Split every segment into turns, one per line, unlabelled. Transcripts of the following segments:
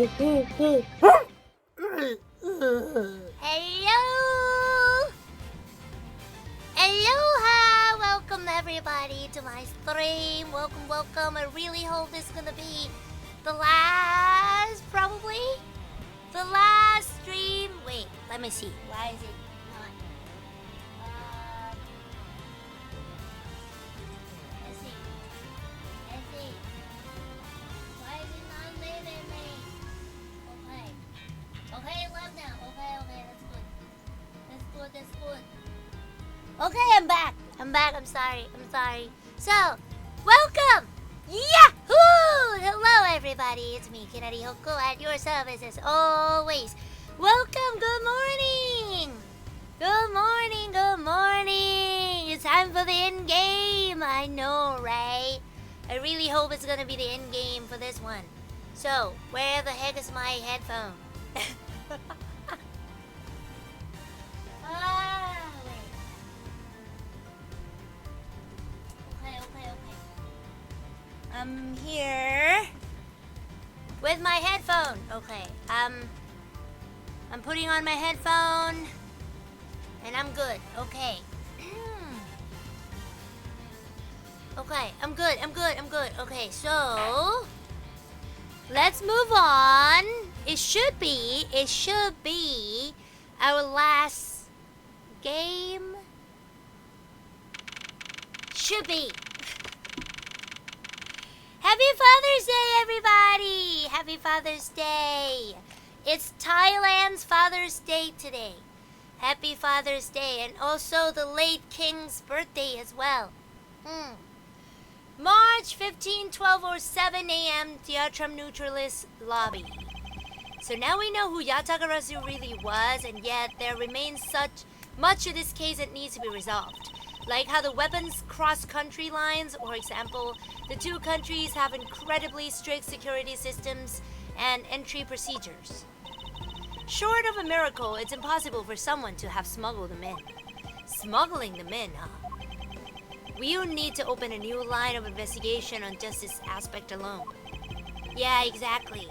Aloha! Welcome everybody to my stream. Welcome. I really hope this is gonna be the last, probably the last stream. Wait, let me see. Why is it not? Let's see. Why is it not leaving me? Okay, it left now. Okay, that's good. Okay, I'm back. I'm sorry. So, welcome! Yahoo! Hello, everybody. It's me, Kennedy Hoku, at your service as always. Welcome. Good morning. It's time for the end game. I know, right? I really hope it's gonna be the end game for this one. So, where the heck is my headphone? Okay. I'm here with my headphone. Okay, I'm putting on my headphone and I'm good. Okay. Okay, I'm good. Okay, so let's move on. It should be our last game. Should be. Happy Father's Day, everybody! Happy Father's Day! It's Thailand's Father's Day today. Happy Father's Day, and also the late King's birthday as well. March 15, 12:07 a.m. Diatrum Neutralis Lobby. So now we know who Yatagarasu really was, and yet there remains much to this case that needs to be resolved. Like how the weapons cross country lines, or example, the two countries have incredibly strict security systems and entry procedures. Short of a miracle, it's impossible for someone to have smuggled them in. Smuggling them in, huh? We'll need to open a new line of investigation on just this aspect alone. Yeah, exactly.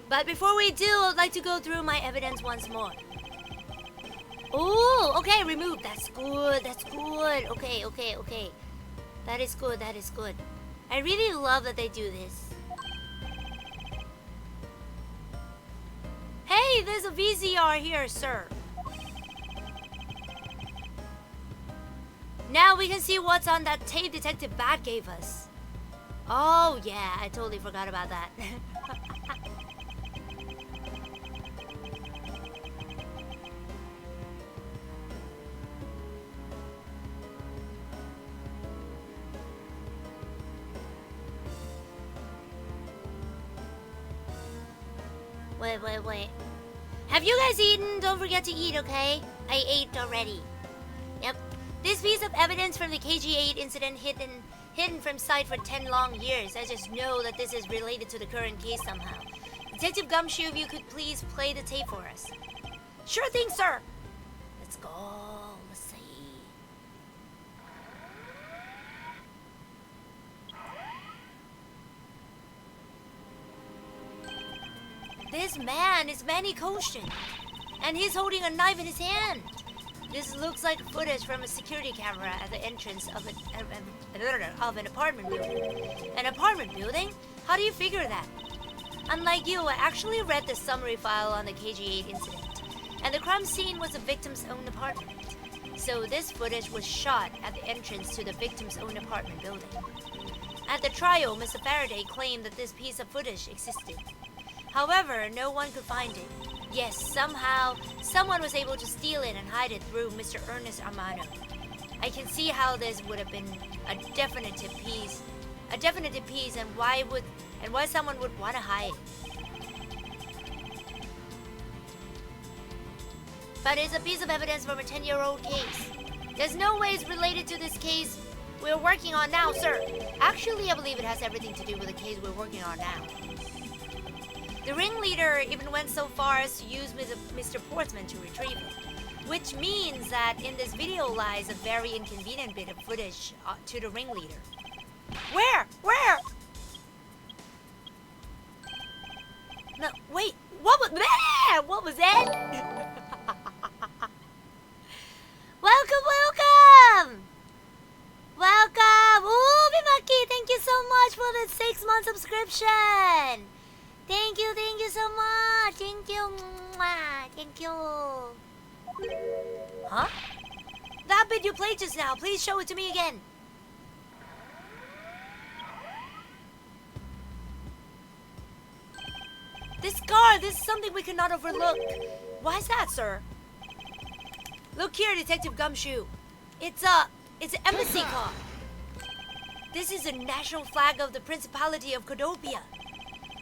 But before we do, I'd like to go through my evidence once more. Oh, okay, removed. That's good. Okay. That is good. I really love that they do this. Hey, there's a VCR here, sir. Now we can see what's on that tape Detective Bat gave us. Oh, yeah, I totally forgot about that. Wait. Have you guys eaten? Don't forget to eat, okay? I ate already. Yep. This piece of evidence from the KG8 incident hidden from sight for 10 long years. I just know that this is related to the current case somehow. Detective Gumshoe, if you could please play the tape for us. Sure thing, sir. Let's go. Let's see. This man is Manny Koshin, and he's holding a knife in his hand. This looks like footage from a security camera at the entrance of an apartment building. An apartment building? How do you figure that? Unlike you, I actually read the summary file on the KG8 incident, and the crime scene was the victim's own apartment. So this footage was shot at the entrance to the victim's own apartment building. At the trial, Mr. Faraday claimed that this piece of footage existed. However, no one could find it. Yes, somehow, someone was able to steal it and hide it through Mr. Ernest Armano. I can see how this would have been a definitive piece, and why someone would want to hide it. But it's a piece of evidence from a 10-year-old case. There's no way it's related to this case we're working on now, sir. Actually, I believe it has everything to do with the case we're working on now. The ringleader even went so far as to use Mr. Portsman to retrieve it. Which means that in this video lies a very inconvenient bit of footage to the ringleader. Where? No, wait, what was that? What was that? Welcome! Ooh, Mimaki, thank you so much for the 6-month subscription. Thank you so much. Thank you. Huh? That bit you played just now, please show it to me again. This car, this is something we cannot overlook. Why is that, sir? Look here, Detective Gumshoe. It's an embassy car. This is a national flag of the Principality of Codopia.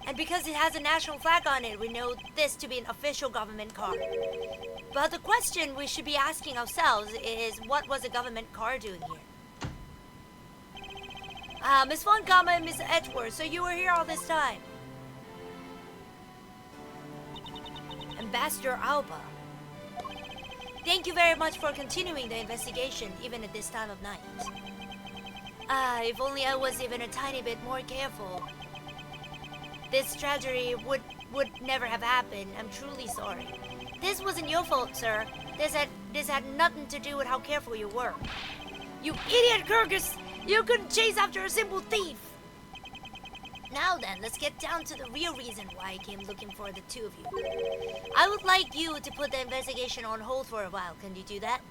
And because it has a national flag on it, we know this to be an official government car. But the question we should be asking ourselves is, what was the government car doing here? Miss Von Gamma and Miss Edgeworth, so you were here all this time. Ambassador Alba. Thank you very much for continuing the investigation, even at this time of night. If only I was even a tiny bit more careful. This tragedy would never have happened. I'm truly sorry. This wasn't your fault, sir. This had nothing to do with how careful you were. You idiot, Kirkus! You couldn't chase after a simple thief! Now then, let's get down to the real reason why I came looking for the two of you. I would like you to put the investigation on hold for a while. Can you do that?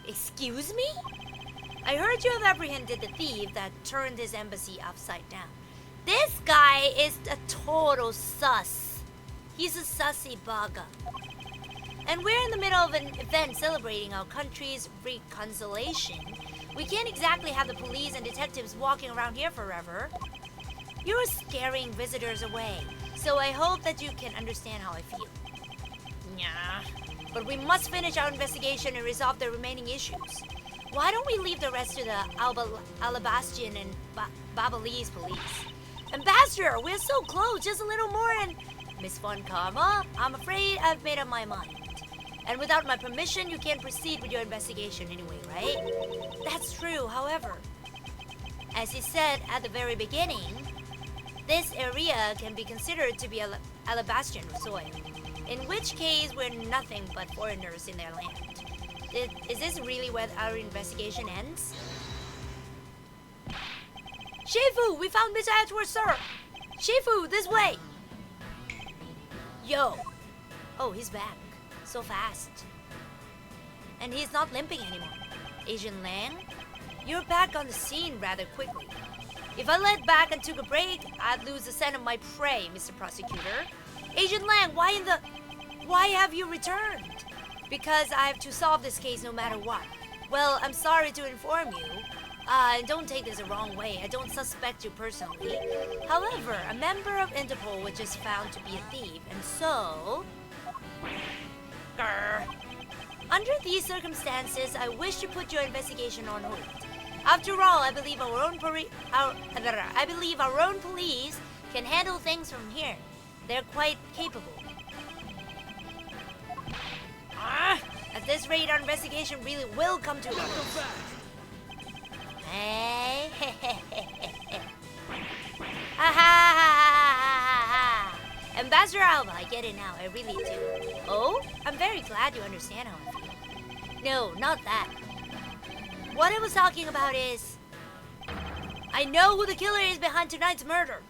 Excuse me? I heard you have apprehended the thief that turned his embassy upside down. This guy is a total sus. He's a sussy bugger. And we're in the middle of an event celebrating our country's reconciliation. We can't exactly have the police and detectives walking around here forever. You're scaring visitors away, so I hope that you can understand how I feel. Yeah, but we must finish our investigation and resolve the remaining issues. Why don't we leave the rest to the Alabastian and Babalese police? Ambassador, we're so close, just a little more and... Miss Von Karma, I'm afraid I've made up my mind. And without my permission, you can't proceed with your investigation anyway, right? That's true, however. As he said at the very beginning, this area can be considered to be Alabastian soil, in which case we're nothing but foreigners in their land. Is this really where our investigation ends? Shifu, we found Mr. Edgeworth, sir! Shifu, this way! Yo! Oh, he's back. So fast. And he's not limping anymore. Agent Lang, you're back on the scene rather quickly. If I let back and took a break, I'd lose the scent of my prey, Mr. Prosecutor. Agent Lang, why have you returned? Because I have to solve this case no matter what. Well, I'm sorry to inform you. Don't take this the wrong way. I don't suspect you personally. However, a member of Interpol was just found to be a thief, and so... Grr. Under these circumstances, I wish to put your investigation on hold. After all, I believe our own police can handle things from here. They're quite capable. At this rate, our investigation really will come to a close. Hey, Ambassador Alba, I get it now, I really do. Oh? I'm very glad you understand how I feel. No, not that. What I was talking about is... I know who the killer is behind tonight's murder.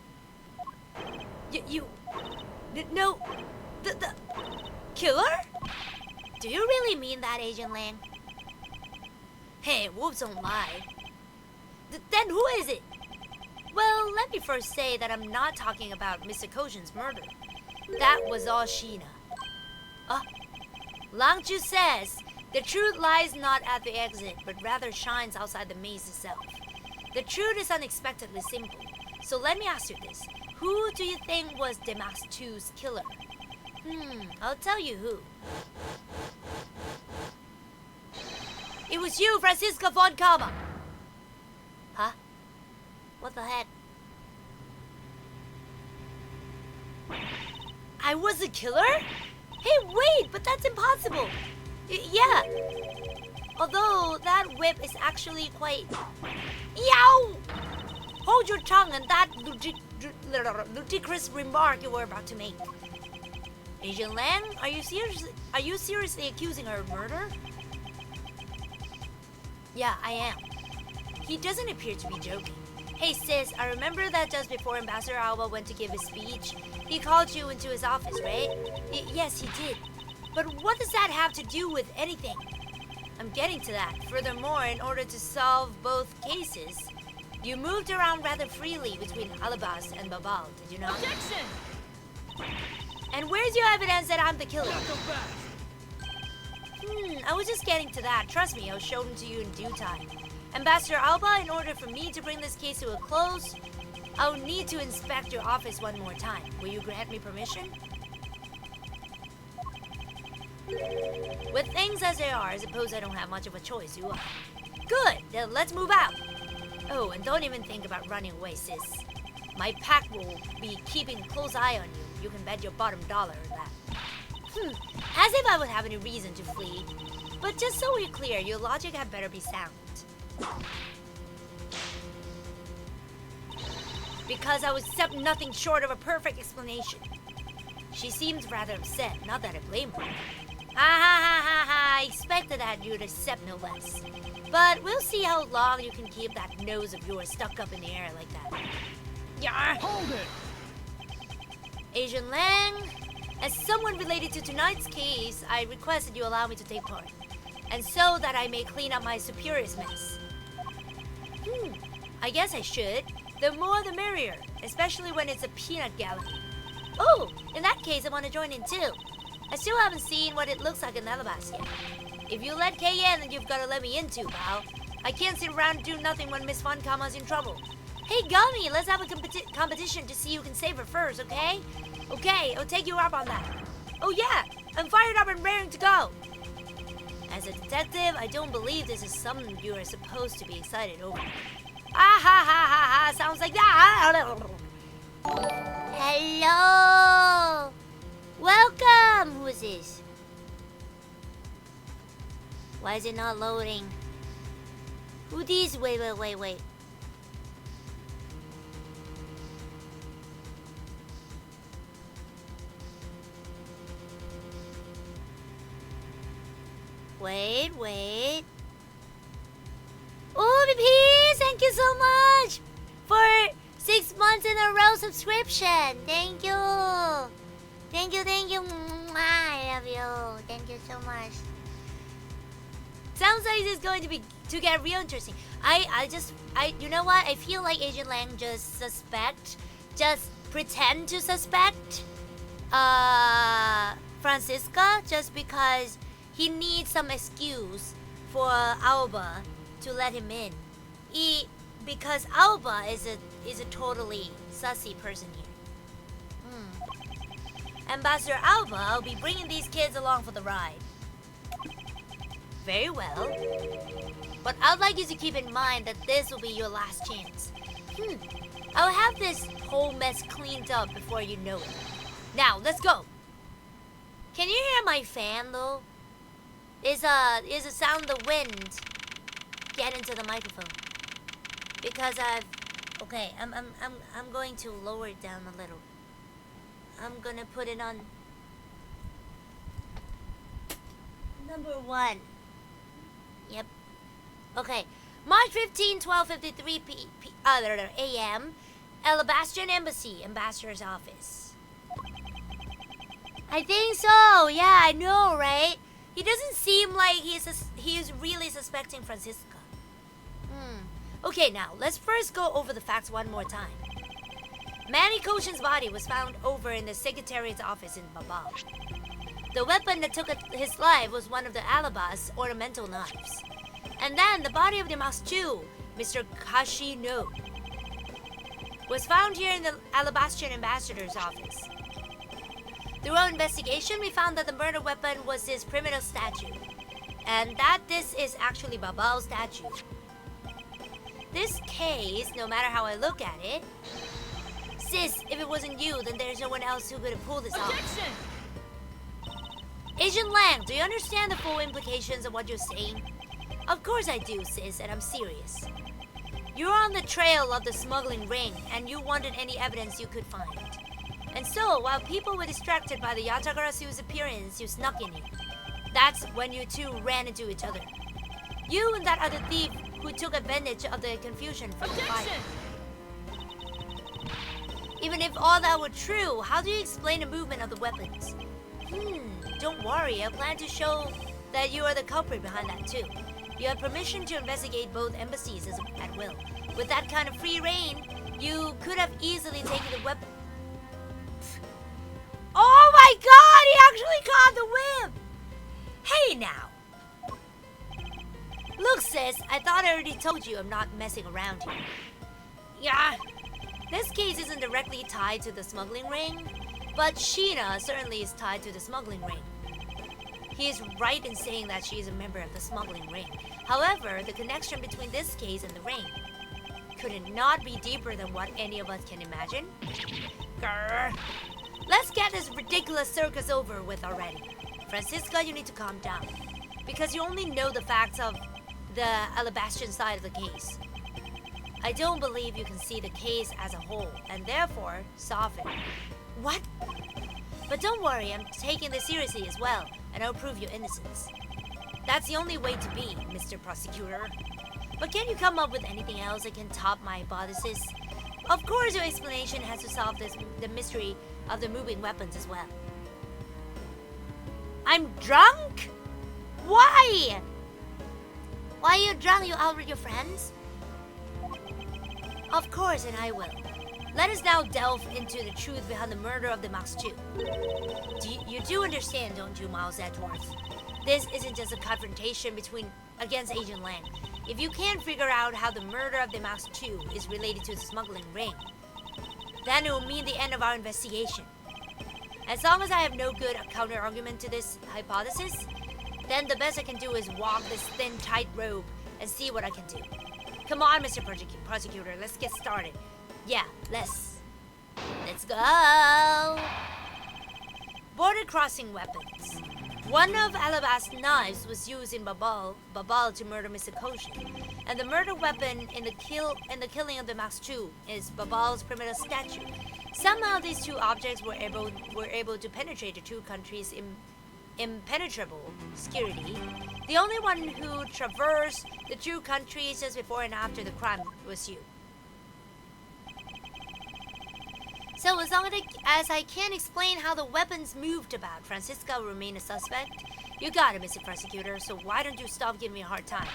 No... The... Killer? Do you really mean that, Agent Lang? Hey, wolves don't lie. Then who is it? Well, let me first say that I'm not talking about Mr. Kojin's murder. That was all Sheena. Langju says, the truth lies not at the exit, but rather shines outside the maze itself. The truth is unexpectedly simple. So let me ask you this. Who do you think was Demax 2's killer? I'll tell you who. It was you, Franziska von Kama. Huh? What the heck? I was the killer? Hey, wait, but that's impossible. Yeah. Although that whip is actually quite... Yow! Hold your tongue on that ludicrous remark you were about to make. Agent Lang, are you seriously accusing her of murder? Yeah, I am. He doesn't appear to be joking. Hey sis, I remember that just before Ambassador Alba went to give his speech, he called you into his office, right? Yes, he did. But what does that have to do with anything? I'm getting to that. Furthermore, in order to solve both cases, you moved around rather freely between Alabas and Babal, did you not?
Objection!
And where's your evidence that I'm the killer? I was just getting to that. Trust me, I'll show them to you in due time. Ambassador Alba, in order for me to bring this case to a close, I'll need to inspect your office one more time. Will you grant me permission? With things as they are, I suppose I don't have much of a choice, do I? Good, then let's move out. Oh, and don't even think about running away, sis. My pack will be keeping a close eye on you. You can bet your bottom dollar on that. As if I would have any reason to flee. But just so we're clear, your logic had better be sound. Because I would accept nothing short of a perfect explanation. She seems rather upset, not that I blame her. I expected that you'd accept no less. But we'll see how long you can keep that nose of yours stuck up in the air like that. Yarr!
Hold it!
Agent Lang, as someone related to tonight's case, I request that you allow me to take part. And so that I may clean up my superior's mess. I guess I should. The more the merrier, especially when it's a peanut gallery. Oh, in that case I want to join in too. I still haven't seen what it looks like in Alabas yet. If you let Kay in, then you've got to let me in too, pal. I can't sit around and do nothing when Miss Funcama's in trouble. Hey, Gummy, let's have a competition to see who can save her first, okay? Okay, I'll take you up on that. Oh yeah, I'm fired up and raring to go. As a detective, I don't believe this is something you are supposed to be excited over. Sounds like that. Hello. Welcome. Who is this? Why is it not loading? Who these? Wait. Wait. Oh, VP, thank you so much for 6 months in a row subscription. Thank you. I love you. Thank you so much. Sounds like this is going to get real interesting. You know what? I feel like Agent Lang just pretend to suspect Francisca just because he needs some excuse for Alba to let him in. Because Alba is a totally sussy person here. Ambassador Alba, I'll be bringing these kids along for the ride. Very well. But I'd like you to keep in mind that this will be your last chance. I'll have this whole mess cleaned up before you know it. Now, let's go. Can you hear my fan though? Is a sound the wind get into the microphone? Because I'm going to lower it down a little. I'm gonna put it on number 1. Yep. Okay. March 15, 12:53 a.m. Alabastrian Embassy, Ambassador's office. I think so. Yeah, I know, right? He doesn't seem like he is really suspecting Francisca. Okay, now, let's first go over the facts one more time. Manny Koshin's body was found over in the Secretariat's office in Babal. The weapon that took his life was one of the Alabas ornamental knives. And then the body of the Mastu, Mr. Kashino, was found here in the Alabastrian ambassador's office. Through our investigation, we found that the murder weapon was his primitive statue, and that this is actually Babal's statue. This case, no matter how I look at it, sis, if it wasn't you, then there's no one else who could have pulled this off.
Objection!
Agent Lang, do you understand the full implications of what you're saying? Of course I do, sis, and I'm serious. You're on the trail of the smuggling ring, and you wanted any evidence you could find. And so, while people were distracted by the Yatagarasu's appearance, you snuck in here. That's when you two ran into each other. You and that other thief who took advantage of the confusion from the fire. Even if all that were true, how do you explain the movement of the weapons? Don't worry, I plan to show that you are the culprit behind that too. You have permission to investigate both embassies at will. With that kind of free reign, you could have easily taken the weapon. Oh my god, he actually caught the whip! Hey now! Look sis, I thought I already told you I'm not messing around here. Yeah, this case isn't directly tied to the smuggling ring, but Sheena certainly is tied to the smuggling ring. He is right in saying that she is a member of the smuggling ring. However, the connection between this case and the ring could it not be deeper than what any of us can imagine? Grr. Let's get this ridiculous circus over with already. Francisca, you need to calm down, because you only know the facts of the Alabastian side of the case. I don't believe you can see the case as a whole, and therefore soften. What? But don't worry, I'm taking this seriously as well, and I'll prove your innocence. That's the only way to be, Mr. Prosecutor. But can you come up with anything else that can top my hypothesis? Of course your explanation has to solve the mystery of the moving weapons as well. I'm drunk? Why? Why are you drunk? You out with your friends? Of course, and I will. Let us now delve into the truth behind the murder of the Max 2. You do understand, don't you, Miles Edgeworth? This isn't just a confrontation against Agent Lang. If you can't figure out how the murder of the Max 2 is related to the smuggling ring, then it will mean the end of our investigation. As long as I have no good counter-argument to this hypothesis, then the best I can do is walk this thin, tight rope and see what I can do. Come on, Mr. Prosecutor, let's get started. Yeah, let's go! Border crossing weapons. One of Alabaster's knives was used in Babal to murder Mr. Koshin, and the murder weapon in the killing of the Max 2 is Babal's primitive statue. Somehow these two objects were able to penetrate the two countries' impenetrable security. The only one who traversed the two countries just before and after the crime was you. So as long as I can't explain how the weapons moved about, Francisca will remain a suspect. You got it, Mr. Prosecutor, so why don't you stop giving me a hard time?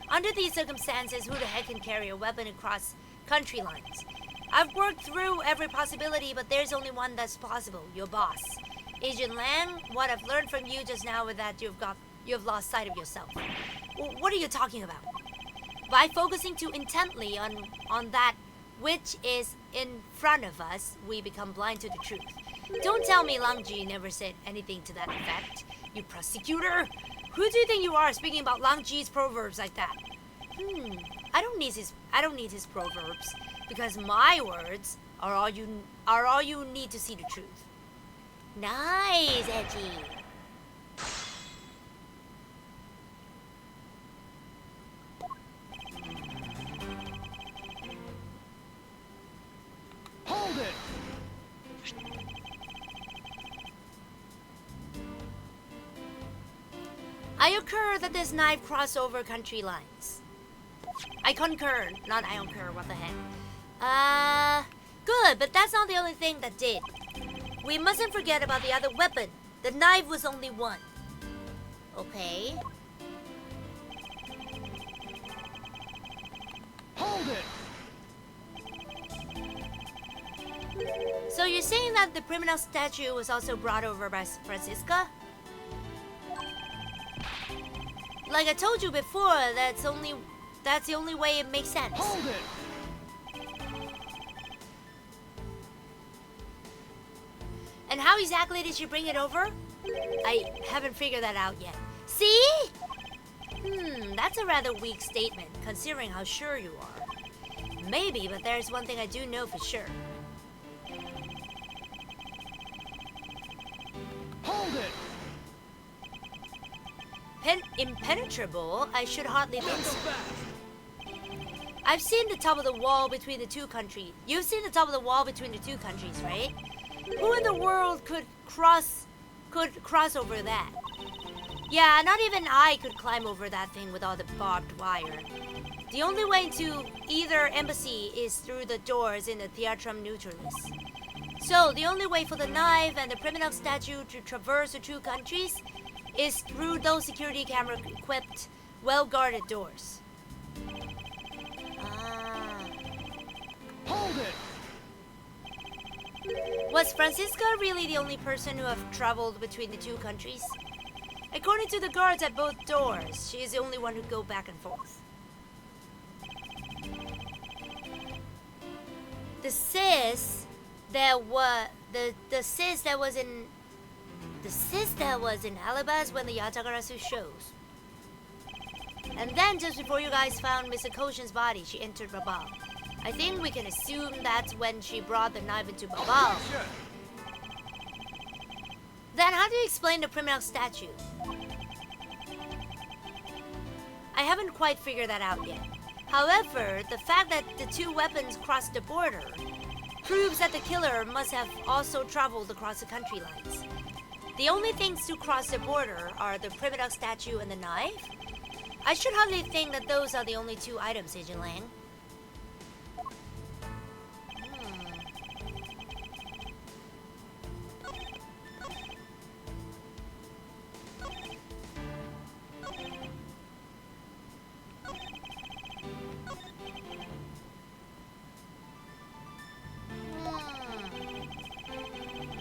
Under these circumstances, who the heck can carry a weapon across country lines? I've worked through every possibility, but there's only one that's possible, your boss. Agent Lang, what I've learned from you just now is that you've lost sight of yourself. What are you talking about? By focusing too intently on that which is in front of us, we become blind to the truth. Don't tell me Langji never said anything to that effect. You prosecutor? Who do you think you are speaking about Langji's proverbs like that? I don't need his proverbs, because my words are all you need to see the truth. Nice, Edgy.
Hold it!
I occur that this knife crossed over country lines. I concur, not I occur, what the heck. Good, but that's not the only thing that did. We mustn't forget about the other weapon. The knife was only one. Okay.
Hold it!
So you're saying that the criminal statue was also brought over by Francisca? Like I told you before, that's the only way it makes sense.
Hold it!
And how exactly did you bring it over? I haven't figured that out yet. See? That's a rather weak statement, considering how sure you are. Maybe, but there's one thing I do know for sure.
Hold it!
impenetrable? I should hardly think so. I've seen the top of the wall between the two countries. You've seen the top of the wall between the two countries, right? Who in the world could cross over that? Yeah, not even I could climb over that thing with all the barbed wire. The only way to either embassy is through the doors in the Theatrum Neutralis. So, the only way for the knife and the Primonok statue to traverse the two countries is through those security camera-equipped, well-guarded doors.
Hold it!
Was Francisca really the only person who have traveled between the two countries? According to the guards at both doors, she is the only one who go back and forth. The sis that was in Alabas when the Yatagarasu shows. And then just before you guys found Mr. Koshin's body, she entered Babal. I think we can assume that's when she brought the knife into Babal. Then how do you explain the Primonok statue? I haven't quite figured that out yet. However, the fact that the two weapons crossed the border proves that the killer must have also traveled across the country lines. The only things to cross the border are the Primonok statue and the knife. I should hardly think that those are the only two items, Agent Lang.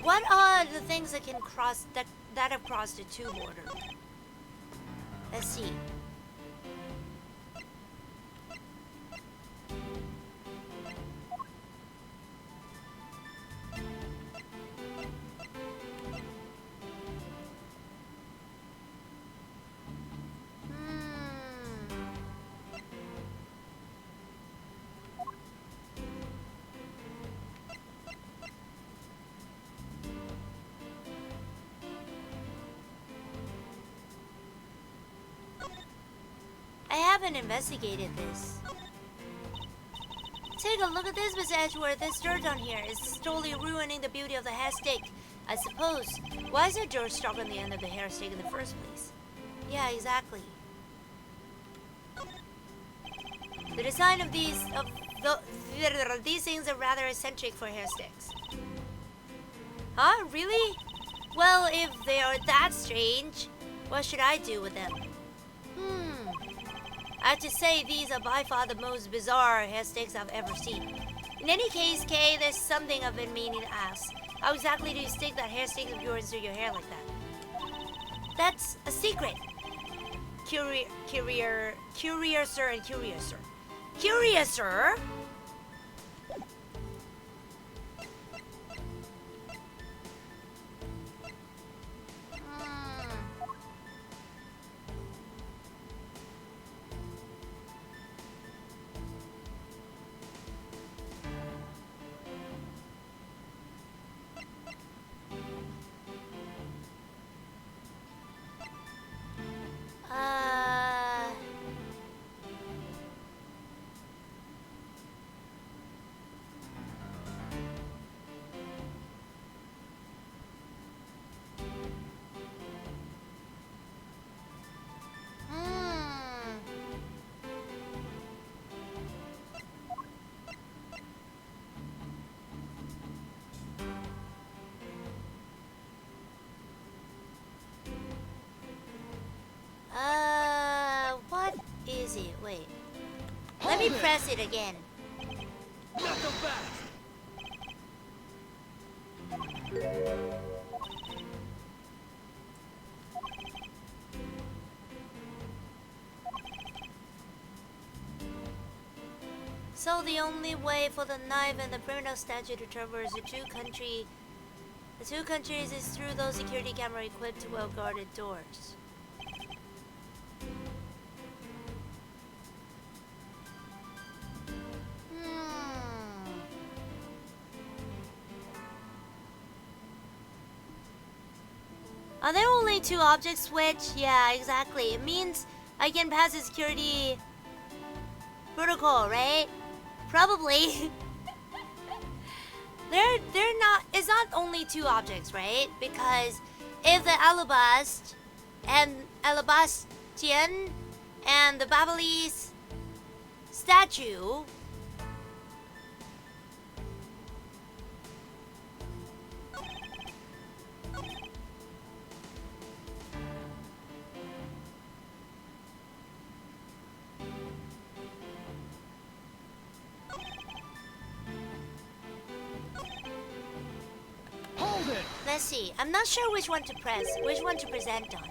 What are the things that can cross that have crossed the two border? Let's see. I haven't investigated this. Take a look at this, Miss Edgeworth. This dirt on here is totally ruining the beauty of the hair stick. I suppose. Why is there dirt stuck on the end of the hair stick in the first place? Yeah, exactly. The design of these things are rather eccentric for hair sticks. Huh? Really? Well, if they are that strange, what should I do with them? I have to say, these are by far the most bizarre hair sticks I've ever seen. In any case, Kay, there's something I've been meaning to ask. How exactly do you stick that hair stick of yours through your hair like that? That's a secret. Curiouser and curiouser. Curiouser? What is it? Wait. Let me press it again.
Not so fast!
So the only way for the knife and the Primonok statue to traverse the two countries is through those security camera equipped well-guarded doors. Are there only 2 object switch? Yeah, exactly. It means I can pass the security protocol, right? Probably. They're not. It's not only 2 objects, right? Because if the Alabastian and the Babyliss statue
Hold it!
Let's see. I'm not sure which one to press, which one to present on.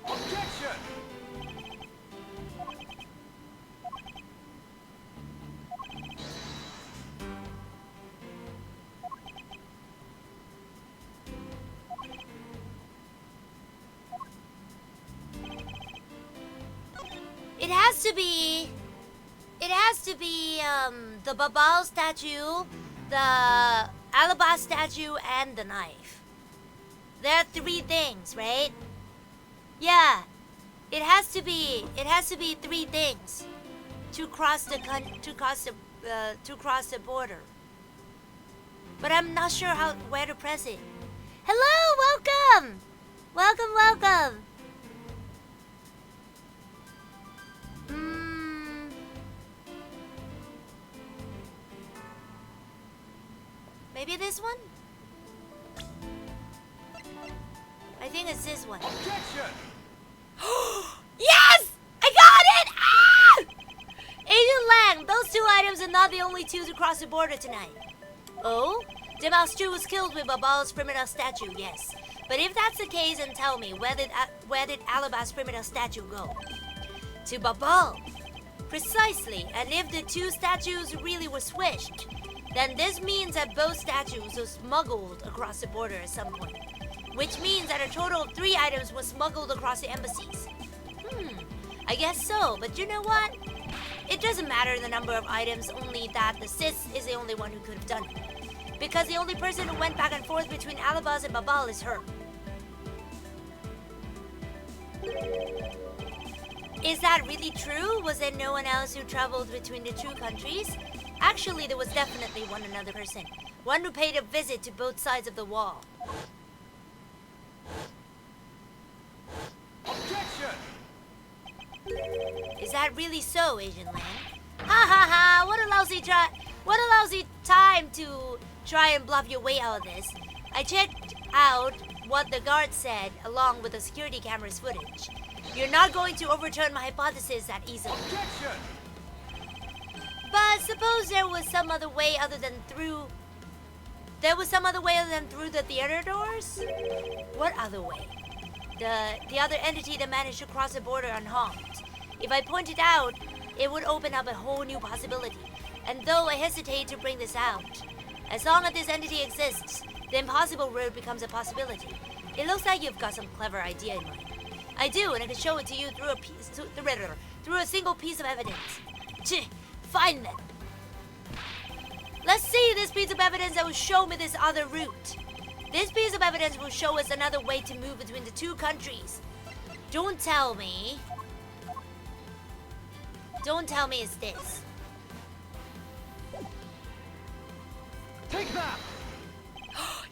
Objection!
It has to be the Babal statue, the Alabaster statue, and the knife. There are 3 things, right? Yeah. It has to be 3 things to cross the border. But I'm not sure where to press it. Hello, welcome. Welcome. Maybe this one? I think it's this one.
Objection!
Yes! I got it! Ah! Agent Lang, those 2 items are not the only 2 to cross the border tonight. Oh? Demouse 2 was killed with Babal's primitive statue, yes. But if that's the case, then tell me, where did Alaba's primitive statue go? To Babal. Precisely, and if the 2 statues really were switched, then this means that both statues were smuggled across the border at some point. Which means that a total of 3 items were smuggled across the embassies. I guess so, but you know what? It doesn't matter the number of items, only that the sis is the only one who could have done it. Because the only person who went back and forth between Alabaz and Babal is her. Is that really true? Was there no one else who traveled between the 2 countries? Actually, there was definitely one another person. One who paid a visit to both sides of the wall.
Objection!
Is that really so, Asian Land? Ha ha ha! What a lousy time to try and bluff your way out of this. I checked out what the guard said along with the security camera's footage. You're not going to overturn my hypothesis that easily.
Objection!
But suppose there was some other way other than through... the theater doors? What other way? The other entity that managed to cross the border unharmed. If I point it out, it would open up a whole new possibility. And though I hesitate to bring this out, as long as this entity exists, the impossible road becomes a possibility. It looks like you've got some clever idea in mind. I do, and I can show it to you through a single piece of evidence. Fine then. Let's see this piece of evidence that will show me this other route. This piece of evidence will show us another way to move between the 2 countries. Don't tell me it's this.
Take that!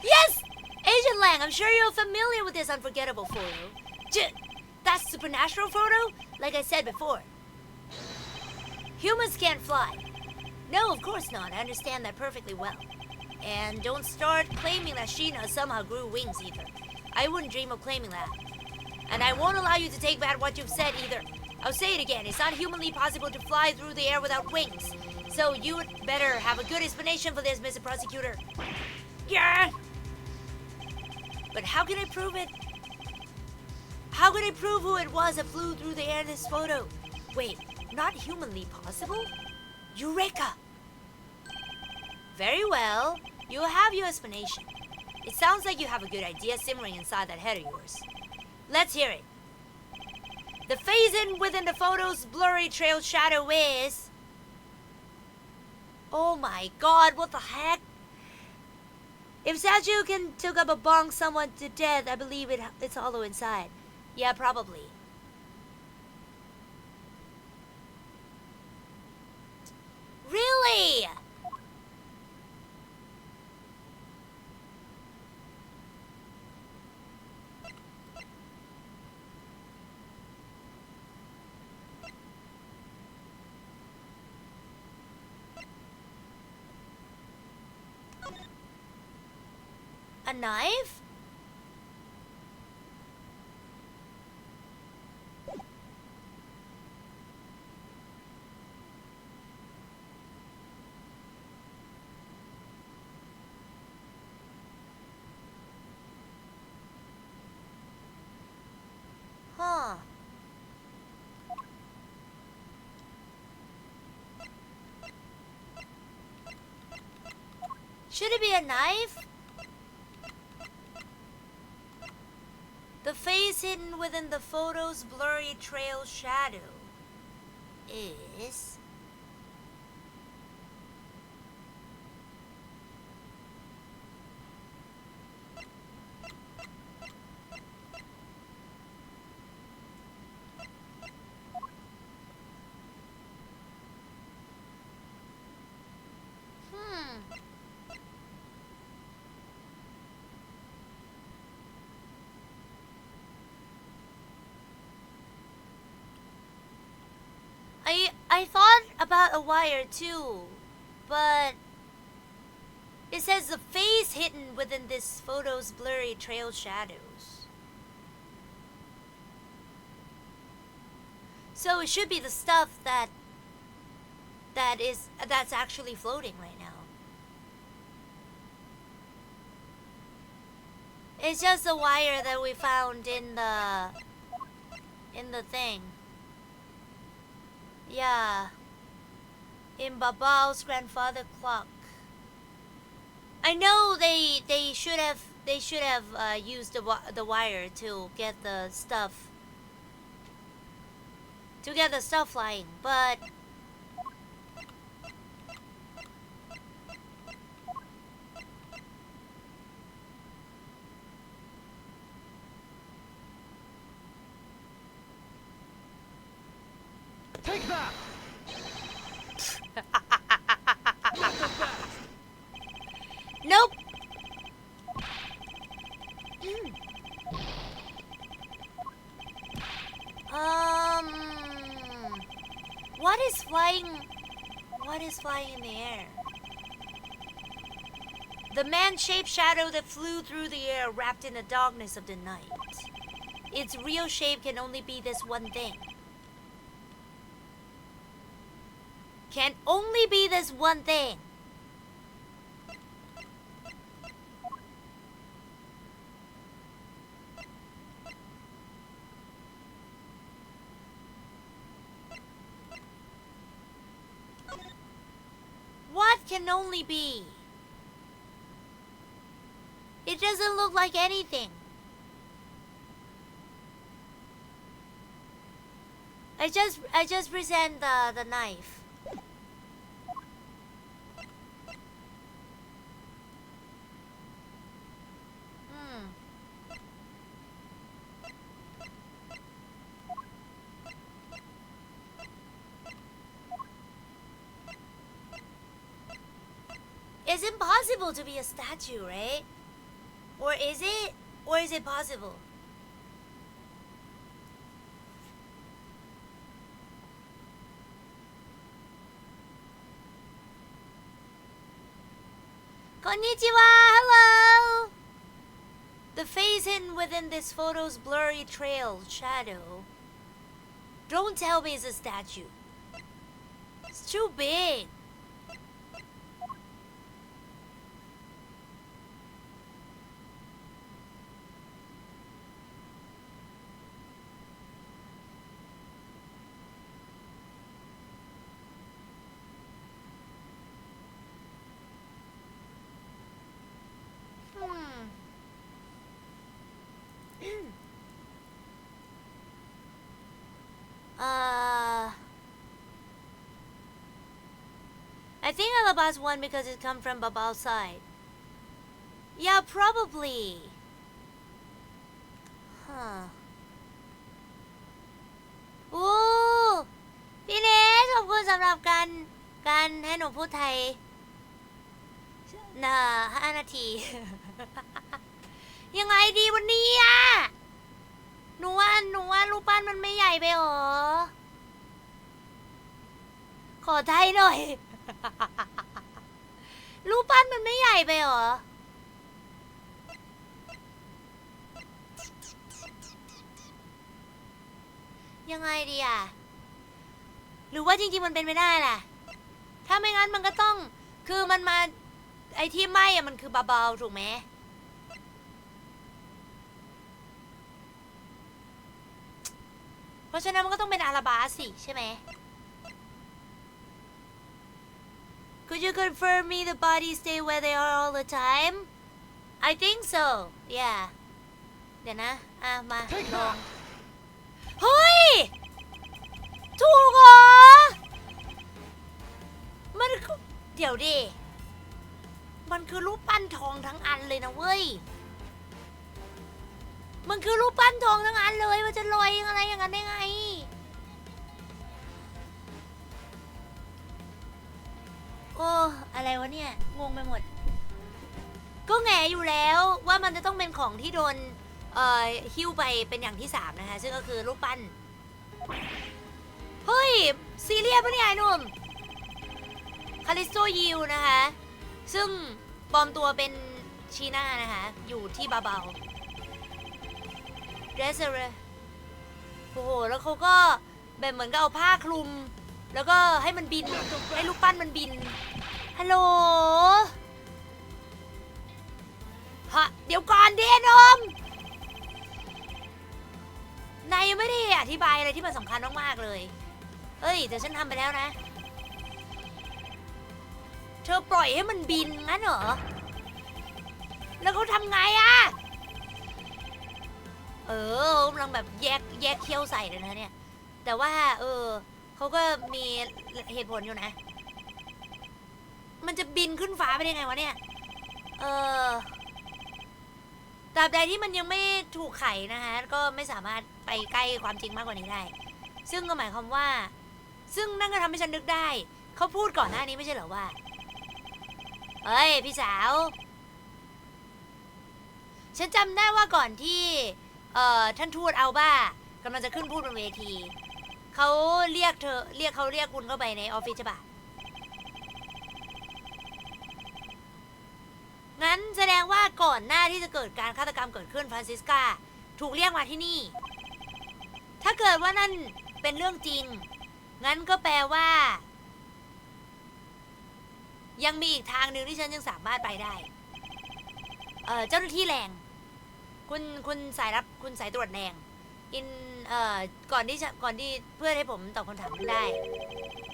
Yes! Agent Lang, I'm sure you're familiar with this unforgettable photo. That supernatural photo? Like I said before. Humans can't fly. No, of course not. I understand that perfectly well. And don't start claiming that Sheena somehow grew wings either. I wouldn't dream of claiming that. And I won't allow you to take back what you've said either. I'll say it again. It's not humanly possible to fly through the air without wings. So you would better have a good explanation for this, Mr. Prosecutor. Yeah! But how can I prove it? How can I prove who it was that flew through the air in this photo? Wait, not humanly possible? Eureka! Very well. You have your explanation. It sounds like you have a good idea simmering inside that head of yours. Let's hear it. The phase hidden within the photo's blurry trail shadow is... Oh my god, what the heck? If statue can took up a bonk someone to death, I believe it's hollow inside. Yeah, probably. Really? A knife? Huh. Should it be a knife? The face hidden within the photo's blurry trail shadow is... I thought about a wire too, but it says the face hidden within this photo's blurry trail shadows. So it should be the stuff that's actually floating right now. It's just a wire that we found in the thing. Yeah, in Babao's grandfather clock. I know they should have used the wire to get the stuff flying, but
Take that!
Nope. What is flying? What is flying in the air? The man-shaped shadow that flew through the air, wrapped in the darkness of the night. Its real shape can only be this one thing. Can only be this one thing. What can only be? It doesn't look like anything. I just present the knife. It's impossible to be a statue, right? Or is it? Or is it possible? Konnichiwa, hello! The face hidden within this photo's blurry trail shadow. Don't tell me it's a statue. It's too big. think Alabas won because it come from Babal's side. Yeah, probably. Huh. โอ้พี่เนสขอบคุณสำหรับการให้หนูพูดไทย5 นาที ยังไงดีวันนี้อ่ะหนูว่ารูปปั้นมันไม่ใหญ่ไปหรอขอไทยหน่อย รูปปั้นมันไม่ใหญ่ไปหรอยังไงดีอ่ะหรือว่าจริงๆมันเป็นไม่ได้ล่ะถ้าไม่งั้นมันก็ต้องคือมันมาไอ้ที่ไหม้อะมันคือเบาๆถูกไหมเพราะฉะนั้นมันก็ต้องเป็นอาราบาสสิใช่ไหม Could you confirm me the bodies stay where they are all the time? I think so. Yeah. เดี๋ยวนะมาลองเฮ้ยถูกเหรอมันเดี๋ยวดิมันคือรูปปั้นทองทั้งอันเลยนะเว้ยมันคือรูปปั้นทองทั้งอันเลยมันจะลอยอะไรอย่างนั้นได้ไงโอ้อะไรวะเนี่ยงงไปหมดก็แง่อยู่แล้วว่ามันจะต้องเป็นของที่โดนหิ้วไปเป็นอย่างที่3นะคะซึ่งก็คือรูปปั้นเฮ้ยซีเรียสปะเนี่ยไอ้หนุ่มคาริสโตยิวนะคะซึ่งปลอมตัวเป็นชีน่านะคะอยู่ที่เบาๆเดซเรโอ้โหแล้วเขาก็แบบเหมือนกับเอาผ้าคลุมแล้วก็ให้มันบินให้รูปปั้นมันบินฮัลโหลฮะเดี๋ยวก่อนดินมนายยังไม่ได้อธิบายอะไรที่มันสำคัญมากๆเลยเอ้ยแต่ฉันทำไปแล้วนะเธอปล่อยให้มันบินงั้นเหรอแล้วเขาทำไงอะกำลังแบบแยกเขี้ยวใส่เลยนะเนี่ยแต่ว่าเขาก็มีเหตุผลอยู่นะมันจะบินขึ้นฟ้าไปได้ไงวะเนี่ยตราบใดที่มันยังไม่ถูกไขนะคะก็ไม่สามารถไปใกล้ความจริงมากกว่านี้ได้ซึ่งก็หมายความว่าซึ่งนั่นก็ทำให้ฉันนึกได้เขาพูดก่อนหน้านี้ไม่ใช่เหรอว่าเฮ้ยพี่สาวฉันจำได้ว่าก่อนที่ท่านทูตอัลบ้ากำลังจะขึ้นพูดบนเวทีเขาเรียกคุณเข้าไปในออฟฟิศใช่ปะงั้นแสดงว่าก่อนหน้าที่จะเกิดการฆาตกรรมเกิดขึ้นฟรานซิสกาถูกเรียกมาที่นี่ถ้าเกิดว่านั่นเป็นเรื่องจริงงั้นก็แปลว่ายังมีอีกทางหนึ่งที่ฉันยังสามารถไปได้เจ้าหน้าที่แรงคุณสายรับคุณสายตรวจแรงก่อนที่เพื่อให้ผมตอบคำถามได้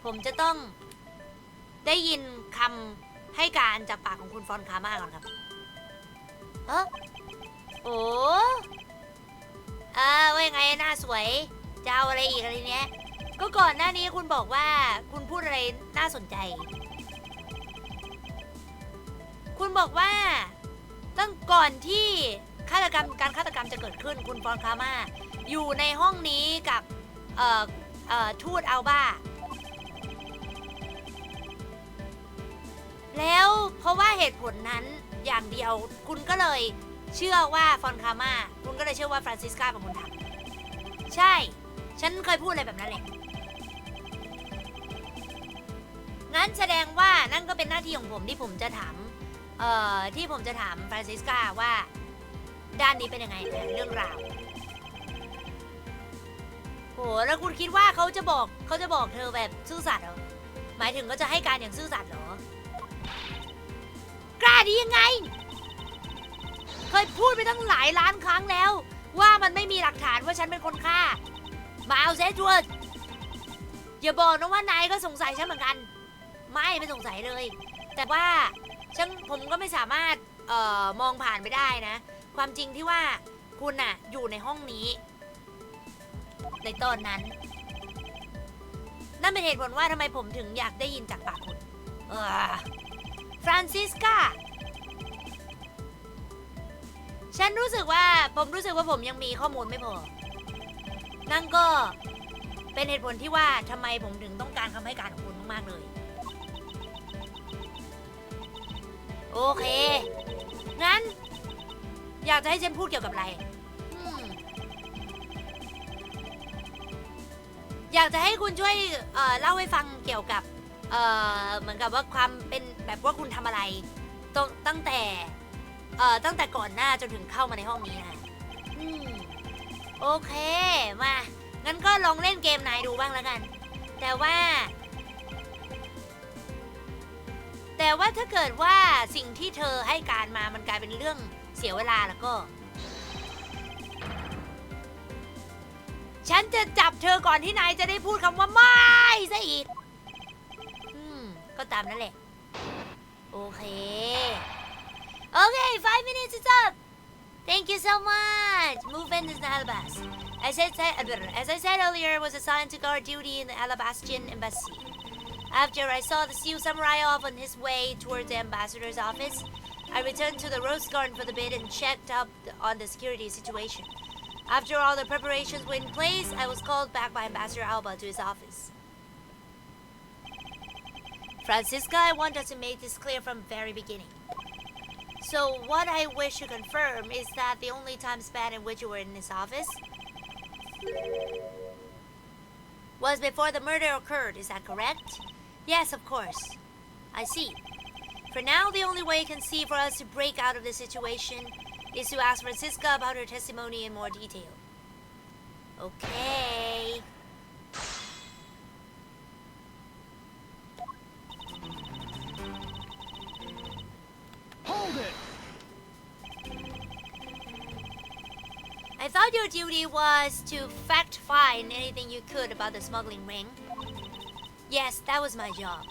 ผมจะต้องได้ยินคำให้การจากปากของคุณฟอนคาม่าก่อนครับโอ้ว่ายังไงหน้าสวยจะเอาอะไรอีกอะไรเนี้ยก็ก่อนหน้านี้คุณบอกว่าคุณพูดอะไรน่าสนใจคุณบอกว่าตั้งก่อนที่การฆาตกรรมจะเกิดขึ้นคุณฟอนคาม่าอยู่ในห้องนี้กับทูตอัลบ้าแล้วเพราะว่าเหตุผลนั้นอย่างเดียวคุณก็เลยเชื่อว่าฟอนคาม่าคุณก็เลยเชื่อว่าฟรานซิสกาเป็นคนทำใช่ฉันเคยพูดอะไรแบบนั้นแหละงั้นแสดงว่านั่นก็เป็นหน้าที่ของผมที่ผมจะถามฟรานซิสกาว่าด้านนี้เป็นยังไงเรื่องราวโหแล้วคุณคิดว่าเขาจะบอกเธอแบบซื่อสัตย์เหรอหมายถึงเขาจะให้การอย่างซื่อสัตย์เหรอกล้าดียังไงเคยพูดไปตั้งหลายล้านครั้งแล้วว่ามันไม่มีหลักฐานว่าฉันเป็นคนฆ่ามาเอาเซจวดอย่าบอกนะว่านายก็สงสัยฉันเหมือนกันไม่สงสัยเลยแต่ว่าผมก็ไม่สามารถมองผ่านไปได้นะความจริงที่ว่าคุณน่ะอยู่ในห้องนี้ในตอนนั้นนั่นเป็นเหตุผลว่าทำไมผมถึงอยากได้ยินจากปากคุณ ฟรานซิสกาผมรู้สึกว่าผมยังมีข้อมูลไม่พอนั่นก็เป็นเหตุผลที่ว่าทำไมผมถึงต้องการคำให้การของคุณมากๆเลยโอเคงั้นอยากจะให้ฉันพูดเกี่ยวกับอะไรอยากจะให้คุณช่วยเล่าให้ฟังเกี่ยวกับเหมือนกับว่าความเป็นแบบว่าคุณทำอะไรตั้งแต่ก่อนหน้าจนถึงเข้ามาในห้องนี้นะโอเคมางั้นก็ลองเล่นเกมนายดูบ้างแล้วกันแต่ว่าถ้าเกิดว่าสิ่งที่เธอให้การมามันกลายเป็นเรื่องเสียเวลาแล้วก็ฉันจะจับเธอก่อนที่นายจะได้พูดคำว่าไม่ซะอีกก็ตามนั่นแหละโอเค Okay, 5 minutes is up. Thank you so much. Movement is the Alabas. As I said earlier, I was assigned to guard duty in the Alabastian embassy. After I saw the Sioux samurai off on his way towards the ambassador's office, I returned to the Rose Garden for the bit and checked up on the security situation. After all the preparations were in place, I was called back by Ambassador Alba to his office. Francisca, I want us to make this clear from the very beginning.So what I wish to confirm is that the only time span in which you were in this office was before the murder occurred, is that correct? Yes, of course. I see. For now, the only way you can see for us to break out of this situation is to ask Francisca about her testimony in more detail. Okay.
Hold it!
I thought your duty was to fact-find anything you could about the smuggling ring. Yes, that was my job.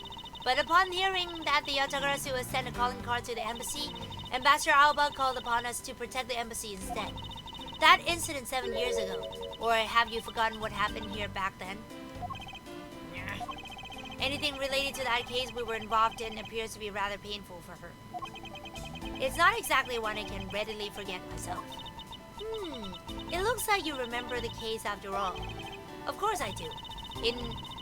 But upon hearing that the Yatagarasu has sent a calling card to the embassy, Ambassador Alba called upon us to protect the embassy instead. That incident 7 years ago. Or have you forgotten what happened here back then? Anything related to that case we were involved in appears to be rather painful for her. It's not exactly one I can readily forget myself. It looks like you remember the case after all. Of course I do.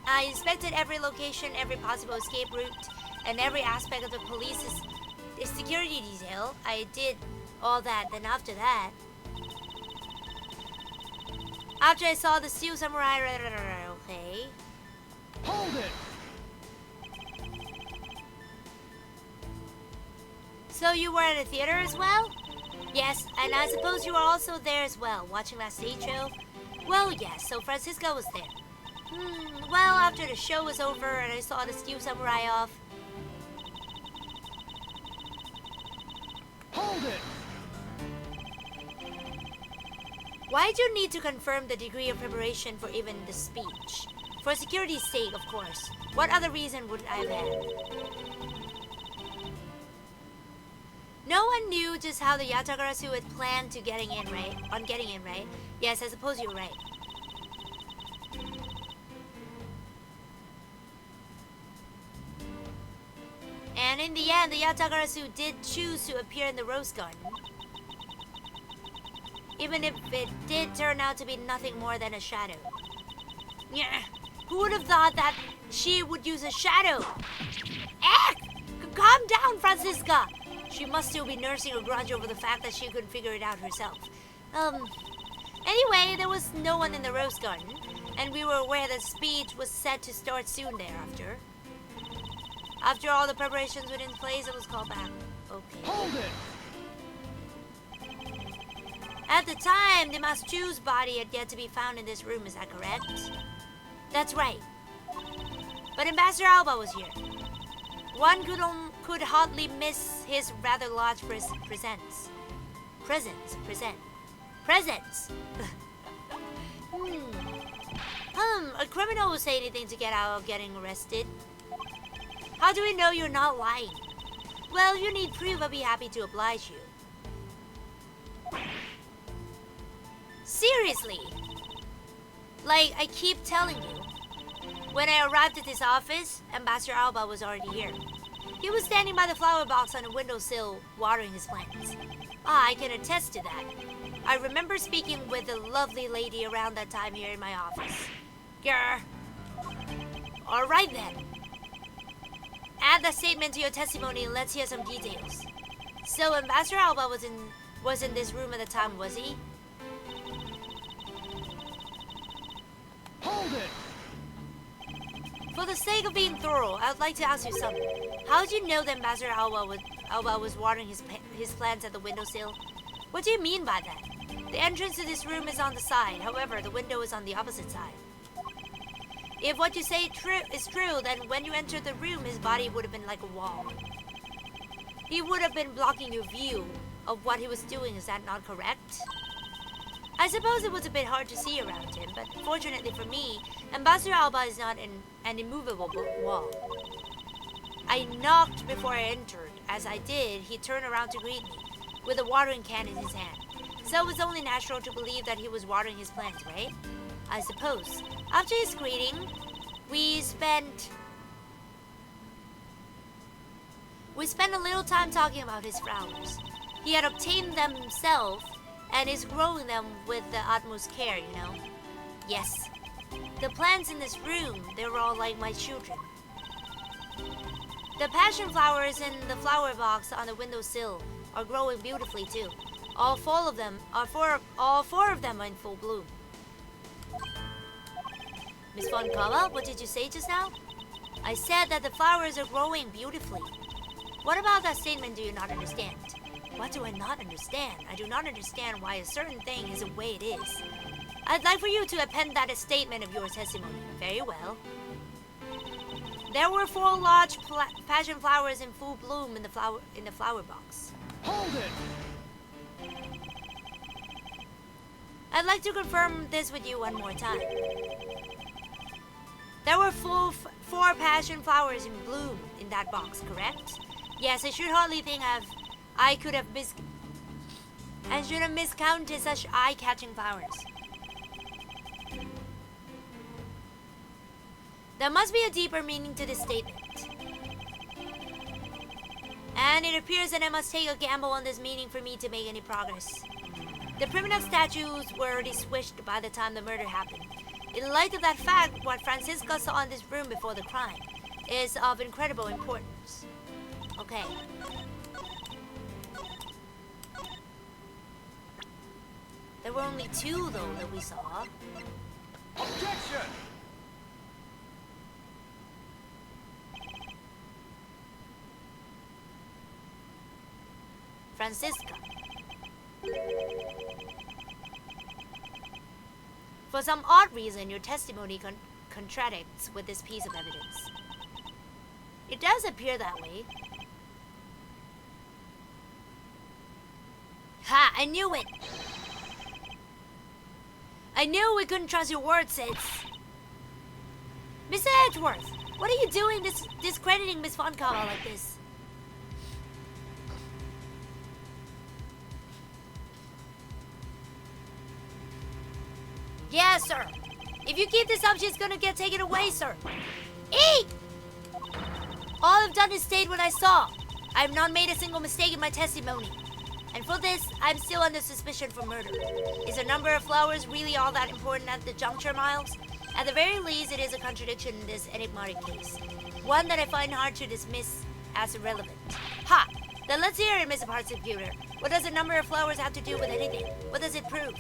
I inspected every location, every possible escape route, and every aspect of the police's security detail. I did all that, then after that... After I saw the Sioux samurai... Okay.
Hold it!
So you were at a theater as well? Yes, and I suppose you were also there as well, watching that stage show? Well, yes, so Francisca was there. Well, after the show was over and I saw the Sioux samurai off...
Hold it!
Why'd you need to confirm the degree of preparation for even the speech? For security's sake, of course. What other reason would I have had? No one knew just how the Yatagarasu had planned to getting in, right? Yes, I suppose you're right. And in the end, the Yatagarasu did choose to appear in the Rose Garden. Even if it did turn out to be nothing more than a shadow. Yeah, who would have thought that she would use a shadow? Calm down, Francisca! She must still be nursing a grudge over the fact that she couldn't figure it out herself. Anyway, there was no one in the Rose Garden, and we were aware that speech was set to start soon thereafter. After all the preparations were in place, it was called back. Okay.
Hold it!
At the time, the Maschu's body had yet to be found in this room, is that correct? That's right. But Ambassador Alba was here. One could hardly miss his rather large presence. A criminal will say anything to get out of getting arrested. How do we know you're not lying? Well, you need proof. I'll be happy to oblige you. Seriously? Like, I keep telling you. When I arrived at this office, Ambassador Alba was already here. He was standing by the flower box on a windowsill, watering his plants. I can attest to that. I remember speaking with a lovely lady around that time here in my office. Grr. Alright then. Add that statement to your testimony and let's hear some details. So Ambassador Alba was in this room at the time, was he?
Hold it!
For the sake of being thorough, I would like to ask you something. How did you know that Ambassador Alba was watering his plants at the windowsill? What do you mean by that? The entrance to this room is on the side, however, the window is on the opposite side. If what you say is true, then when you entered the room, his body would have been like a wall. He would have been blocking your view of what he was doing, is that not correct? I suppose it was a bit hard to see around him, but fortunately for me, Ambassador Alba is not an immovable wall. I knocked before I entered. As I did, he turned around to greet me, with a watering can in his hand. So it was only natural to believe that he was watering his plants, right? I suppose. After his greeting, we spent a little time talking about his flowers. He had obtained them himself and is growing them with the utmost care, you know. Yes. The plants in this room, they were all like my children. The passion flowers in the flower box on the windowsill are growing beautifully too. All four of them are in full bloom. Miss Von Kava, what did you say just now? I said that the flowers are growing beautifully. What about that statement do you not understand? What do I not understand? I do not understand why a certain thing is the way it is. I'd like for you to append that as statement of your testimony. Very well. There were 4 large passion flowers in full bloom in the flower box.
Hold it!
I'd like to confirm this with you one more time. There were 4 passion flowers in bloom in that box, correct? Yes, I should hardly think I should have miscounted such eye-catching flowers. There must be a deeper meaning to this statement. And it appears that I must take a gamble on this meaning for me to make any progress. The primitive statues were already swished by the time the murder happened. In light of that fact, what Francisca saw in this room before the crime is of incredible importance. Okay. There were only 2, though, that we saw.
Objection!
Francisca. For some odd reason, your testimony contradicts with this piece of evidence. It does appear that way. Ha! I knew it! I knew we couldn't trust your word, Sid. Mr. Edgeworth, what are you doing discrediting Miss Von Kava like this? Yes, sir. If you keep this up, she's gonna get taken away, sir. Eat! All I've done is state what I saw. I have not made a single mistake in my testimony. And for this, I'm still under suspicion for murder. Is the number of flowers really all that important at the juncture, Miles? At the very least, it is a contradiction in this enigmatic case. One that I find hard to dismiss as irrelevant. Ha! Then let's hear it, Mr. Prosecutor. What does the number of flowers have to do with anything? What does it prove?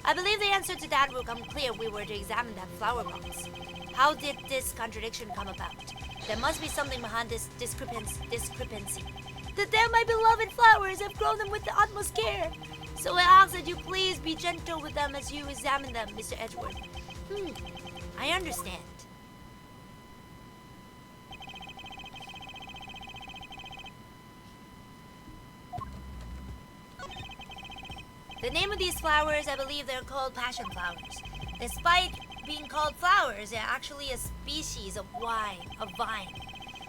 I believe the answer to that will come clear if we were to examine that flower box. How did this contradiction come about? There must be something behind this discrepancy. That they're my beloved flowers. I've grown them with the utmost care. So I ask that you please be gentle with them as you examine them, Mr. Edgeworth. I understand. The name of these flowers, I believe they're called passion flowers. Despite being called flowers, they're actually a species of vine.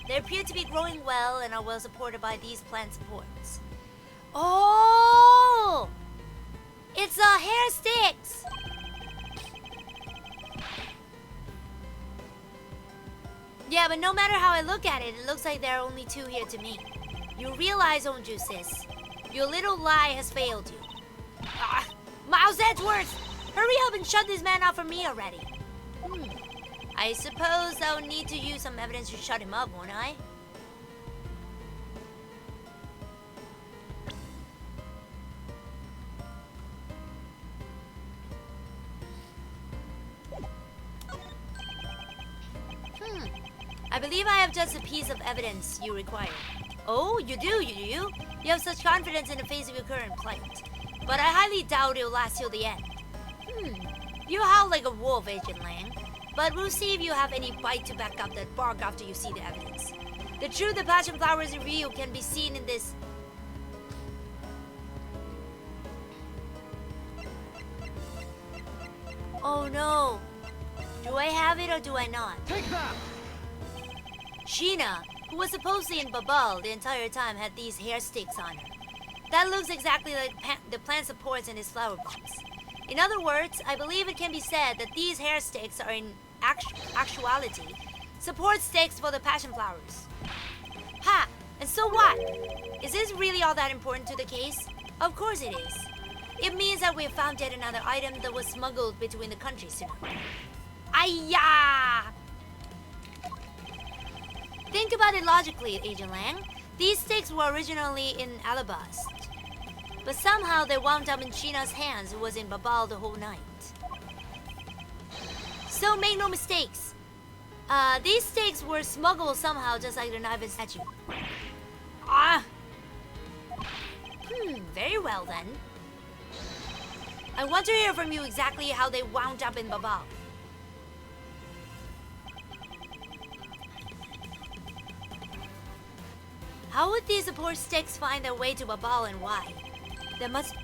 They appear to be growing well and are well supported by these plant supports. Oh! It's hair sticks! Yeah, but no matter how I look at it, it looks like there are only two here to me. You realize, don't you, sis? Your little lie has failed you. Miles Edgeworth! Hurry up and shut this man up for me already. I suppose I'll need to use some evidence to shut him up, won't I? I believe I have just a piece of evidence you require. Oh, you do, you? You have such confidence in the face of your current plight. But I highly doubt it'll last till the end. You howl like a wolf, Agent Lang. But we'll see if you have any bite to back up that bark after you see the evidence. The truth the passion flowers reveal can be seen in this... Oh no. Do I have it or do I not?
Take that!
Sheena, who was supposedly in Babal the entire time, had these hair sticks on her. That looks exactly like the plant supports in his flower box. In other words, I believe it can be said that these hair sticks are in actuality support sticks for the passion flowers. Ha! And so what? Is this really all that important to the case? Of course it is. It means that we have found yet another item that was smuggled between the countries tonight. Ayya! Think about it logically, Agent Lang. These sticks were originally in Alabast. But somehow they wound up in Sheena's hands, who was in Babal the whole night. So make no mistakes. These sticks were smuggled somehow, just like the knife and statue. Very well then. I want to hear from you exactly how they wound up in Babal. How would these support sticks find their way to Babal and why? There must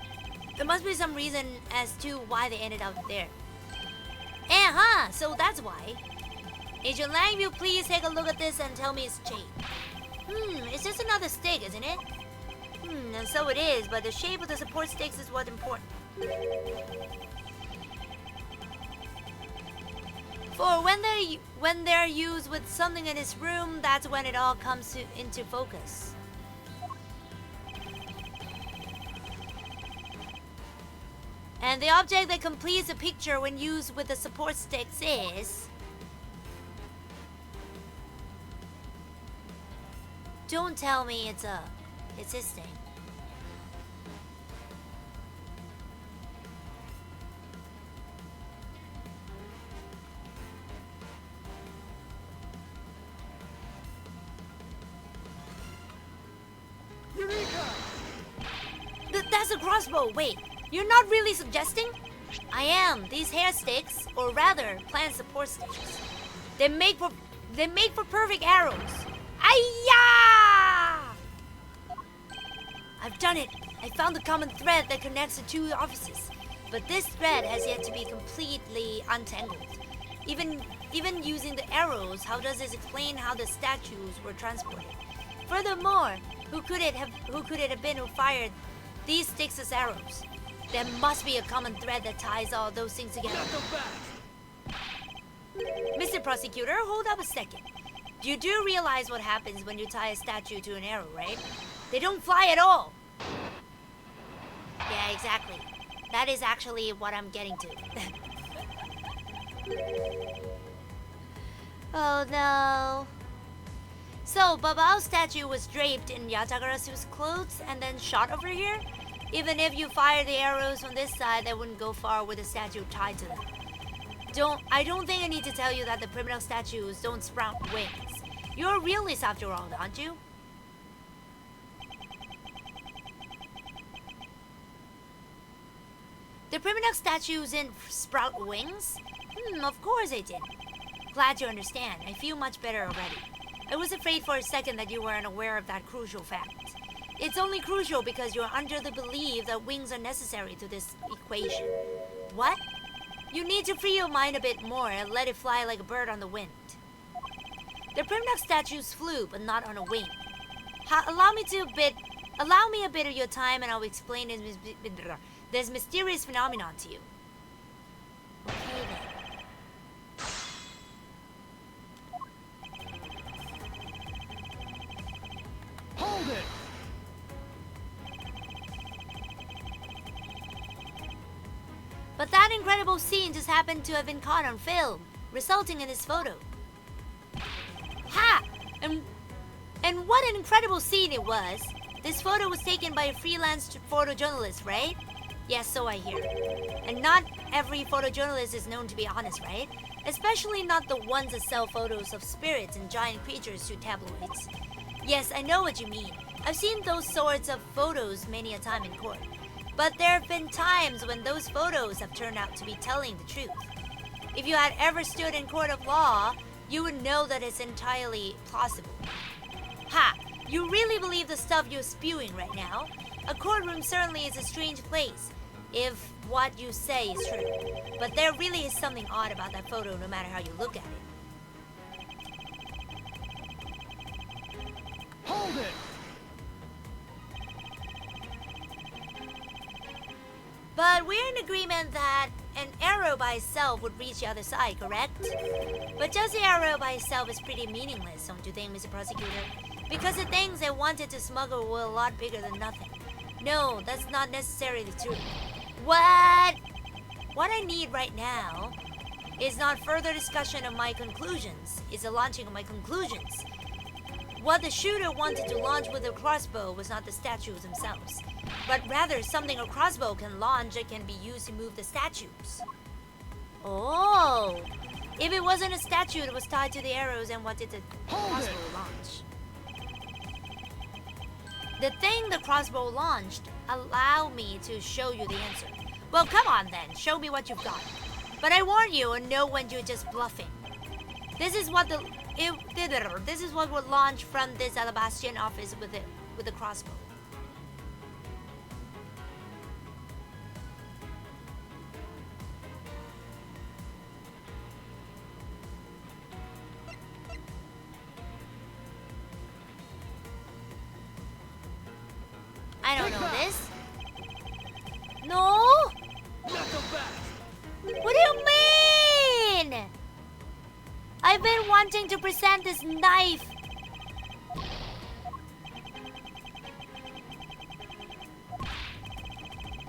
be some reason as to why they ended up there. So that's why. Agent Lang, will you please take a look at this and tell me its shape? It's just another stick, isn't it? And so it is, but the shape of the support sticks is what's important. For when they're used with something in its room, that's when it all comes into focus. And the object that completes the picture when used with the support sticks is... Don't tell me it's this thing. That's a crossbow. Wait, you're not really suggesting? I am. These hair sticks, or rather, plant support sticks. They make for perfect arrows. Ayya! I've done it. I found the common thread that connects the two offices, but this thread has yet to be completely untangled. Even using the arrows, how does this explain how the statues were transported? Furthermore, who could it have been who fired these sticks as arrows? There must be a common thread that ties all those things together. Mr. Prosecutor, hold up a second. You do realize what happens when you tie a statue to an arrow, right? They don't fly at all. Yeah, exactly. That is actually what I'm getting to. Oh no. So, Babao's statue was draped in Yatagarasu's clothes and then shot over here? Even if you fire the arrows from this side, they wouldn't go far with the statue tied to them. I don't think I need to tell you that the primitive statues don't sprout wings. You're a realist after all, aren't you? The primitive statues didn't sprout wings? Of course they didn't. Glad you understand. I feel much better already. I was afraid for a second that you weren't aware of that crucial fact. It's only crucial because you're under the belief that wings are necessary to this equation. What? You need to free your mind a bit more and let it fly like a bird on the wind. The primitive statues flew, but not on a wing. Allow me a bit of your time and I'll explain this mysterious phenomenon to you. Okay then. But that incredible scene just happened to have been caught on film, resulting in this photo. Ha! And what an incredible scene it was. This photo was taken by a freelance photojournalist, right? Yes, so I hear. And not every photojournalist is known to be honest, right? Especially not the ones that sell photos of spirits and giant creatures to tabloids. Yes, I know what you mean. I've seen those sorts of photos many a time in court. But there have been times when those photos have turned out to be telling the truth. If you had ever stood in court of law, you would know that it's entirely plausible. Ha! You really believe the stuff you're spewing right now? A courtroom certainly is a strange place, if what you say is true. But there really is something odd about that photo no matter how you look at it.
Hold it!
But we're in agreement that an arrow by itself would reach the other side, correct? But just the arrow by itself is pretty meaningless, don't you think, Mr. Prosecutor? Because the things they wanted to smuggle were a lot bigger than nothing. No, that's not necessarily true. What? What I need right now is not further discussion of my conclusions, it's the launching of my conclusions. What the shooter wanted to launch with a crossbow was not the statues themselves, but rather something a crossbow can launch that can be used to move the statues. Oh, if it wasn't a statue that was tied to the arrows, then what did the crossbow launch? The thing the crossbow launched, allow me to show you the answer. Well, come on then, show me what you've got. But I warn you and know when you're just bluffing. This is what would launch from this Alabastian office with a crossbow. I don't know this. No? What do you mean? I've been wanting to present this knife.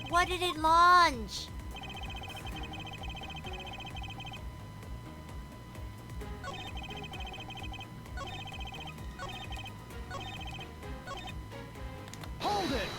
What did it launch?
Hold it!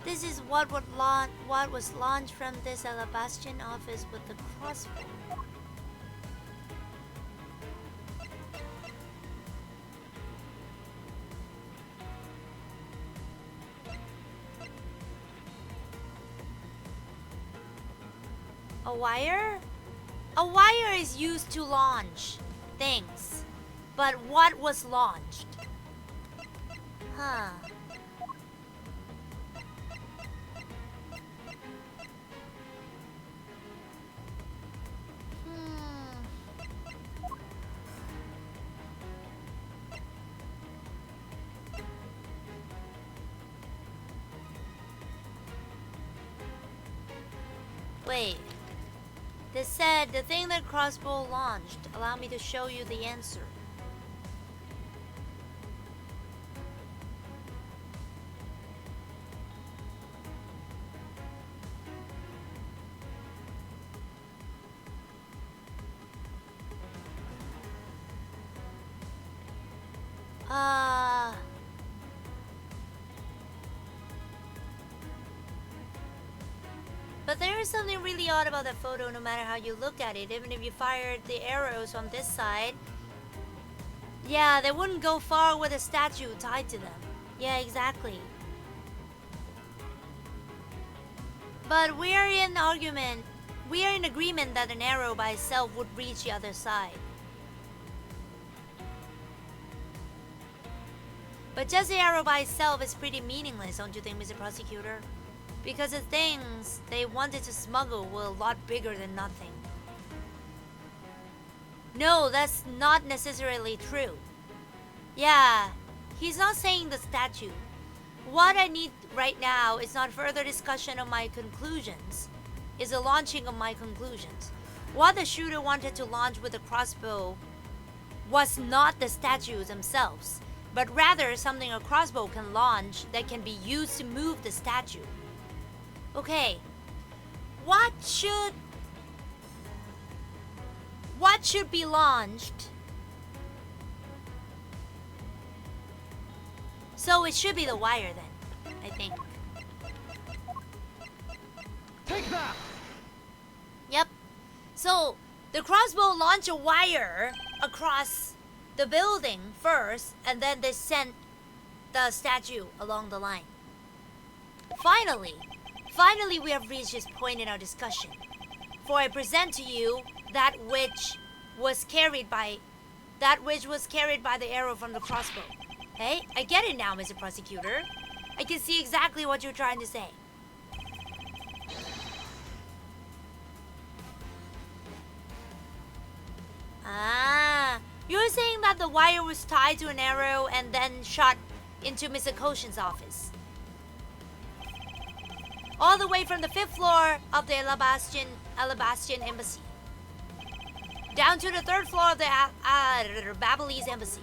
This is what was launched from this Alabastian office with the crossbow. A wire? A wire is used to launch things. But what was launched? Huh. Wait. They said the thing that crossbow launched. Allow me to show you the answer. But there is something really odd about that photo no matter how you look at it. Even if you fired the arrows on this side, yeah, they wouldn't go far with a statue tied to them. Yeah, exactly. But we are in agreement that an arrow by itself would reach the other side. But just the arrow by itself is pretty meaningless, don't you think, Mr. Prosecutor? Because the things they wanted to smuggle were a lot bigger than nothing. No, that's not necessarily true. Yeah, he's not saying the statue. What I need right now is not further discussion of my conclusions. It's a launching of my conclusions. What the shooter wanted to launch with the crossbow was not the statues themselves, but rather something a crossbow can launch that can be used to move the statue. Okay, what should be launched? So it should be the wire then, I think.
Take that!
Yep. So the crossbow launched a wire across the building first, and then they sent the statue along the line. Finally, we have reached this point in our discussion. For I present to you that which was carried by the arrow from the crossbow. Hey, I get it now, Mr. Prosecutor. I can see exactly what you're trying to say. Ah, you're saying that the wire was tied to an arrow and then shot into Mr. Koshin's office. All the way from the 5th floor of the Alabastian embassy. Down to the 3rd floor of the Babylonis embassy.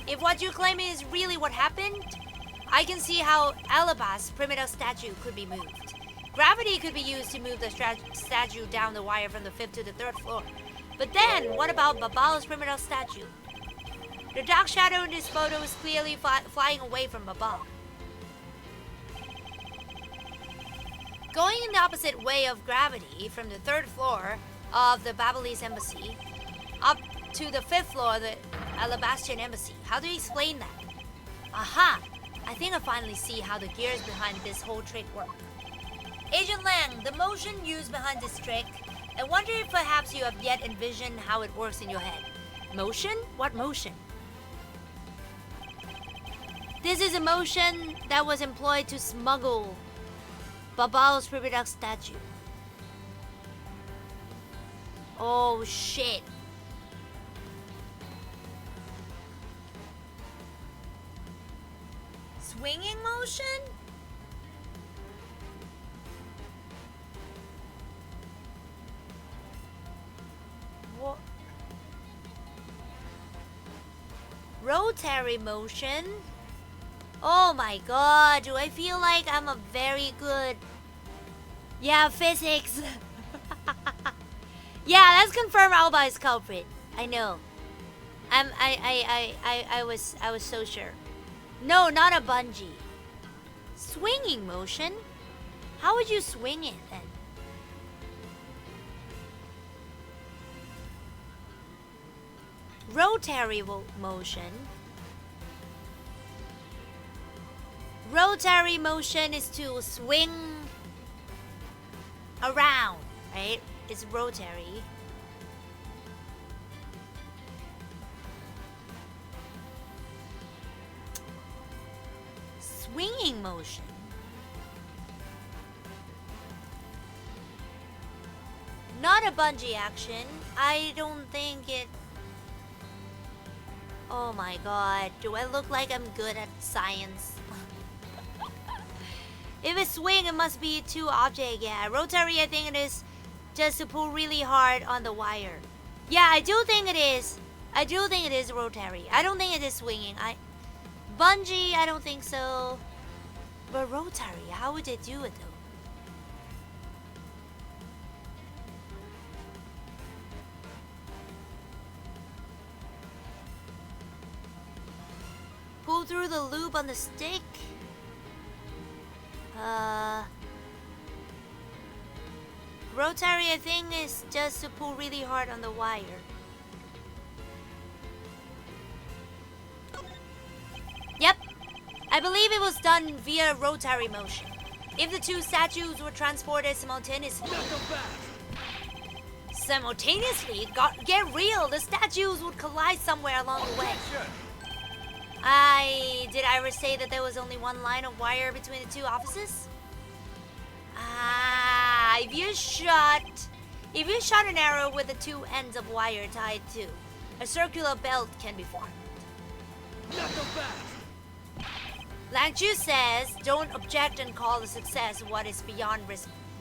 If what you're claiming is really what happened, I can see how Alabast's primitive statue could be moved. Gravity could be used to move the statue down the wire from the 5th to the 3rd floor. But then, what about Babala's primitive statue? The dark shadow in this photo is clearly flying away from Babala. Going in the opposite way of gravity from the 3rd floor of the Babylonis embassy up to the 5th floor of the Alabastian embassy. How do you explain that? Aha! I think I finally see how the gears behind this whole trick work. Agent Lang, the motion used behind this trick, I wonder if perhaps you have yet envisioned how it works in your head. Motion? What motion? This is a motion that was employed to smuggle Babala's primitive statue. Oh shit. Swinging motion? What? Rotary motion? Oh my god, do I feel like I'm a very good... Yeah, physics. Yeah, let's confirm Alba is culprit. I know. I was so sure. No, not a bungee. Swinging motion? How would you swing it then? Rotary motion. Rotary motion is to swing around, right? It's rotary. Swinging motion. Not a bungee action. I don't think it... Oh my god, do I look like I'm good at science? If it's swing, it must be two object. Yeah, rotary, I think it is just to pull really hard on the wire. Yeah, I do think it is. I do think it is rotary. I don't think it is swinging. Bungee, I don't think so. But rotary, how would they do it though? Pull through the loop on the stick? Rotary, I think, is just to pull really hard on the wire. Yep, I believe it was done via rotary motion. If the two statues were transported simultaneously... Get real! The statues would collide somewhere along the way. I Did I ever say that there was only one line of wire between the two offices? If you shot an arrow with the two ends of wire tied to, a circular belt can be formed.
Not so fast.
Langju says, don't object and call the success what is beyond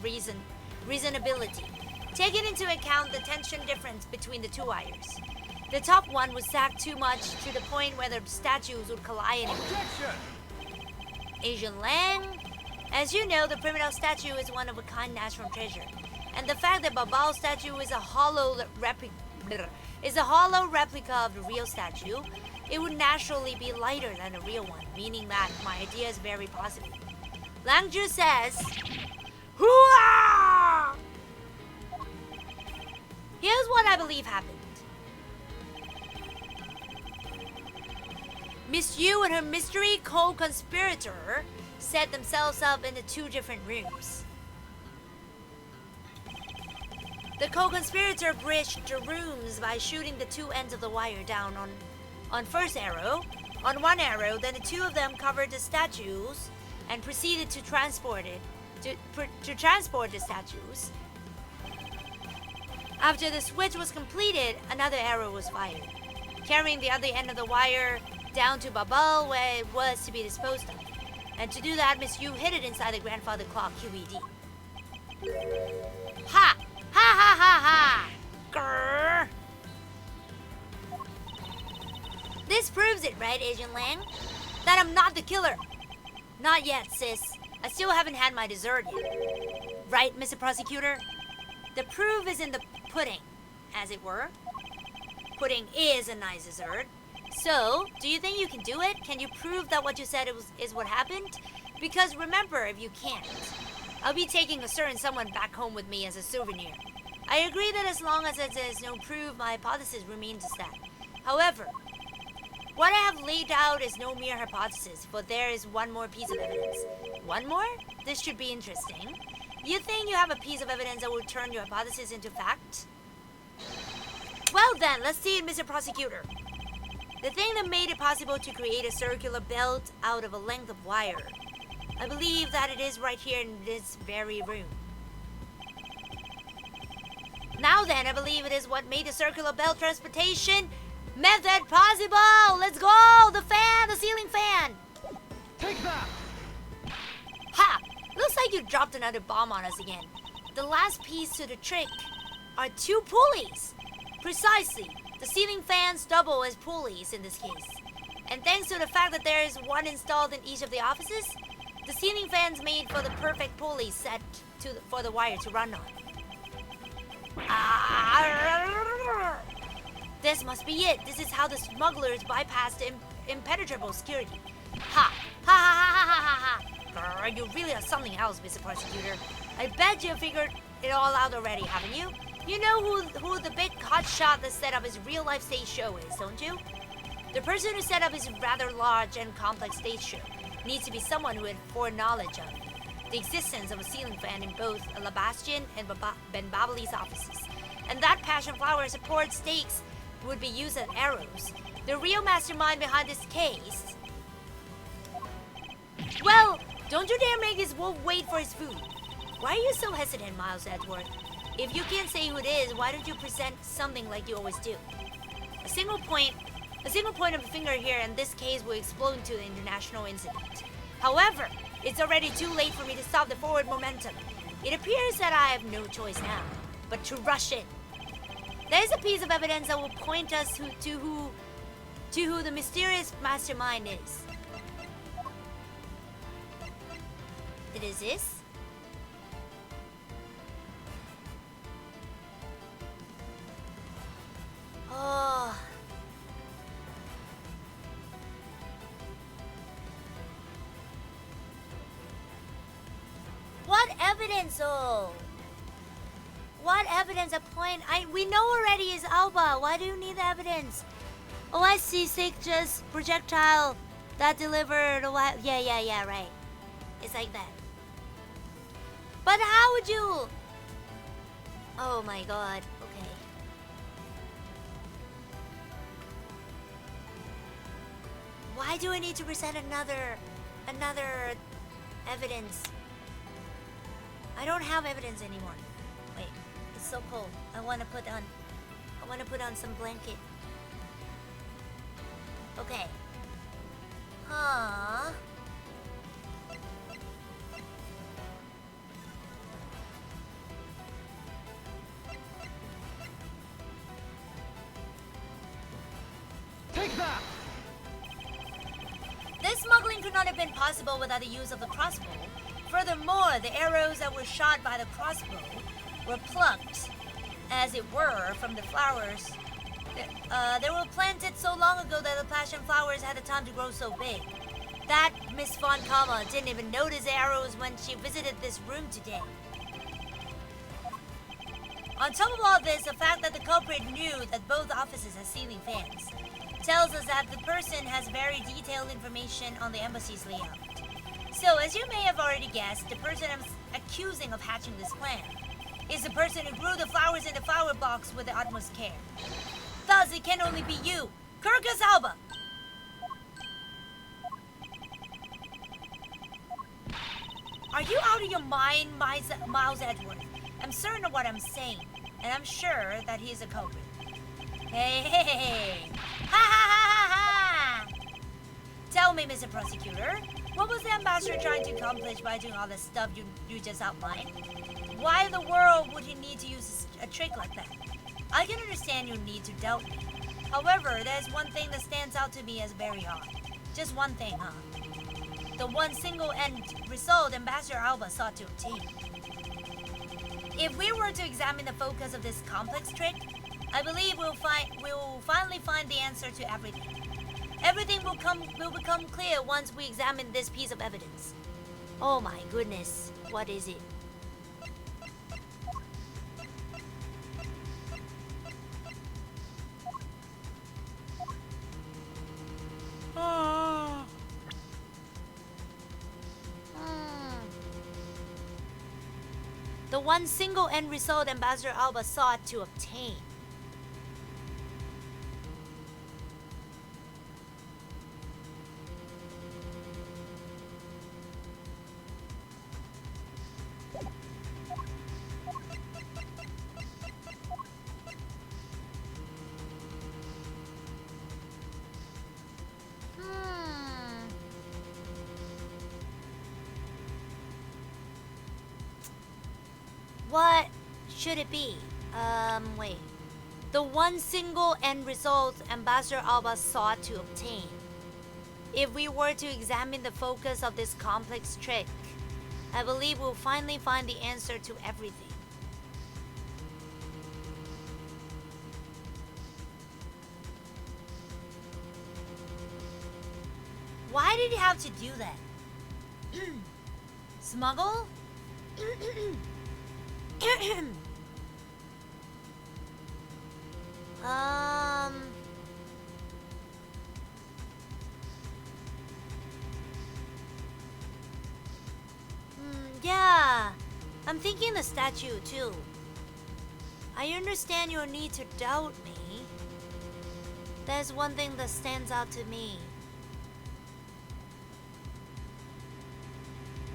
reasonability, taking into account the tension difference between the two wires. The top one was sagged too much to the point where the statues would collide.
Objection!
Asian Lang, as you know, the primitive statue is one of a kind natural treasure, and the fact that Babao's statue is a hollow replica of the real statue, it would naturally be lighter than the real one, meaning that my idea is very positive. Langju says, Hooah! Here's what I believe happened. Miss Yu and her mystery co-conspirator set themselves up into two different rooms. The co-conspirator bridged the rooms by shooting the two ends of the wire down on one arrow, then the two of them covered the statues and proceeded to transport the statues. After the switch was completed, another arrow was fired, carrying the other end of the wire down to Babao where it was to be disposed of. And to do that, Miss Yu hid it inside the grandfather clock QED. Ha! Ha ha ha ha! Grrr! This proves it, right, Agent Lang? That I'm not the killer. Not yet, sis. I still haven't had my dessert yet. Right, Mr. Prosecutor? The proof is in the pudding, as it were. Pudding is a nice dessert. So, do you think you can do it? Can you prove that what you said is what happened? Because remember, if you can't, I'll be taking a certain someone back home with me as a souvenir. I agree that as long as there's no proof, my hypothesis remains as that. However, what I have laid out is no mere hypothesis, but there is one more piece of evidence. One more? This should be interesting. You think you have a piece of evidence that will turn your hypothesis into fact? Well then, let's see it, Mr. Prosecutor. The thing that made it possible to create a circular belt out of a length of wire. I believe that it is right here in this very room. Now then, I believe it is what made the circular belt transportation method possible! Let's go! The fan! The ceiling fan!
Take that!
Ha! Looks like you dropped another bomb on us again. The last piece to the trick are two pulleys. Precisely. The ceiling fans double as pulleys in this case. And thanks to the fact that there is one installed in each of the offices, the ceiling fans made for the perfect pulley set for the wire to run on. This must be it. This is how the smugglers bypassed impenetrable security. Ha! Ha ha ha ha ha ha! You really are something else, Mr. Prosecutor. I bet you figured it all out already, haven't you? You know who the big hotshot that set up his real-life stage show is, don't you? The person who set up his rather large and complex stage show needs to be someone who had foreknowledge of the existence of a ceiling fan in both Labastian and Ben Babali's offices. And that passion flower support stakes would be used as arrows. The real mastermind behind this case... Well, don't you dare make this wolf wait for his food. Why are you so hesitant, Miles Edgeworth? If you can't say who it is, why don't you present something like you always do? A single point of the finger here in this case will explode into the international incident. However, it's already too late for me to stop the forward momentum. It appears that I have no choice now, but to rush in. There is a piece of evidence that will point us to who the mysterious mastermind is. It is this? Oh. What evidence, oh? What evidence? A point? We know already is Alba. Why do you need the evidence? Oh, I see. Just projectile that delivered a while. Yeah, right. It's like that. But how would you? Oh my god. Okay. Why do I need to present another evidence? I don't have evidence anymore. Wait, it's so cold. I want to put on some blanket. Okay. Huh.
Take that!
This smuggling could not have been possible without the use of the crossbow. Furthermore, the arrows that were shot by the crossbow were plucked, as it were, from the flowers. They were planted so long ago that the passion flowers had the time to grow so big. That Miss Von Kama didn't even notice the arrows when she visited this room today. On top of all this, the fact that the culprit knew that both offices had ceiling fans tells us that the person has very detailed information on the embassy's layout. So, as you may have already guessed, the person I'm accusing of hatching this plan is the person who grew the flowers in the flower box with the utmost care. Thus, it can only be you, Kirkus Alba! Are you out of your mind, Miles Edgeworth? I'm certain of what I'm saying, and I'm sure that he's a culprit. Hey! Ha ha ha ha ha! Tell me, Mr. Prosecutor, what was the ambassador trying to accomplish by doing all the stuff you just outlined? Why in the world would he need to use a trick like that? I can understand your need to doubt me. However, there's one thing that stands out to me as very odd. Just one thing, huh? The one single end result Ambassador Alba sought to obtain. If we were to examine the focus of this complex trick, I believe we'll finally find the answer to everything. Everything will become clear once we examine this piece of evidence. Oh my goodness, what is it? The one single end result Ambassador Alba sought to obtain. What should it be? Wait. The one single end result Ambassador Alba sought to obtain. If we were to examine the focus of this complex trick, I believe we'll finally find the answer to everything. Why did he have to do that? Smuggle? Yeah, I'm thinking the statue too. I understand your need to doubt me. There's one thing that stands out to me.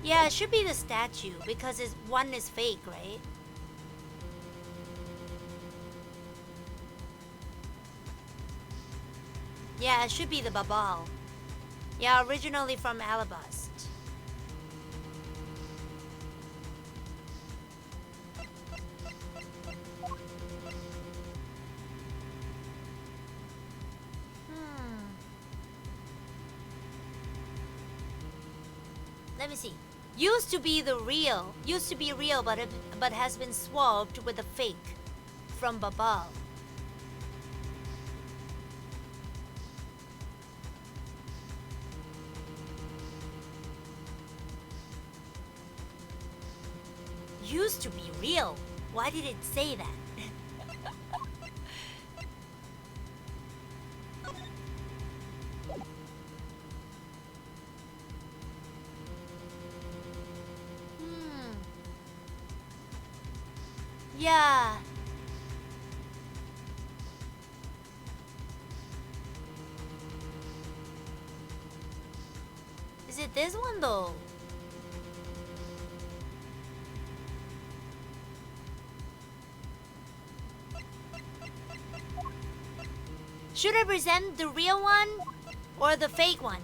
Yeah, it should be the statue because one is fake, right? Yeah, it should be the Babal. Yeah, originally from Alabast. Let me see. Used to be real, but has been swapped with a fake from Babal. Used to be real. Why did it say that? Yeah. Is it this one though? Should I present the real one or the fake one?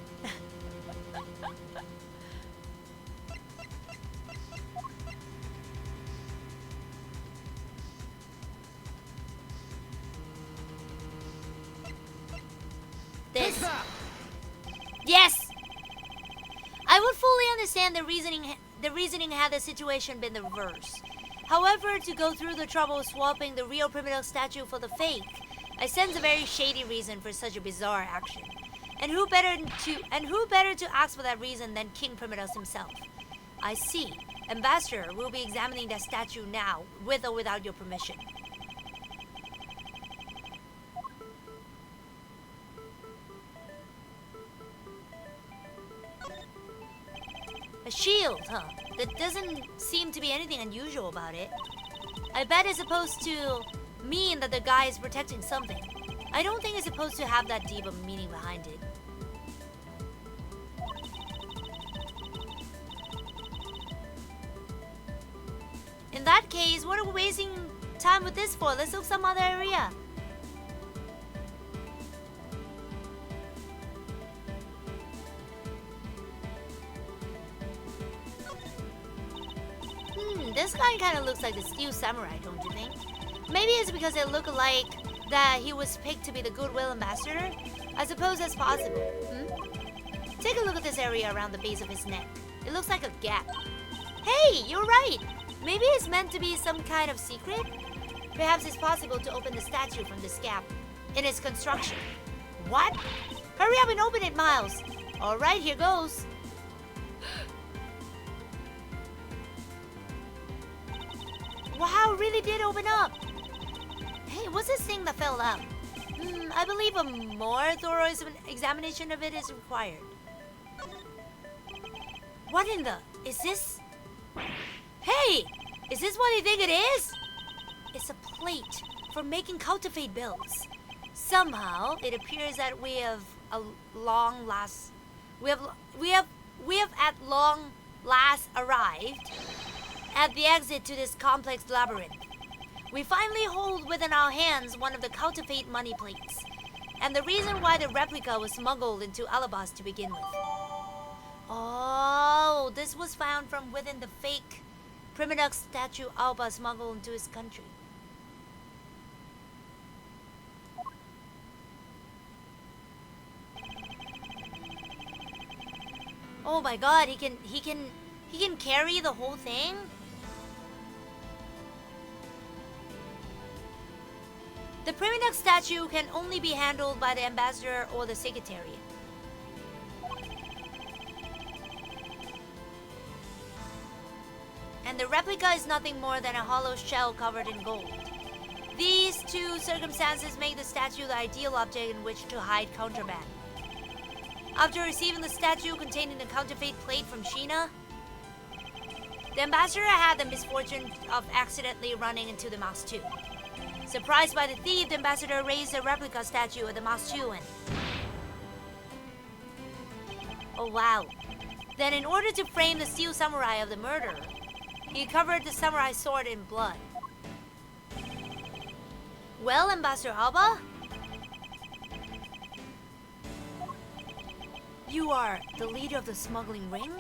This. Yes! I would fully understand the reasoning had the situation been the reverse. However, to go through the trouble of swapping the real primitive statue for the fake, I sense a very shady reason for such a bizarre action. And who better to ask for that reason than King Primitus himself? I see. Ambassador, we'll be examining that statue now, with or without your permission. A shield, huh? That doesn't seem to be anything unusual about it. I bet it's supposed to mean that the guy is protecting something. I don't think it's supposed to have that deep of a meaning behind it. In that case, what are we wasting time with this for? Let's look some other area. This guy kind of looks like the Steel Samurai, don't you think? Maybe it's because it looked like that he was picked to be the Goodwill Ambassador? I suppose that's possible. Take a look at this area around the base of his neck. It looks like a gap. Hey, you're right! Maybe it's meant to be some kind of secret? Perhaps it's possible to open the statue from this gap in its construction. What? Hurry up and open it, Miles! Alright, here goes. Wow, really did open up! Hey, what's this thing that fell out? I believe a more thorough examination of it is required. What in the... is this... Hey! Is this what you think it is? It's a plate for making cultivate bills. Somehow, it appears that we have at long last arrived at the exit to this complex labyrinth. We finally hold within our hands one of the cultivate money plates, and the reason why the replica was smuggled into Alabas to begin with. Oh, this was found from within the fake Primitive statue Alba smuggled into his country. Oh my god, he can carry the whole thing? The primitive statue can only be handled by the ambassador or the secretariat. And the replica is nothing more than a hollow shell covered in gold. These two circumstances make the statue the ideal object in which to hide contraband. After receiving the statue containing the counterfeit plate from Sheena, the ambassador had the misfortune of accidentally running into the Mouse 2. Surprised by the thief, the ambassador raised the replica statue of the Mouse 2 and... Oh wow. Then in order to frame the steel samurai of the murder, he covered the samurai sword in blood. Well, Ambassador Alba? You are the leader of the smuggling ring?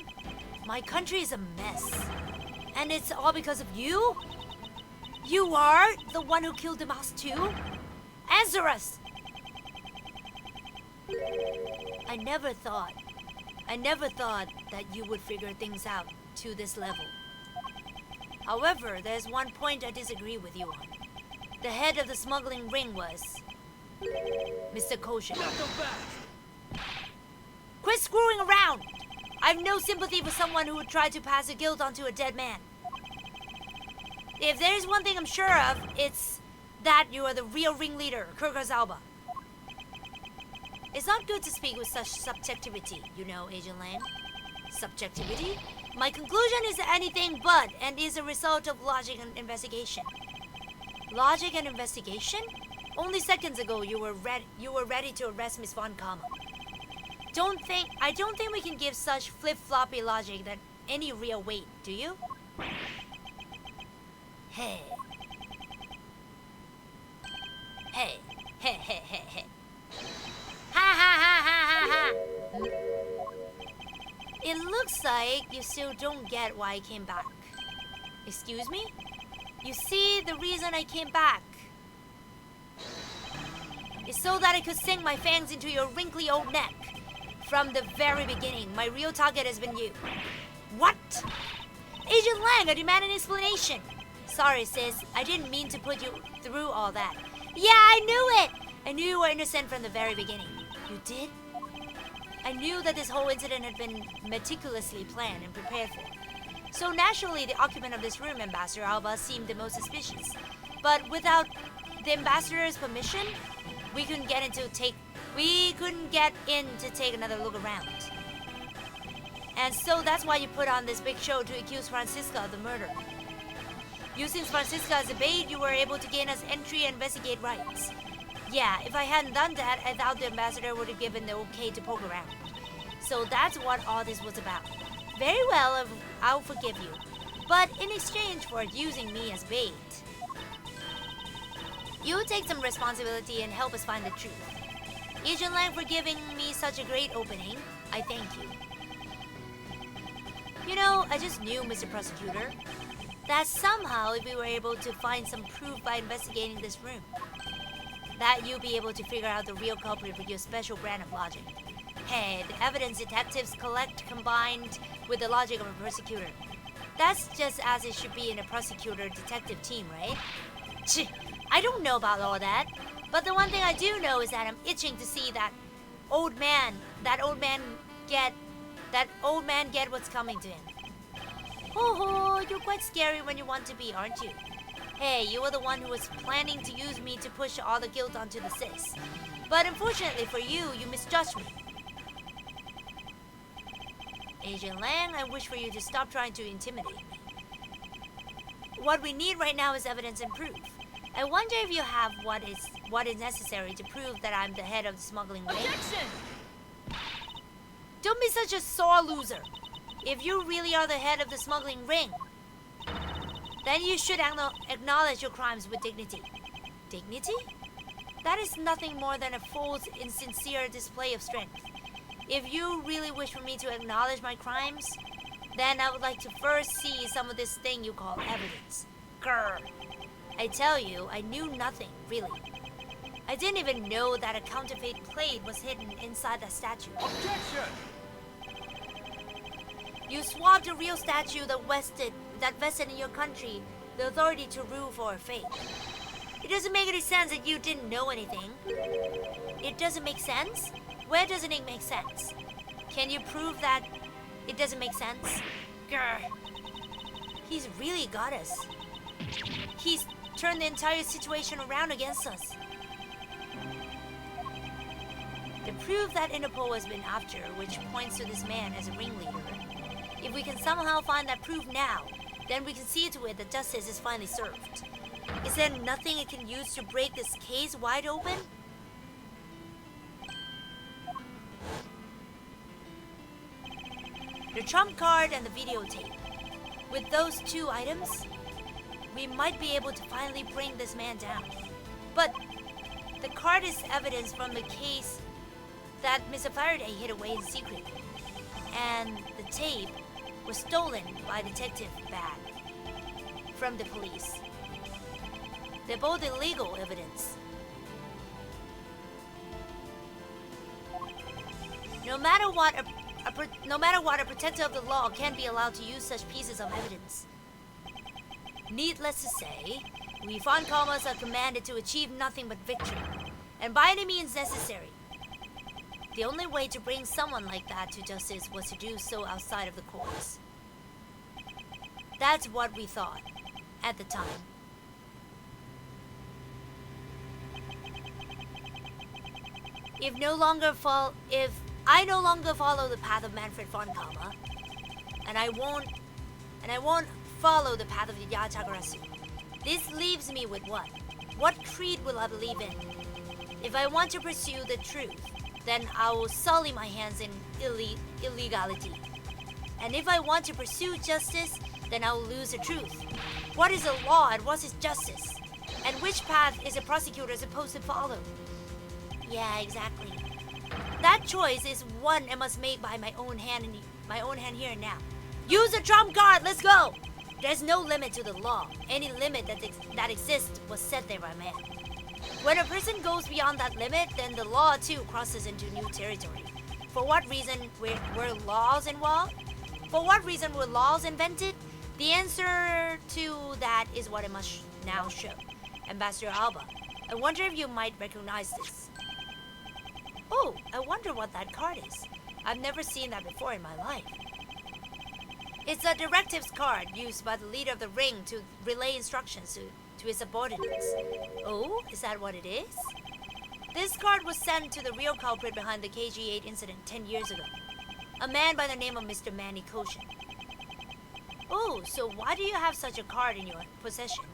My country is a mess. And it's all because of you? You are the one who killed the mouse too? Answer us! I never thought that you would figure things out to this level. However, there's one point I disagree with you on. The head of the smuggling ring was... Mr. Koshin. Quit screwing around! I have no sympathy for someone who would try to pass a guilt onto a dead man. If there's one thing I'm sure of, it's that you are the real ringleader, Kurgas Alba. It's not good to speak with such subjectivity, you know, Agent Lang. Subjectivity? My conclusion is anything but, and is a result of logic and investigation. Logic and investigation? Only seconds ago you were ready to arrest Miss Von Kama. I don't think we can give such flip-floppy logic that any real weight, do you? Hey. Hey. Hey, hey, hey, hey. Ha ha ha ha ha ha. It looks like you still don't get why I came back. Excuse me? You see, the reason I came back is so that I could sink my fangs into your wrinkly old neck. From the very beginning, my real target has been you. What? Agent Lang, I demand an explanation. Sorry, sis. I didn't mean to put you through all that. Yeah, I knew it! I knew you were innocent from the very beginning. You did? I knew that this whole incident had been meticulously planned and prepared for. So naturally, the occupant of this room, Ambassador Alba, seemed the most suspicious. But without the ambassador's permission, we couldn't get in to take another look around. And so that's why you put on this big show to accuse Francisca of the murder. Using Francisca as a bait, you were able to gain us entry and investigate rights. Yeah, if I hadn't done that, I doubt the ambassador would have given the okay to poke around. So that's what all this was about. Very well, I'll forgive you. But in exchange for using me as bait, you take some responsibility and help us find the truth. Agent Lang, for giving me such a great opening, I thank you. You know, I just knew, Mr. Prosecutor, that somehow if we were able to find some proof by investigating this room, that you'll be able to figure out the real culprit with your special brand of logic. Hey, the evidence detectives collect combined with the logic of a prosecutor. That's just as it should be in a prosecutor-detective team, right? Chih, I don't know about all that, but the one thing I do know is that I'm itching to see that old man get what's coming to him. Oh, you're quite scary when you want to be, aren't you? Hey, you were the one who was planning to use me to push all the guilt onto the sis. But unfortunately for you, you misjudged me. Agent Lang, I wish for you to stop trying to intimidate me. What we need right now is evidence and proof. I wonder if you have what is necessary to prove that I'm the head of the smuggling ring.
Objection!
Don't be such a sore loser. If you really are the head of the smuggling ring, then you should acknowledge your crimes with dignity. Dignity? That is nothing more than a false, insincere display of strength. If you really wish for me to acknowledge my crimes, then I would like to first see some of this thing you call evidence. Grr. I tell you, I knew nothing, really. I didn't even know that a counterfeit plate was hidden inside that statue.
Objection!
You swapped a real statue that vested in your country the authority to rule for a fake. It doesn't make any sense that you didn't know anything. It doesn't make sense? Where doesn't it make sense? Can you prove that it doesn't make sense? Grr. He's really got us. He's turned the entire situation around against us. The proof that Interpol has been after, which points to this man as a ringleader. If we can somehow find that proof now, then we can see to it that justice is finally served. Is there nothing it can use to break this case wide open? The trump card and the videotape. With those two items, we might be able to finally bring this man down. But the card is evidence from the case that Mr. Faraday hid away in secret. And the tape was stolen by Detective Bad from the police. They're both illegal evidence. No matter what, a protector of the law can't be allowed to use such pieces of evidence. Needless to say, we Fankamas are commanded to achieve nothing but victory, and by any means necessary. The only way to bring someone like that to justice was to do so outside of the courts. That's what we thought at the time. If I no longer follow the path of Manfred von Kama, and I won't follow the path of the Yachagarasu, this leaves me with what? What creed will I believe in? If I want to pursue the truth, then I will sully my hands in illegality. And if I want to pursue justice, then I will lose the truth. What is the law and what is justice? And which path is a prosecutor supposed to follow? Yeah, exactly. That choice is one I must make by my own hand here and now. Use the trump card, let's go! There's no limit to the law. Any limit that exists was set there by man. When a person goes beyond that limit, then the law too crosses into new territory. For what reason were laws involved? For what reason were laws invented? The answer to that is what I must now show. Ambassador Alba, I wonder if you might recognize this. Oh, I wonder what that card is. I've never seen that before in my life. It's a directives card used by the leader of the ring to relay instructions to his subordinates. Oh, is that what it is? This card was sent to the real culprit behind the KG8 incident 10 years ago. A man by the name of Mr. Manny Koshin. Oh, so why do you have such a card in your possession?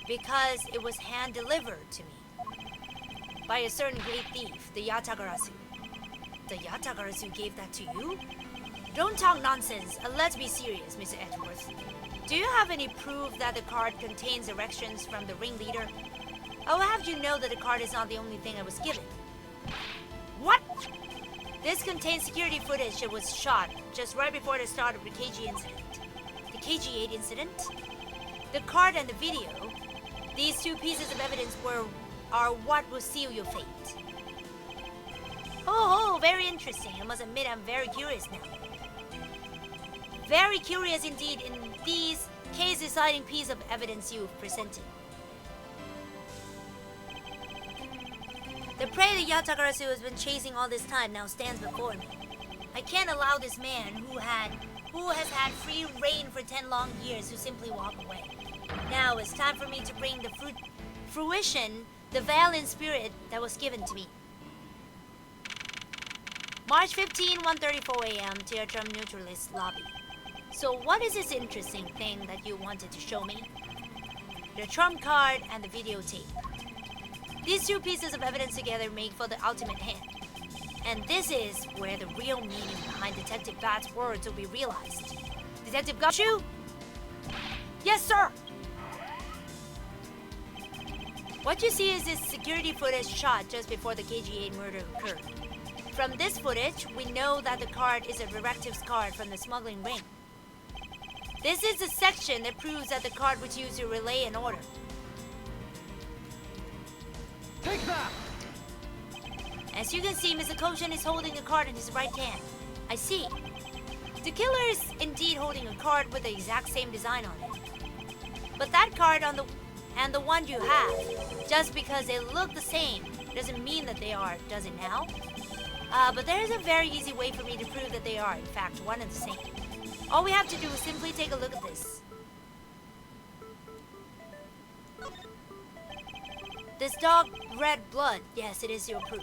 Because it was hand-delivered to me by a certain great thief, the Yatagarasu. The Yatagarasu gave that to you? Don't talk nonsense, and let's be serious, Mr. Edgeworth. Do you have any proof that the card contains directions from the ringleader? I will have you know that the card is not the only thing I was given. What? This contains security footage that was shot just right before the start of the KG incident. The KG8 incident? The card and the video, these two pieces of evidence are what will seal your fate. Oh, very interesting. I must admit I'm very curious now. Very curious indeed in these case-deciding piece of evidence you've presented. The prey that Yatagarasu has been chasing all this time now stands before me. I can't allow this man who has had free reign for 10 long years to simply walk away. Now it's time for me to bring the fruition the valiant spirit that was given to me. March 15, 1:34 a.m. Teatrum Neutralis Lobby. So what is this interesting thing that you wanted to show me? The trump card and the videotape. These two pieces of evidence together make for the ultimate hand. And this is where the real meaning behind Detective Bat's words will be realized. Detective Gumshoe? Yes, sir! What you see is this security footage shot just before the KG8 murder occurred. From this footage, we know that the card is a directives card from the smuggling ring. This is the section that proves that the card was used to relay an order.
Take that!
As you can see, Mr. Koshin is holding the card in his right hand. I see. The killer is indeed holding a card with the exact same design on it. But that card and the one you have, just because they look the same, doesn't mean that they are, does it now? But there is a very easy way for me to prove that they are, in fact, one and the same. All we have to do is simply take a look at this. This dark red blood, yes, it is your proof.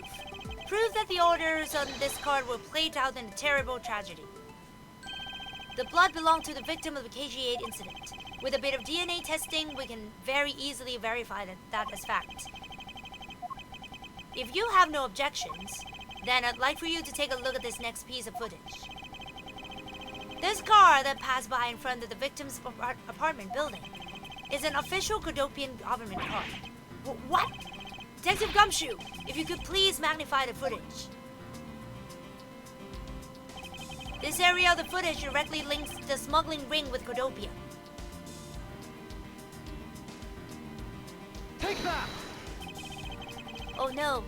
Proof that the orders on this card were played out in a terrible tragedy. The blood belonged to the victim of the KG8 incident. With a bit of DNA testing, we can very easily verify that as fact. If you have no objections, then I'd like for you to take a look at this next piece of footage. This car that passed by in front of the victim's apartment building is an official Kodopian government car. What? Detective Gumshoe, if you could please magnify the footage. This area of the footage directly links the smuggling ring with Kodopia.
Take that!
Oh no.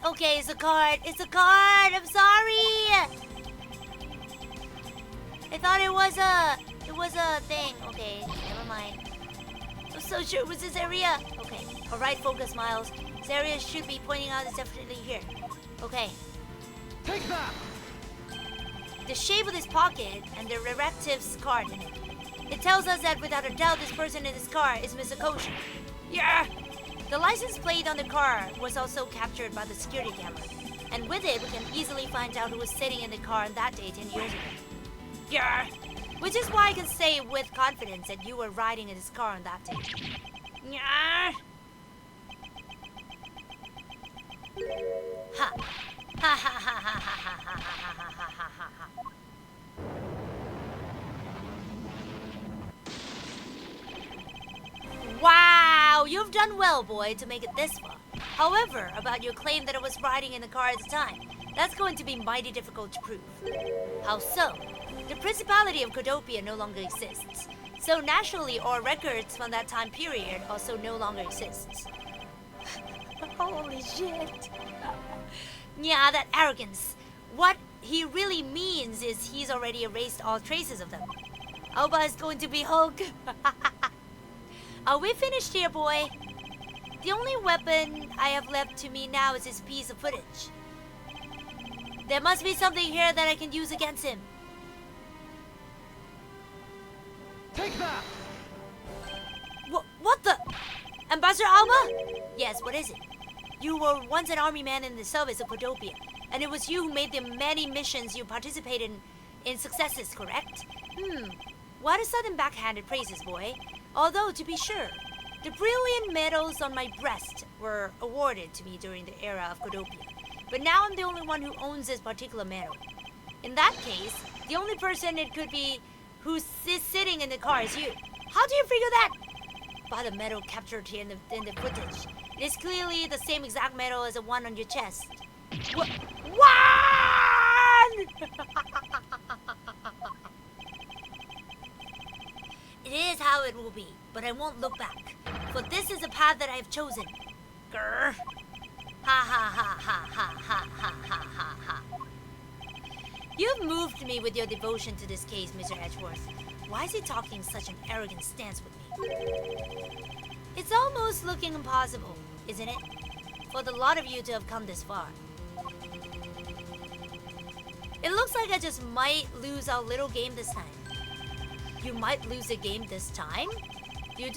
Okay, it's a card. It's a card. I'm sorry. I thought it was a thing. Okay, never mind. I'm so sure it was this area. Okay, all right, focus, Miles. This area should be pointing out is definitely here. Okay.
Take that!
The shape of this pocket and the directives card in it. It tells us that without a doubt this person in this car is Mr. Koshin. Yeah! The license plate on the car was also captured by the security camera. And with it, we can easily find out who was sitting in the car on that day 10 years ago. Yeah! Which is why I can say with confidence that you were riding in this car on that day. Yeah! Ha. Ha ha ha ha ha ha ha ha ha ha ha ha. Wow, you've done well, boy, to make it this far. However, about your claim that I was riding in the car at the time, that's going to be mighty difficult to prove. How so? The Principality of Codopia no longer exists. So naturally, all records from that time period also no longer exists. Holy shit. Yeah, that arrogance. What he really means is he's already erased all traces of them. Alba is going to be Hulk. Are we finished here, boy? The only weapon I have left to me now is this piece of footage. There must be something here that I can use against him.
Take that!
What the? Ambassador Alba? Yes, what is it? You were once an army man in the service of Codopia, and it was you who made the many missions you participated in successes, correct? What a sudden backhanded praises, boy. Although, to be sure, the brilliant medals on my breast were awarded to me during the era of Codopia. But now I'm the only one who owns this particular medal. In that case, the only person it could be who's sitting in the car is you. How do you figure that? By the medal captured here in the footage. It is clearly the same exact medal as the one on your chest. What? It is how it will be, but I won't look back. For this is the path that I have chosen. Grr. Ha ha ha ha ha ha ha ha ha ha. You've moved me with your devotion to this case, Mr. Edgeworth. Why is he talking such an arrogant stance with me? It's almost looking impossible, isn't it? For the lot of you to have come this far. It looks like I just might lose our little game this time. You might lose the game this time? You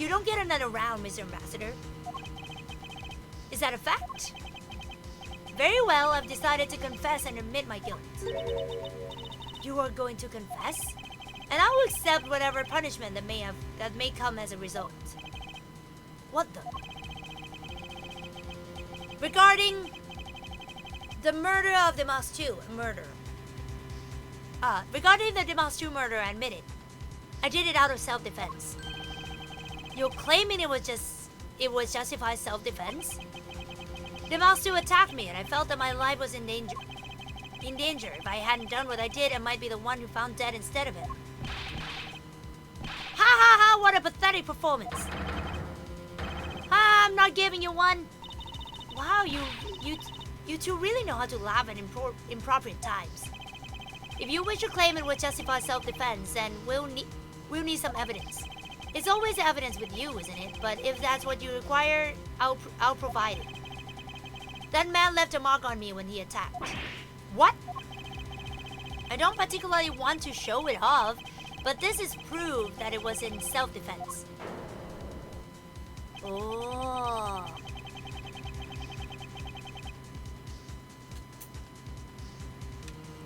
don't get another round, Mr. Ambassador. Is that a fact? Very well, I've decided to confess and admit my guilt. You are going to confess? And I will accept whatever punishment that may come as a result. What the? Regarding the murder of the Mas 2 murder. Regarding the Mas 2 murder, I admit it. I did it out of self-defense. You're claiming it was justified self-defense? The Mas 2 attacked me and I felt that my life was in danger. If I hadn't done what I did, I might be the one who found dead instead of him. Ha ha ha, what a pathetic performance. I'm not giving you one. Wow, you two really know how to laugh at inappropriate times. If you wish to claim it would justify self-defense, then we'll need some evidence. It's always evidence with you, isn't it? But if that's what you require, I'll provide it. That man left a mark on me when he attacked. What? I don't particularly want to show it off, but this is proof that it was in self-defense. Oh.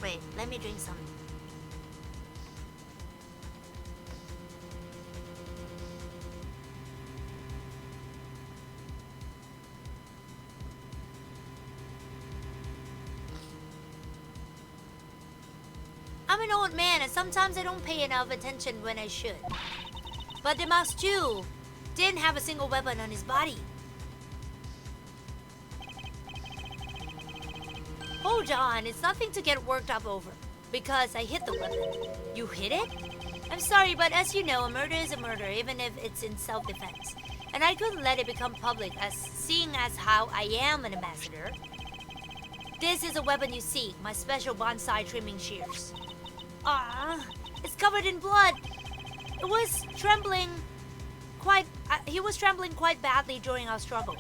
Wait, let me drink some. I'm an old man and sometimes I don't pay enough attention when I should. But the Mas 2 didn't have a single weapon on his body. Hold on, it's nothing to get worked up over. Because I hit the weapon. You hit it? I'm sorry, but as you know, a murder is a murder, even if it's in self-defense. And I couldn't let it become public, seeing as how I am an ambassador. This is a weapon you see, my special bonsai trimming shears. It's covered in blood. He was trembling quite badly during our struggle.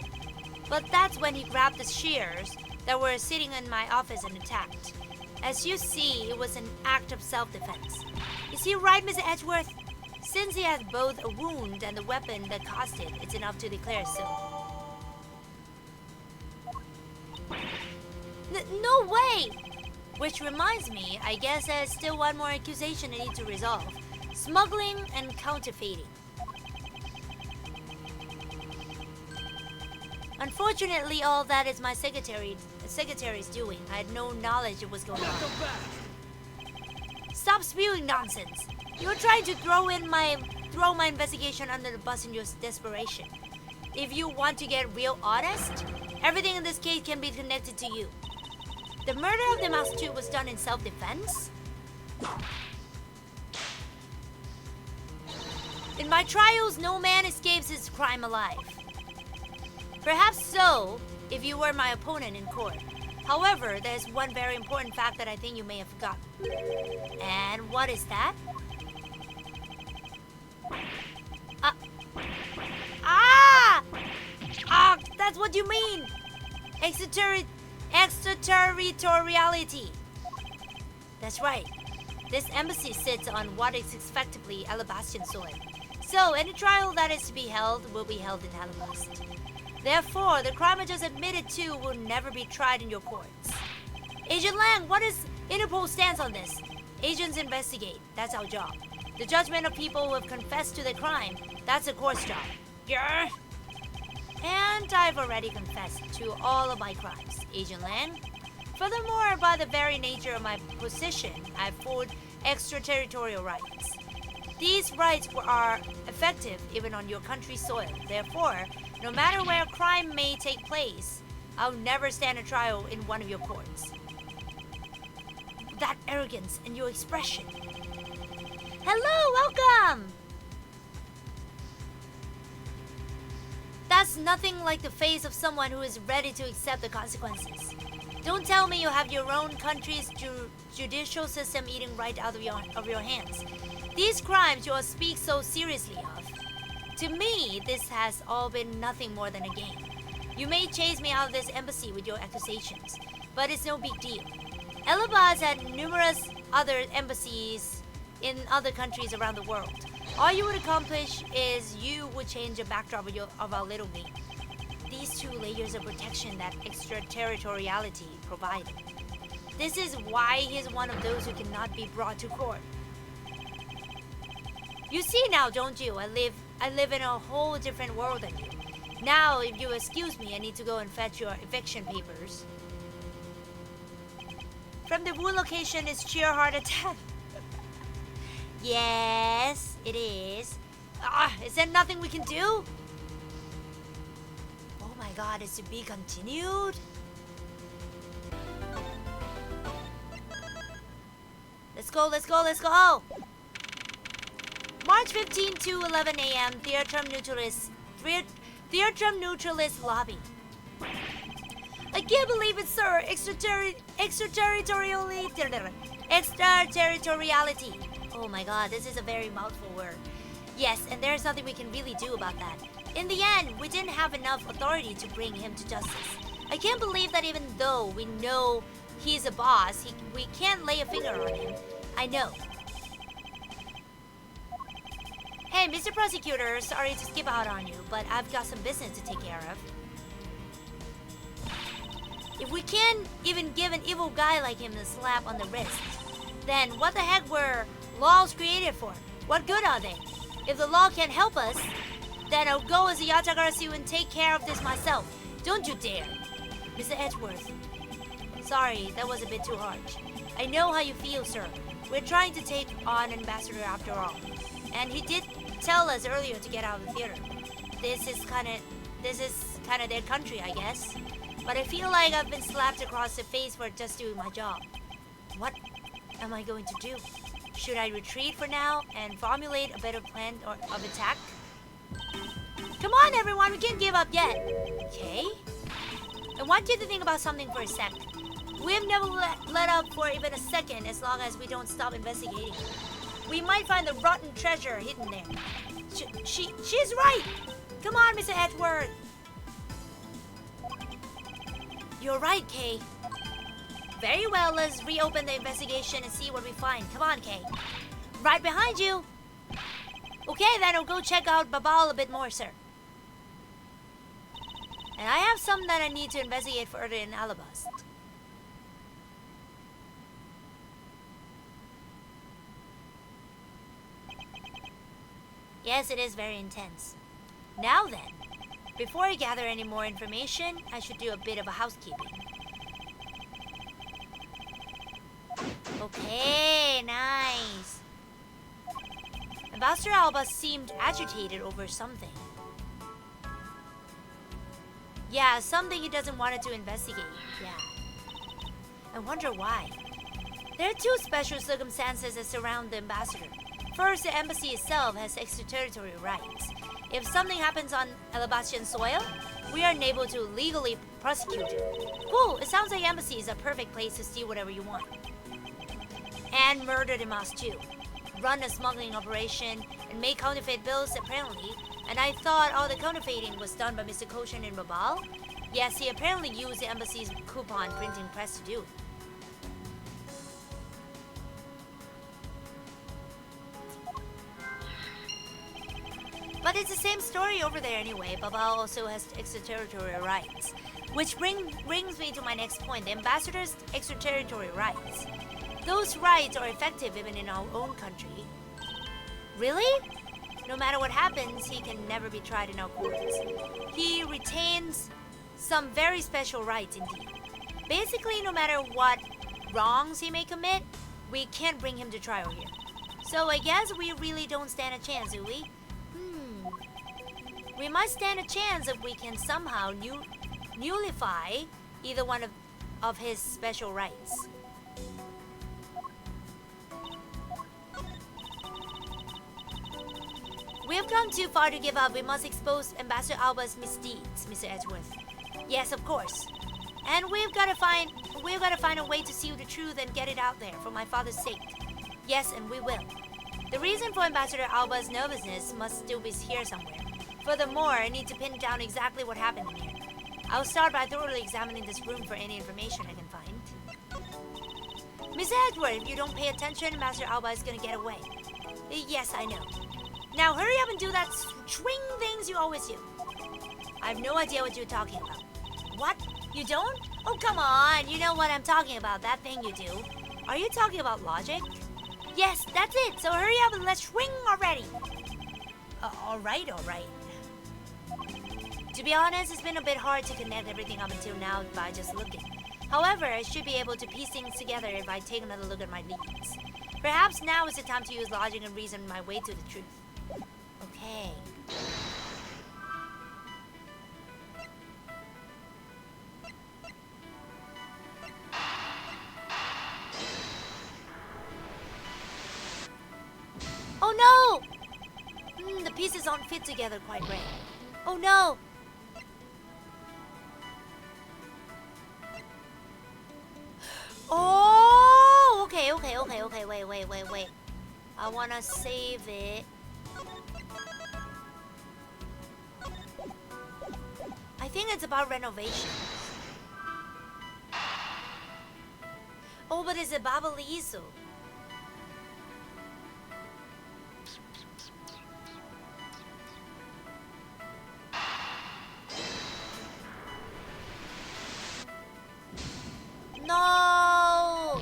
But that's when he grabbed the shears that were sitting in my office and attacked. As you see, it was an act of self-defense. Is he right, Mr. Edgeworth? Since he has both a wound and the weapon that caused it, it's enough to declare so. No way! Which reminds me, I guess there's still one more accusation I need to resolve. Smuggling and counterfeiting. Unfortunately, all that is my secretary's doing. I had no knowledge it was going on.
Come back.
Stop spewing nonsense. You're trying to throw my investigation under the bus in your desperation. If you want to get real honest, everything in this case can be connected to you. The murder of the Master 2 was done in self-defense? In my trials, no man escapes his crime alive. Perhaps so, if you were my opponent in court. However, there's one very important fact that I think you may have forgotten. And what is that? That's what you mean! Extraterritoriality. That's right. This embassy sits on what is effectively Alabastian soil. So, any trial that is to be held will be held in Alabast. Therefore, the crime I just admitted to will never be tried in your courts. Agent Lang, what is Interpol's stance on this? Agents investigate. That's our job. The judgment of people who have confessed to their crime, that's the court's job. Yeah. And I've already confessed to all of my crimes, Agent Lang. Furthermore, by the very nature of my position, I've forged extraterritorial rights. These rights are effective even on your country's soil. Therefore, no matter where a crime may take place, I'll never stand a trial in one of your courts. That arrogance and your expression. Hello, welcome! That's nothing like the face of someone who is ready to accept the consequences. Don't tell me you have your own country's judicial system eating right out of your hands. These crimes you all speak so seriously of. To me, this has all been nothing more than a game. You may chase me out of this embassy with your accusations, but it's no big deal. Elabaz had numerous other embassies in other countries around the world. All you would accomplish is you would change the backdrop of our little game. These two layers of protection that extraterritoriality provided. This is why he's one of those who cannot be brought to court. You see now, don't you? I live in a whole different world than you. Now, if you excuse me, I need to go and fetch your eviction papers. From the Wu location is sheer heart attack. Yes, it is. Is there nothing we can do? Oh my god, it's to be continued? Let's go, let's go, let's go! March 15 to 11 a.m. Theatrum Neutralis lobby. I can't believe it, sir! Extraterritoriality. Oh my god, this is a very mouthful word. Yes, and there's nothing we can really do about that. In the end, we didn't have enough authority to bring him to justice. I can't believe that even though we know he's a boss, we can't lay a finger on him. I know. Hey, Mr. Prosecutor, sorry to skip out on you, but I've got some business to take care of. If we can't even give an evil guy like him a slap on the wrist, then what the heck were laws created for? What good are they? If the law can't help us, then I'll go as a Yatagarasu and take care of this myself. Don't you dare. Mr. Edgeworth. Sorry, that was a bit too harsh. I know how you feel, sir. We're trying to take on Ambassador after all. And he did tell us earlier to get out of the theater. This is kinda their country, I guess. But I feel like I've been slapped across the face for just doing my job. What am I going to do? Should I retreat for now and formulate a better plan of attack? Come on, everyone, we can't give up yet. Okay? I want you to think about something for a sec. We've never let up for even a second as long as we don't stop investigating. We might find the rotten treasure hidden there. She's right! Come on, Mr. Edgeworth! You're right, Kay. Very well, let's reopen the investigation and see what we find. Come on, Kay. Right behind you! Okay, then I'll go check out Babal a bit more, sir. And I have some that I need to investigate further in Alabast. Yes, it is very intense. Now then, Before I gather any more information, I should do a bit of a housekeeping. Okay, nice. Ambassador Alba seemed agitated over something. Yeah, something he doesn't want to investigate. Yeah. I wonder why. There are two special circumstances that surround the ambassador. First, the embassy itself has extraterritorial rights. If something happens on Alabastian soil, we are unable to legally prosecute you. Cool, it sounds like embassy is a perfect place to steal whatever you want. And murder the mouse too. Run a smuggling operation and make counterfeit bills apparently. And I thought all the counterfeiting was done by Mr. Koshin in Babal. Yes, he apparently used the embassy's coupon printing press to do it. But it's the same story over there anyway. Babal also has extraterritorial rights. Which brings me to my next point, the ambassador's extraterritorial rights. Those rights are effective even in our own country. Really? No matter what happens, he can never be tried in our courts. He retains some very special rights indeed. Basically, no matter what wrongs he may commit, we can't bring him to trial here. So I guess we really don't stand a chance, do we? We might stand a chance if we can somehow nullify either one of his special rights. We have gone too far to give up. We must expose Ambassador Alba's misdeeds, Mr. Edgeworth. Yes, of course. And we've got to find a way to seal the truth and get it out there for my father's sake. Yes, and we will. The reason for Ambassador Alba's nervousness must still be here somewhere. Furthermore, I need to pin down exactly what happened in here. I'll start by thoroughly examining this room for any information I can find. Mr. Edgeworth, if you don't pay attention, Ambassador Alba is gonna get away. Yes, I know. Now hurry up and do that swing things you always do. I have no idea what you're talking about. What? You don't? Oh, come on. You know what I'm talking about, that thing you do. Are you talking about logic? Yes, that's it. So hurry up and let's swing already. All right. To be honest, it's been a bit hard to connect everything up until now by just looking. However, I should be able to piece things together if I take another look at my leads. Perhaps now is the time to use logic and reason my way to the truth. Okay. Oh no! The pieces don't fit together quite right. Oh no! Oh! Okay. Wait. I wanna save it. I think it's about renovation. Oh, but it's a Babalizo. No!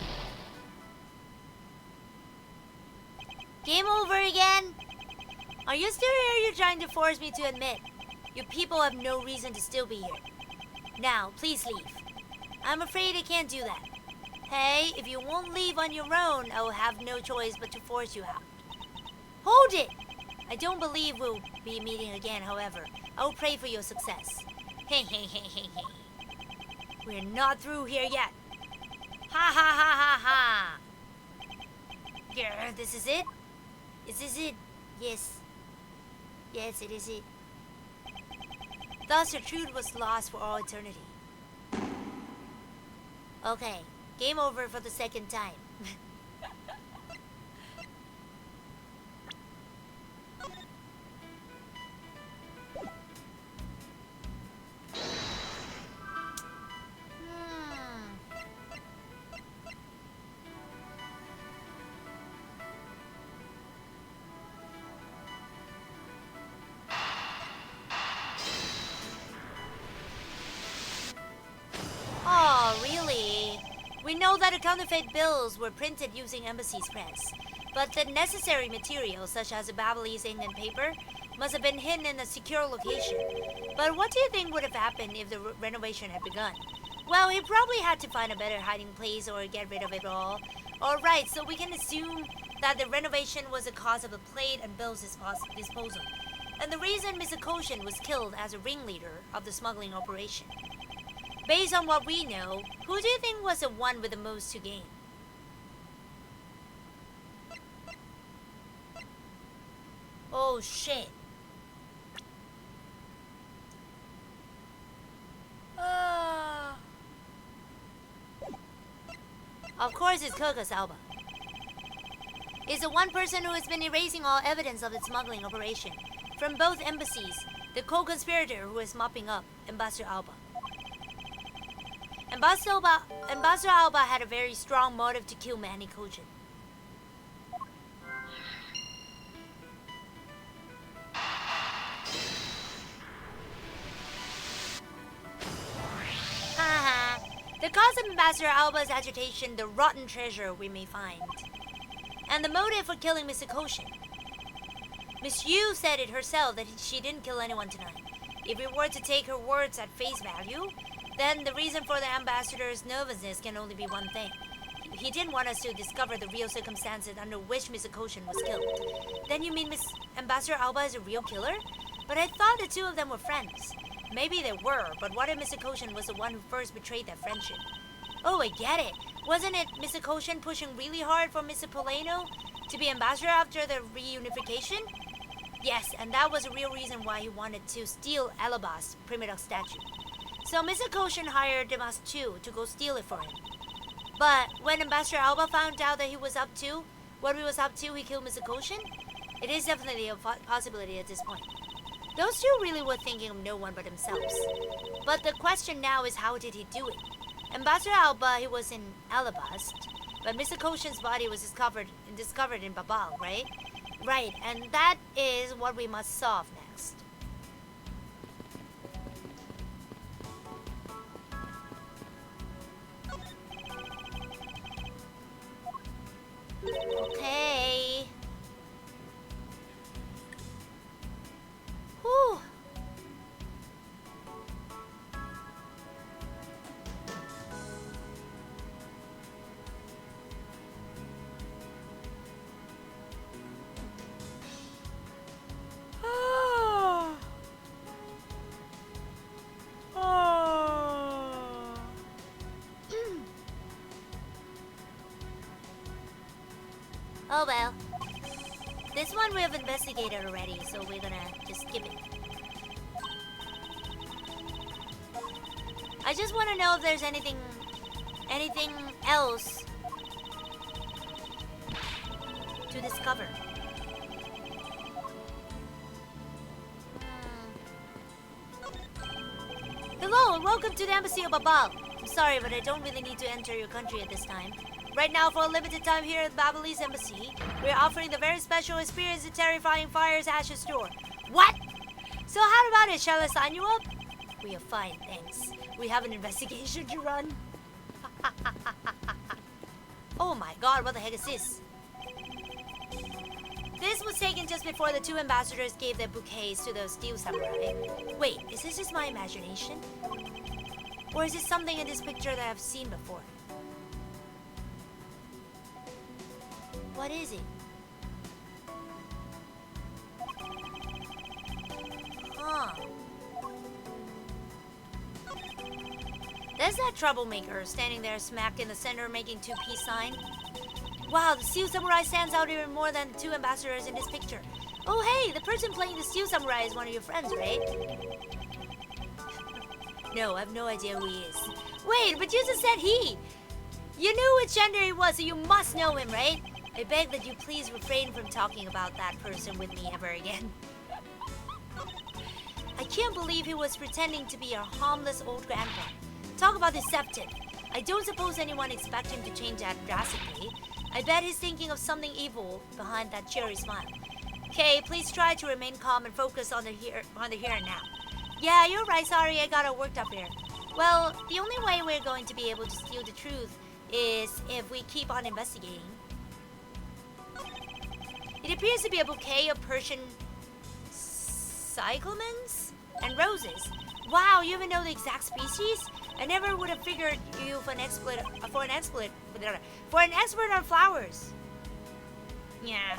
Game over again? Are you still here? You're trying to force me to admit. You people have no reason to still be here. Now, please leave. I'm afraid I can't do that. Hey, if you won't leave on your own, I will have no choice but to force you out. Hold it! I don't believe we'll be meeting again, however. I will pray for your success. Hey. We're not through here yet. Ha. Yeah, this is it? Is this it? Yes. Yes, it is it. Thus, the truth was lost for all eternity. Okay, game over for the second time. We know that the counterfeit bills were printed using embassy's press, but the necessary materials, such as the Babalese ink and paper, must have been hidden in a secure location. But what do you think would have happened if the renovation had begun? Well, he probably had to find a better hiding place or get rid of it all. Alright, so we can assume that the renovation was the cause of the plate and bill's disposal. And the reason Mr. Koshin was killed as a ringleader of the smuggling operation. Based on what we know, who do you think was the one with the most to gain? Oh shit. Of course it's Kirkus Alba. It's the one person who has been erasing all evidence of the smuggling operation. From both embassies, the co-conspirator who is mopping up Ambassador Alba. Ambassador Alba had a very strong motive to kill Manny Kojin. Haha. The cause of Ambassador Alba's agitation, the rotten treasure we may find. And the motive for killing Mr. Koshin. Miss Yu said it herself that she didn't kill anyone tonight. If we were to take her words at face value, then the reason for the ambassador's nervousness can only be one thing. He didn't want us to discover the real circumstances under which Mr. Koshin was killed. Then you mean Miss Ambassador Alba is a real killer? But I thought the two of them were friends. Maybe they were, but what if Mr. Koshin was the one who first betrayed that friendship? Oh, I get it. Wasn't it Mr. Koshin pushing really hard for Mr. Polano to be ambassador after the reunification? Yes, and that was the real reason why he wanted to steal Alabas' Primidoc statue. So Mr. Koshin hired Demas too to go steal it for him. But when Ambassador Alba found out that what he was up to, he killed Mr. Koshin? It is definitely a possibility at this point. Those two really were thinking of no one but themselves. But the question now is, how did he do it? Ambassador Alba, he was in Alabast, but Mr. Koshin's body was discovered in Babal, right? Right, and that is what we must solve next. Okay. Whew. Oh well. This one we have investigated already, so we're gonna just skip it. I just want to know if there's anything else to discover. Hello and welcome to the Embassy of Babal. I'm sorry, but I don't really need to enter your country at this time. Right now, for a limited time here at the Babalese Embassy, we're offering the very special Experience the Terrifying Fire's Ashes store. What? So how about it? Shall I sign you up? We are fine, thanks. We have an investigation to run. Oh my god, what the heck is this? This was taken just before the two ambassadors gave their bouquets to the steel samurai. Wait, is this just my imagination? Or is it something in this picture that I've seen before? What is it? Huh. There's that troublemaker standing there smack in the center making two-piece sign. Wow, the steel samurai stands out even more than the two ambassadors in this picture. Oh hey, the person playing the steel samurai is one of your friends, right? No, I have no idea who he is. Wait, but you just said he! You knew which gender he was, so you must know him, right? I beg that you please refrain from talking about that person with me ever again. I can't believe he was pretending to be a harmless old grandpa. Talk about deceptive. I don't suppose anyone expects him to change that drastically. I bet he's thinking of something evil behind that cheery smile. Okay, please try to remain calm and focus on the here and now. Yeah, you're right, sorry, I got all worked up here. Well, the only way we're going to be able to steal the truth is if we keep on investigating. It appears to be a bouquet of Persian cyclamens and roses. Wow, you even know the exact species? I never would have figured you for an expert on flowers. Yeah.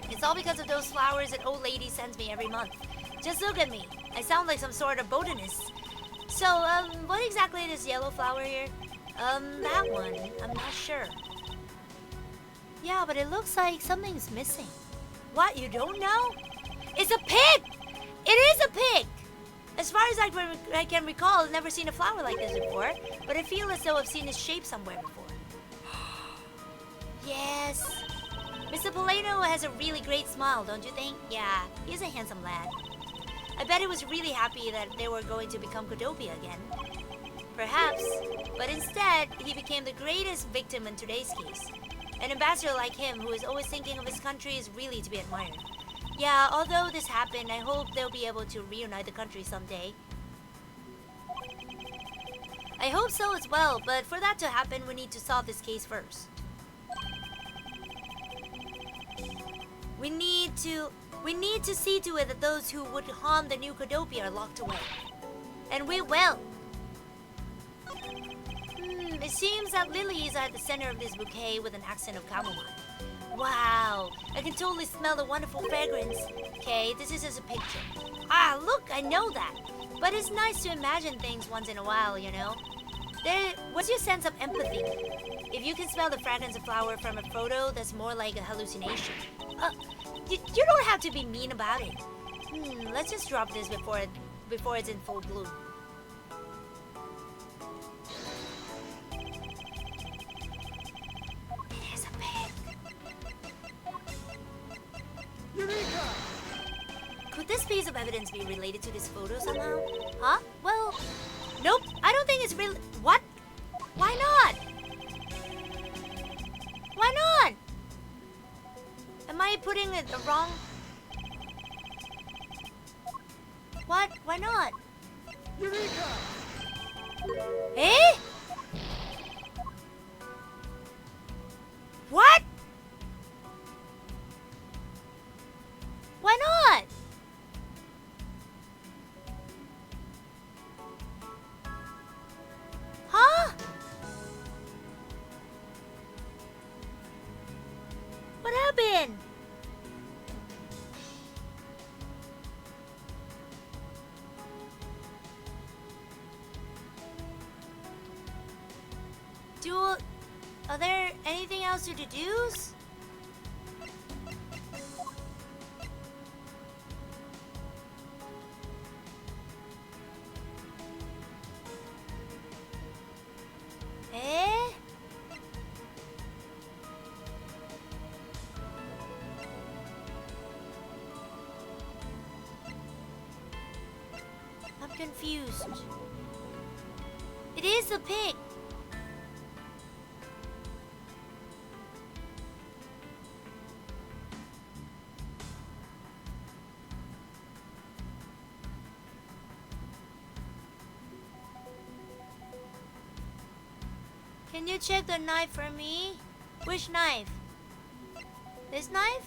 It's all because of those flowers that old lady sends me every month. Just look at me. I sound like some sort of botanist. So, what exactly is this yellow flower here? That one. I'm not sure. Yeah, but it looks like something's missing. What, you don't know? It's a pig! It is a pig! As far as I can recall, I've never seen a flower like this before, but I feel as though I've seen its shape somewhere before. Yes. Mr. Polano has a really great smile, don't you think? Yeah, he's a handsome lad. I bet he was really happy that they were going to become Kodopia again. Perhaps, but instead, he became the greatest victim in today's case. An ambassador like him, who is always thinking of his country, is really to be admired. Yeah, although this happened, I hope they'll be able to reunite the country someday. I hope so as well, but for that to happen, we need to solve this case first. We need to see to it that those who would harm the new Kodopia are locked away. And we will! It seems that lilies are at the center of this bouquet with an accent of chamomile. Wow, I can totally smell the wonderful fragrance. Okay, this is just a picture. Ah, look, I know that. But it's nice to imagine things once in a while, you know? What's your sense of empathy? If you can smell the fragrance of flower from a photo, that's more like a hallucination. You don't have to be mean about it. Let's just drop this before it's in full bloom. It is a pig.
Eureka!
Could this piece of evidence be related to this photo somehow? Huh? Well, nope. I don't think it's real. What? Why not? Why not? Am I putting it the wrong? What? Why not?
Eureka!
Eh? What? Why not? Huh? What happened? Are there anything else to deduce? Eh? I'm confused. It is a pig. Can you check the knife for me? Which knife? This knife?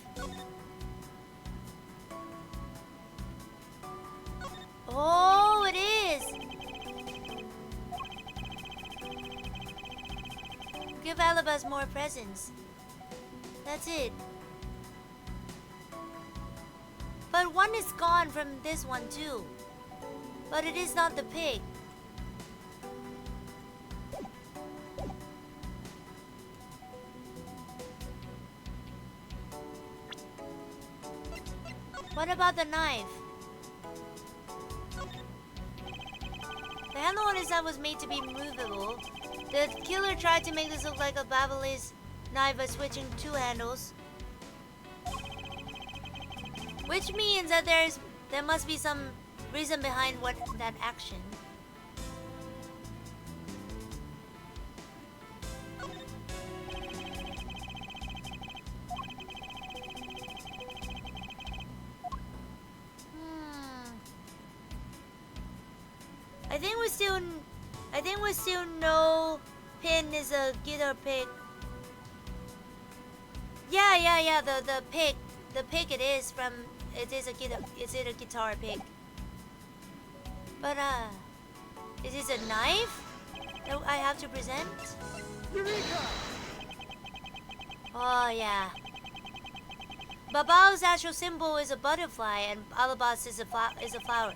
Oh, it is! Give Alibas more presents. That's it. But one is gone from this one too. But it is not the pig. What about the knife? The handle on his knife was made to be movable. The killer tried to make this look like a Babyliss knife by switching two handles. Which means that there must be some reason behind that action. I think we still know Pin is a guitar pig. Yeah, the pig it is from Is it a guitar pick? But is this a knife that I have to present?
Eureka!
Oh yeah. Babao's actual symbol is a butterfly and Alabas is a flower.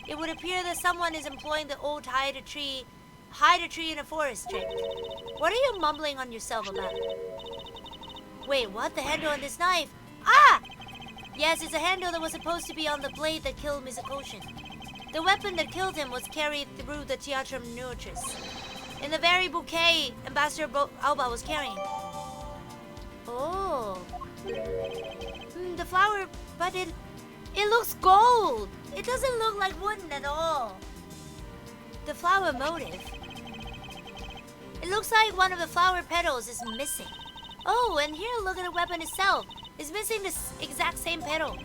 It would appear that someone is employing the old hide a tree in a forest trick. What are you mumbling on yourself about? Wait, what? The handle on this knife? Ah! Yes, it's a handle that was supposed to be on the blade that killed Mr. Koshin. The weapon that killed him was carried through the Teatrum Nutris, in the very bouquet Ambassador Alba was carrying. Oh. The flower, but it looks gold. It doesn't look like wooden at all. The flower motif. It looks like one of the flower petals is missing. Oh, and here, look at the weapon itself. It's missing the exact same petal.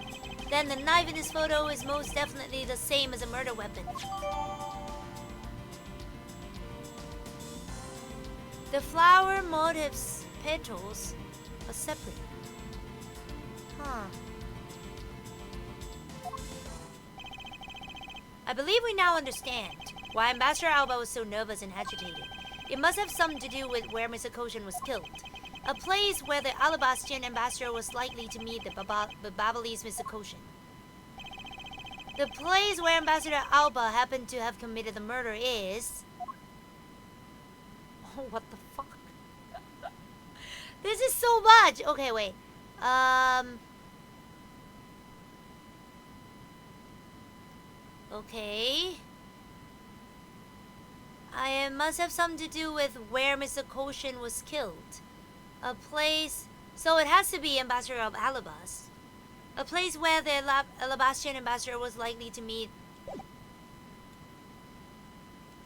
Then the knife in this photo is most definitely the same as a murder weapon. The flower motif's petals are separate. Huh. I believe we now understand why Ambassador Alba was so nervous and agitated. It must have something to do with where Mr. Koshin was killed. A place where the Alabastian ambassador was likely to meet the Babalese Mr. Koshin. The place where Ambassador Alba happened to have committed the murder is... Oh, what the fuck? This is so much! Okay, wait. Okay. It must have something to do with where Mr. Koshin was killed. A place... So it has to be Ambassador of Alabas. A place where the Alabastian ambassador was likely to meet...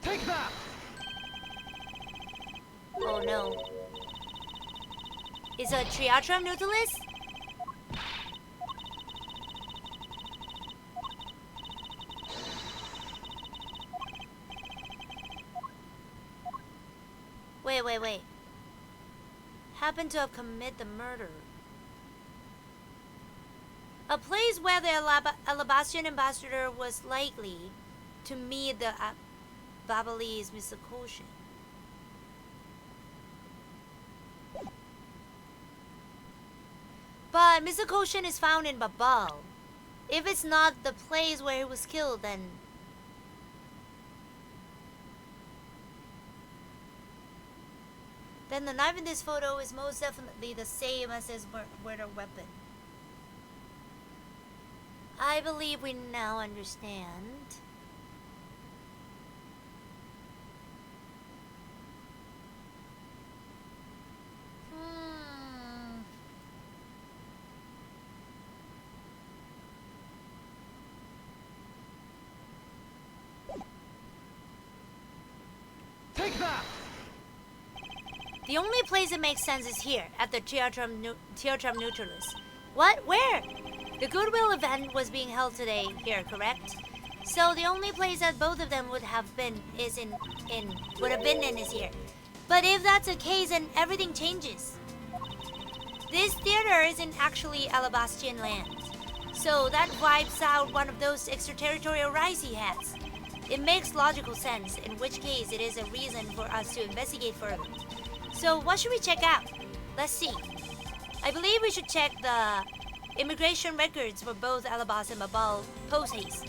Take that!
Oh no. Is a Triatrum Nautilus? Wait. Happened to have committed the murder. A place where the Alabastian ambassador was likely to meet the Babalese Mr. Koshin. But Mr. Koshin is found in Babal. If it's not the place where he was killed, then... Then the knife in this photo is most definitely the same as his murder weapon. I believe we now understand.
Take that!
The only place that makes sense is here, at the Teatrum Nautilus. What? Where? The Goodwill event was being held today here, correct? So the only place that both of them would have been is in here. But if that's the case, then everything changes. This theater isn't actually Alabastian land. So that wipes out one of those extraterritorial rights he has. It makes logical sense, in which case it is a reason for us to investigate further. So what should we check out? Let's see. I believe we should check the immigration records for both Alabas and Babal post-haste.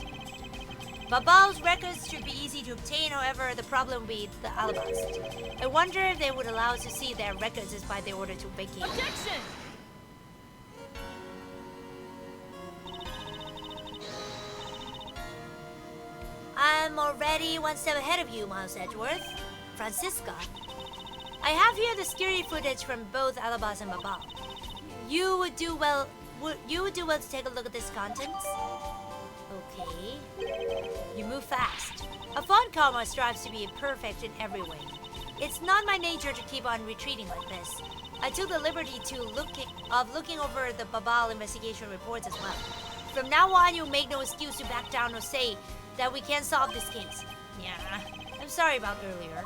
Babal's records should be easy to obtain, however, the problem will be the Alabas. I wonder if they would allow us to see their records despite the order to vacate.
Objection!
I'm already one step ahead of you, Miles Edgeworth. Francisca. I have here the security footage from both Alabas and Babal. You would do well to take a look at this contents. Okay. You move fast. A fond karma strives to be perfect in every way. It's not my nature to keep on retreating like this. I took the liberty of looking over the Babal investigation reports as well. From now on, you'll make no excuse to back down or say that we can't solve this case. Yeah, I'm sorry about earlier.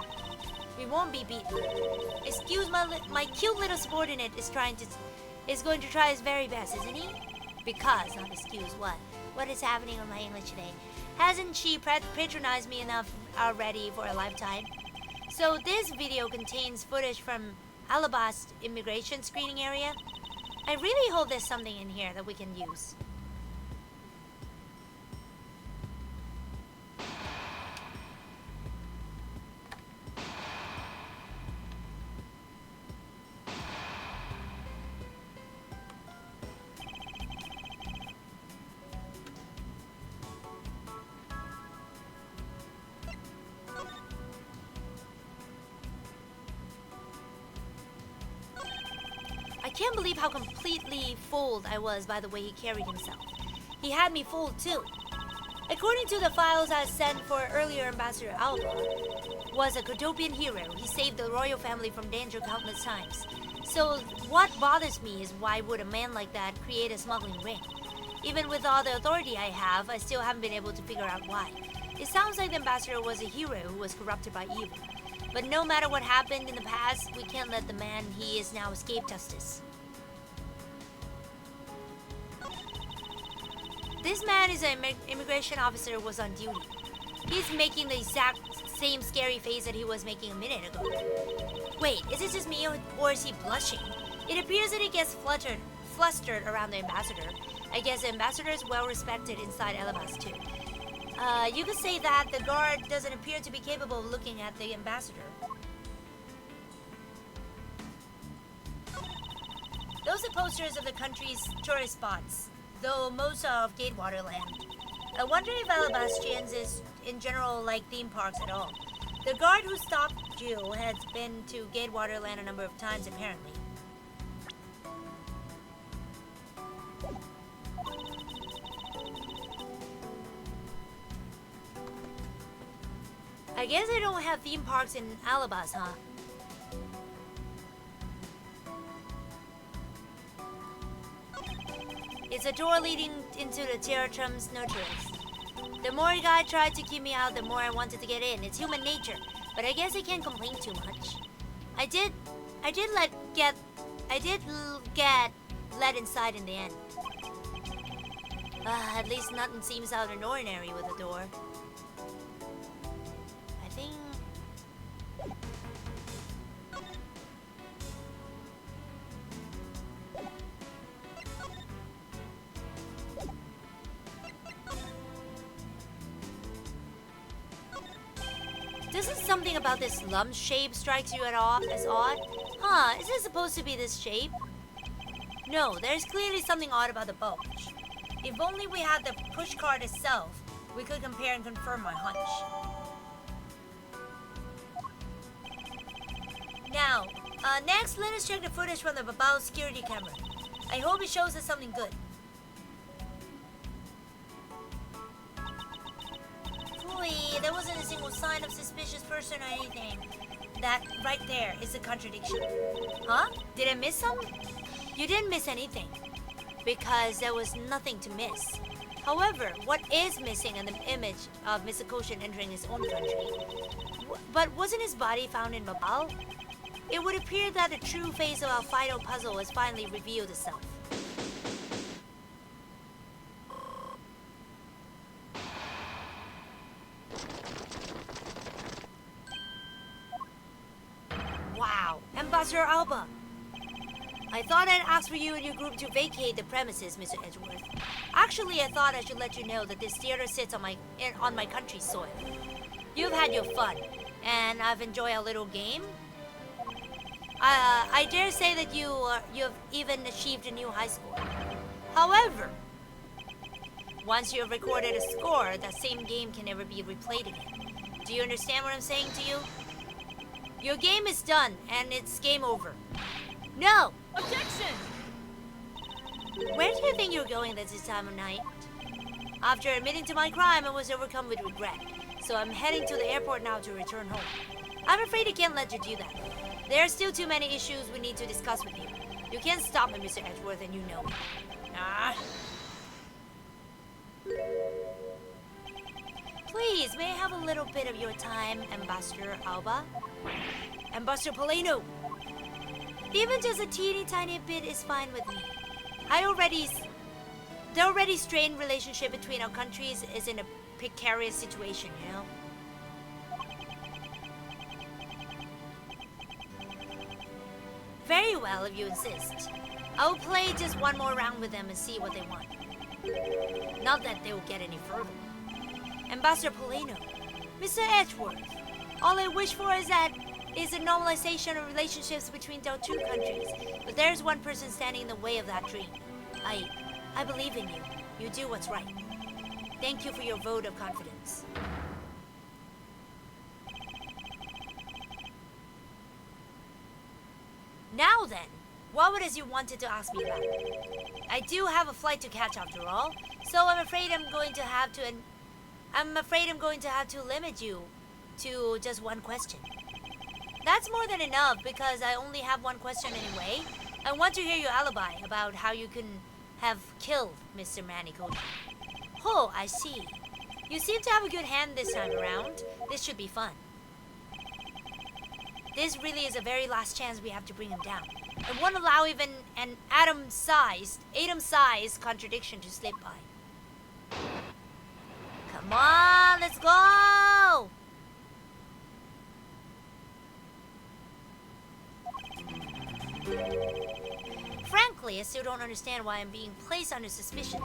We won't be beaten. Excuse my cute little subordinate is going to try his very best, isn't he? Because, not excuse, what? What is happening on my English today? Hasn't she patronized me enough already for a lifetime? So this video contains footage from Alabast's immigration screening area. I really hope there's something in here that we can use. I can't believe how completely fooled I was by the way he carried himself. He had me fooled too. According to the files I sent for earlier, Ambassador Alba was a Kodopian hero. He saved the royal family from danger countless times. So what bothers me is why would a man like that create a smuggling ring? Even with all the authority I have, I still haven't been able to figure out why. It sounds like the ambassador was a hero who was corrupted by evil. But no matter what happened in the past, we can't let the man he is now escape justice. This man is an immigration officer who was on duty. He's making the exact same scary face that he was making a minute ago. Wait, is it just me or is he blushing? It appears that he gets flustered around the ambassador. I guess the ambassador is well respected inside Alabast too. You could say that the guard doesn't appear to be capable of looking at the ambassador. Those are posters of the country's tourist spots, though most of Gatewater land. I wonder if Alabastians is in general like theme parks at all. The guard who stopped you has been to Gatewater land a number of times apparently. I guess they don't have theme parks in Alabast, huh? It's a door leading into the Terratrum's nurturance. The more guy tried to keep me out, the more I wanted to get in. It's human nature, but I guess I can't complain too much. I did get let inside in the end. At least nothing seems out of the ordinary with the door. I think... Doesn't something about this lump shape strikes you at all as odd? Huh, is it supposed to be this shape? No, there's clearly something odd about the bulge. If only we had the pushcart itself, we could compare and confirm my hunch. Now, next let us check the footage from the Babao security camera. I hope it shows us something good. There wasn't a single sign of suspicious person or anything. That right there is a contradiction. Huh? Did I miss some? You didn't miss anything, because there was nothing to miss. However, what is missing in the image of Mr. Koshin entering his own country? But wasn't his body found in Babao? It would appear that the true face of our final puzzle has finally revealed itself. Wow, Ambassador Alba! I thought I'd ask for you and your group to vacate the premises, Mr. Edgeworth. Actually, I thought I should let you know that this theater sits on my country's soil. You've had your fun, and I've enjoyed our little game. I dare say that you've even achieved a new high score. However, once you have recorded a score, that same game can never be replayed again. Do you understand what I'm saying to you? Your game is done, and it's game over. No!
Objection!
Where do you think you're going at this time of night? After admitting to my crime, I was overcome with regret. So I'm heading to the airport now to return home. I'm afraid I can't let you do that. There are still too many issues we need to discuss with you. You can't stop me, Mr. Edgeworth, and you know it. Ah. Please, may I have a little bit of your time, Ambassador Alba? Ambassador Polino! Even just a teeny tiny bit is fine with me. I already The already strained relationship between our countries is in a precarious situation, you know? Very well, if you insist. I'll play just one more round with them and see what they want. Not that they will get any further. Ambassador Polino, Mr. Edgeworth, all I wish for is a normalization of relationships between our two countries. But there's one person standing in the way of that dream. I believe in you. You do what's right. Thank you for your vote of confidence. Now then, what was it you wanted to ask me about? I do have a flight to catch after all, so I'm afraid I'm going to have to limit you to just one question. That's more than enough because I only have one question anyway. I want to hear your alibi about how you can have killed Mr. Manikoto. Oh, I see. You seem to have a good hand this time around. This should be fun. This really is the very last chance we have to bring him down. I won't allow even an atom-sized contradiction to slip by. Come on, let's go! Frankly, I still don't understand why I'm being placed under suspicion.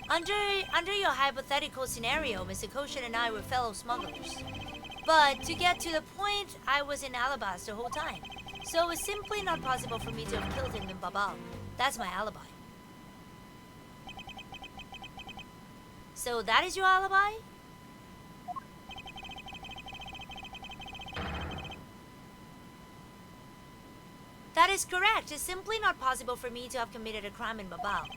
Under your hypothetical scenario, Mr. Koshin and I were fellow smugglers. But to get to the point, I was in Alabas the whole time. So it's simply not possible for me to have killed him in Babal. That's my alibi. So that is your alibi? That is correct. It's simply not possible for me to have committed a crime in Babal.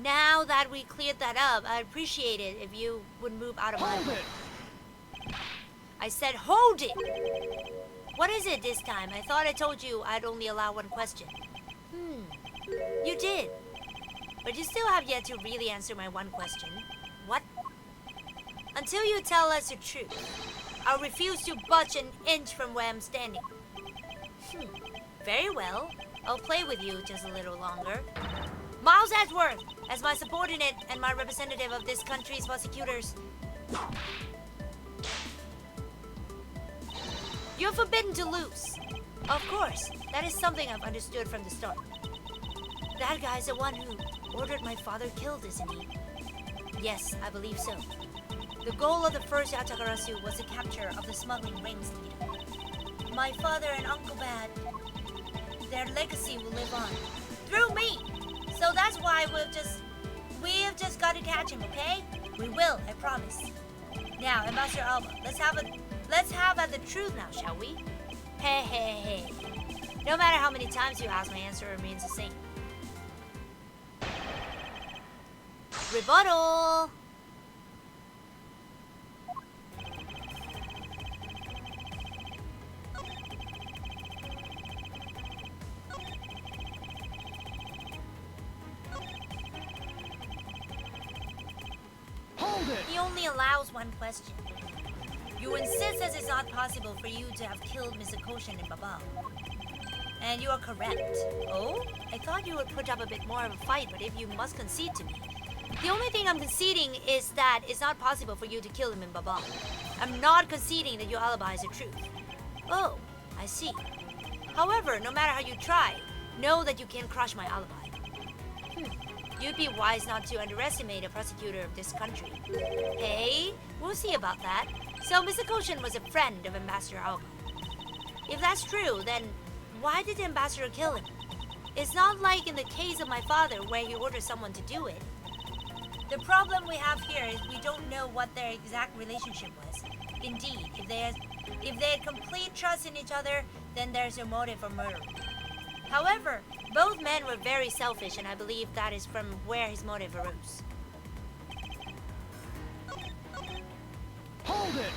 Now that we cleared that up, I'd appreciate it if you would move out of my way. I said hold it! What is it this time? I thought I told you I'd only allow one question. You did. But you still have yet to really answer my one question. What? Until you tell us the truth, I'll refuse to budge an inch from where I'm standing. Very well. I'll play with you just a little longer. Miles Edgeworth, as my subordinate and my representative of this country's prosecutors, you're forbidden to lose. Of course, that is something I've understood from the start. That guy's the one who ordered my father killed, isn't he? Yes, I believe so. The goal of the first Yatakarasu was the capture of the smuggling rings leader. My father and Uncle Bad, their legacy will live on. Through me! So that's why we've just got to catch him, okay? We will, I promise. Now, Ambassador Alba, let's have at the truth now, shall we? Hey. No matter how many times you ask, my answer remains the same. Rebuttal! He only allows one question. You insist that it's not possible for you to have killed Mr. Koshin in Babal. And you are correct. Oh? I thought you would put up a bit more of a fight, but if you must concede to me. The only thing I'm conceding is that it's not possible for you to kill him in Babal. I'm not conceding that your alibi is the truth. Oh, I see. However, no matter how you try, know that you can't crush my alibi. You'd be wise not to underestimate a prosecutor of this country. Hey, we'll see about that. So Mr. Koshin was a friend of Ambassador Alba. If that's true, then why did the ambassador kill him? It's not like in the case of my father where he ordered someone to do it. The problem we have here is we don't know what their exact relationship was. Indeed, if they had complete trust in each other, then there's no motive for murder. However, both men were very selfish, and I believe that is from where his motive arose.
Hold it!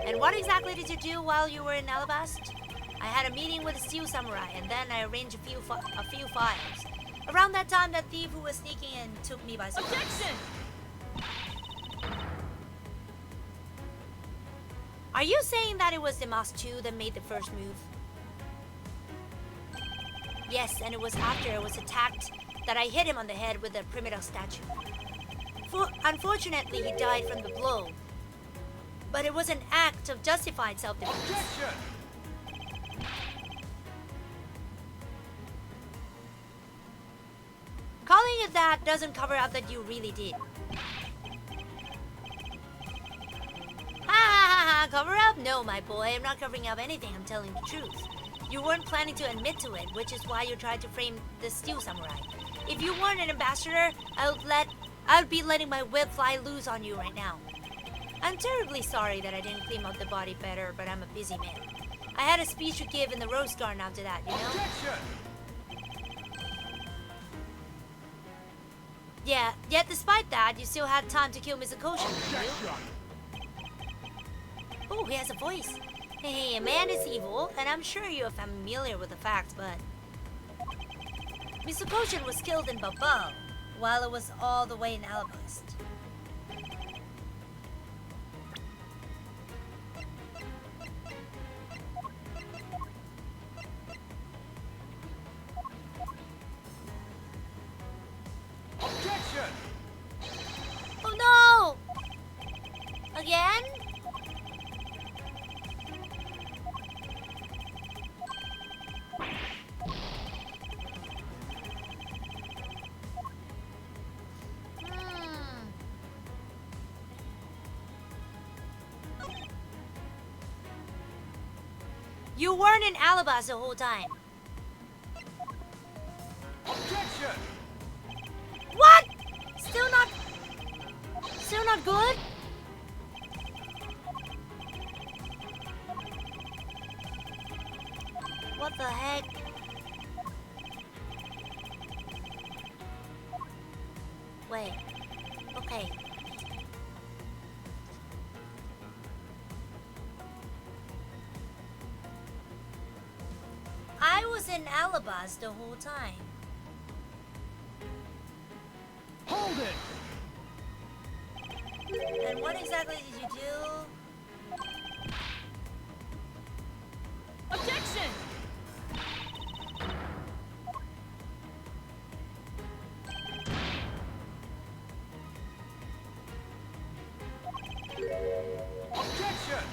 And what exactly did you do while you were in Alabast? I had a meeting with a steel samurai, and then I arranged a few files. Around that time, that thief who was sneaking in took me by surprise. Objection! Are you saying that it was the Mas 2 that made the first move? Yes, and it was after I was attacked that I hit him on the head with a primitive statue. Unfortunately, he died from the blow. But it was an act of justified self-defense.
Objection!
Calling it that doesn't cover up that you really did. Ha ha ha ha, cover up? No, my boy, I'm not covering up anything, I'm telling the truth. You weren't planning to admit to it, which is why you tried to frame the steel samurai. If you weren't an ambassador, I would be letting my whip fly loose on you right now. I'm terribly sorry that I didn't clean up the body better, but I'm a busy man. I had a speech to give in the Rose Garden after that, you know?
Objection!
Yeah, yet despite that, you still had time to kill Mr. Koshin, didn't you?
Objection!
Oh, he has a voice. Hey, a man is evil, and I'm sure you're familiar with the facts, but... Mr. Koshin was killed in Babal, while it was all the way in Alabast.
Objection!
Oh no! Again? You weren't in Alabas the whole time.
Objection!
What? Still not good? What the heck? Wait. Okay. I was in Alabas the whole time.
Hold it!
And what exactly did you do?
Objection!
Objection!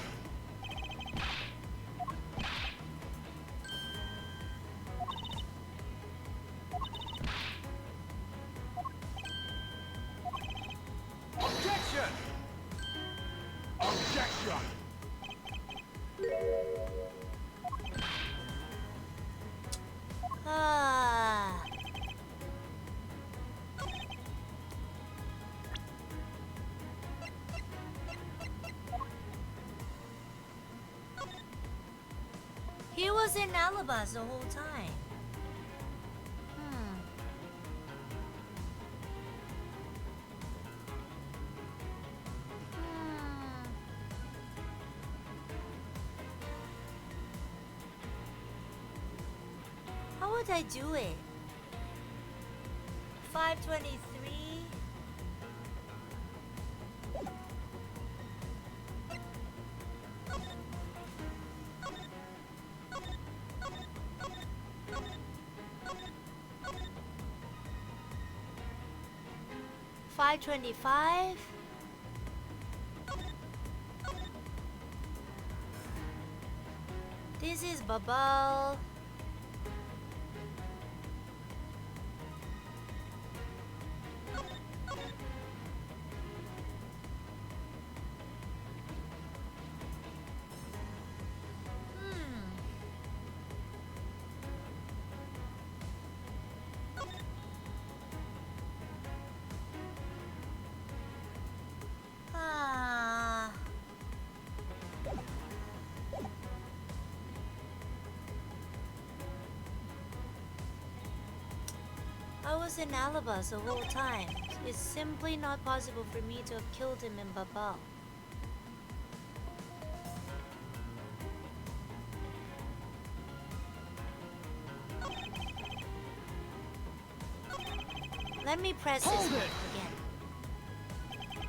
Objection! Objection!
Ah. He was in Alabas the whole time. How would I do it? 523. $5.25. This is Babal. I was in Alabas the whole time. It's simply not possible for me to have killed him in Babal. Let me press this
Hold
one
it.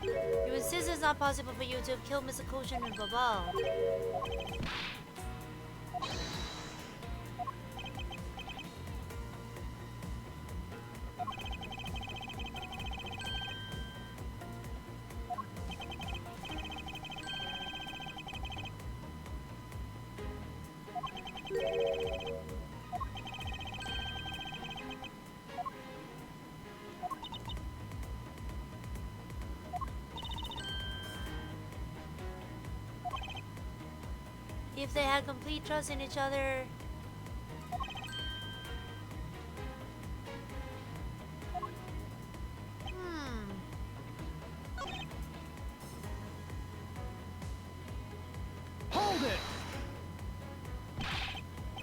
again. You insist it's not possible for you to have killed Mr. Koshin in Babal. If they had complete trust in each other.
Hold it!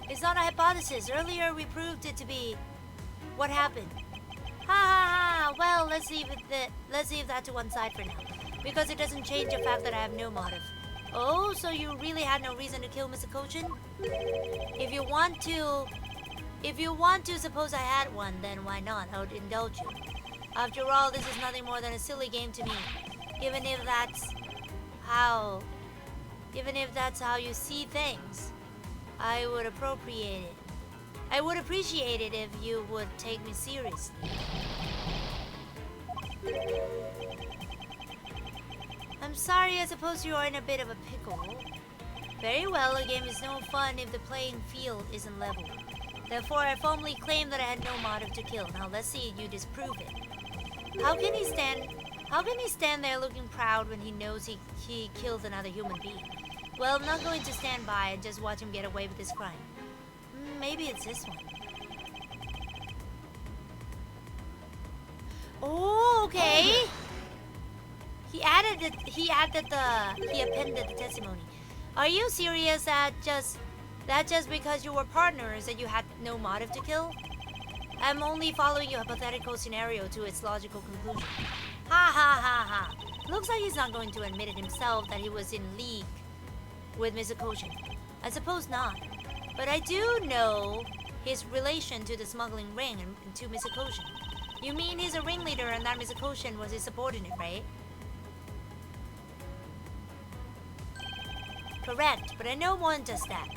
It's not a hypothesis. Earlier we proved it to be. What happened? Ha ha ha! Well, let's leave that to one side for now. Because it doesn't change the fact that I have no motive. Oh, so you really had no reason to kill Mr. Kojin? If you want to suppose I had one, then why not? I would indulge you. After all, this is nothing more than a silly game to me. Even if that's how you see things, I would appreciate it if you would take me seriously. I'm sorry, I suppose you are in a bit of a pickle. Very well, a game is no fun if the playing field isn't level. Therefore, I firmly claim that I had no motive to kill. Now let's see you disprove it. How can he stand there looking proud when he knows he killed another human being? Well, I'm not going to stand by and just watch him get away with this crime. Maybe it's this one. Oh, okay. He appended the testimony. Are you serious that just because you were partners that you had no motive to kill? I'm only following your hypothetical scenario to its logical conclusion. Ha ha ha ha. Looks like he's not going to admit it himself that he was in league with Mr. Kojin. I suppose not. But I do know his relation to the smuggling ring and to Mr. Kojin. You mean he's a ringleader and that Mr. Kojin was his subordinate, right? Correct, but I know more than just that.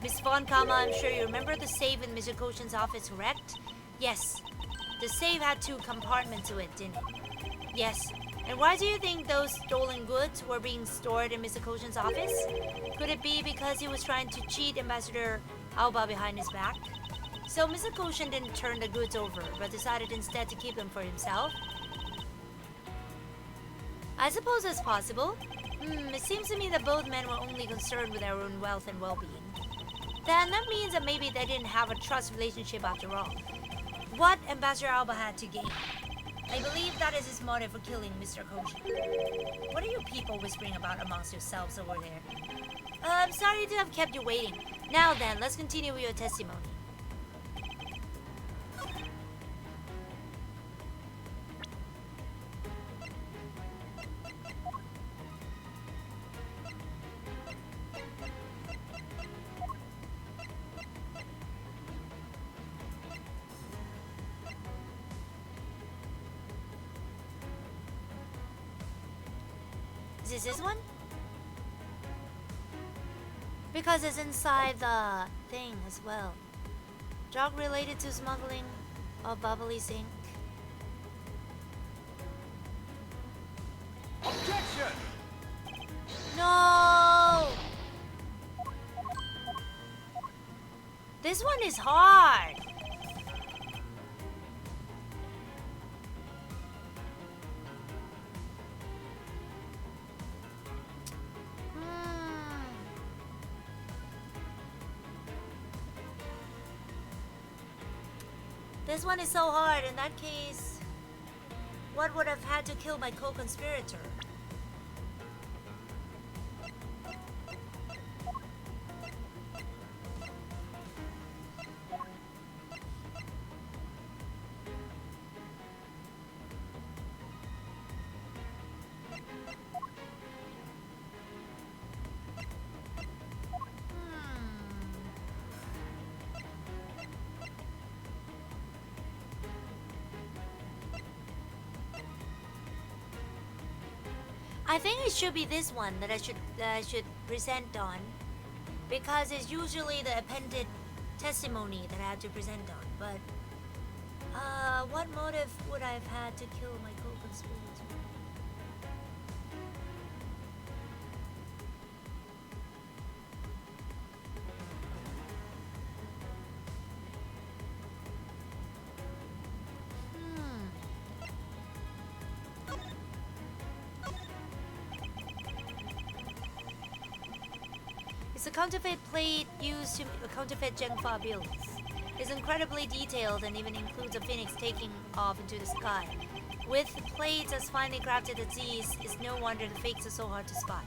Miss Von Kama, I'm sure you remember the safe in Mr. Kojin's office, correct? Yes. The safe had 2 compartments to it, didn't it? Yes. And why do you think those stolen goods were being stored in Mr. Kojin's office? Could it be because he was trying to cheat Ambassador Aoba behind his back? So Mr. Kojin didn't turn the goods over, but decided instead to keep them for himself? I suppose that's possible. It seems to me that both men were only concerned with their own wealth and well-being. Then that means that maybe they didn't have a trust relationship after all. What Ambassador Aoba had to gain? I believe that is his motive for killing Mr. Kojin. What are you people whispering about amongst yourselves over there? I'm sorry to have kept you waiting. Now then, let's continue with your testimony. Is this one? Because it's inside the thing as well. Drug related to smuggling of bubbly zinc.
Objection!
No! This one is hard. This one is so hard. In that case, what would have had to kill my co-conspirator? I think it should be this one that I should present on, because it's usually the appended testimony that I have to present on. But what motive would I have had to kill my co-conspirator? It's a counterfeit plate used to counterfeit Zhengfa builds. It's incredibly detailed and even includes a phoenix taking off into the sky. With plates as finely crafted as these, it's no wonder the fakes are so hard to spot.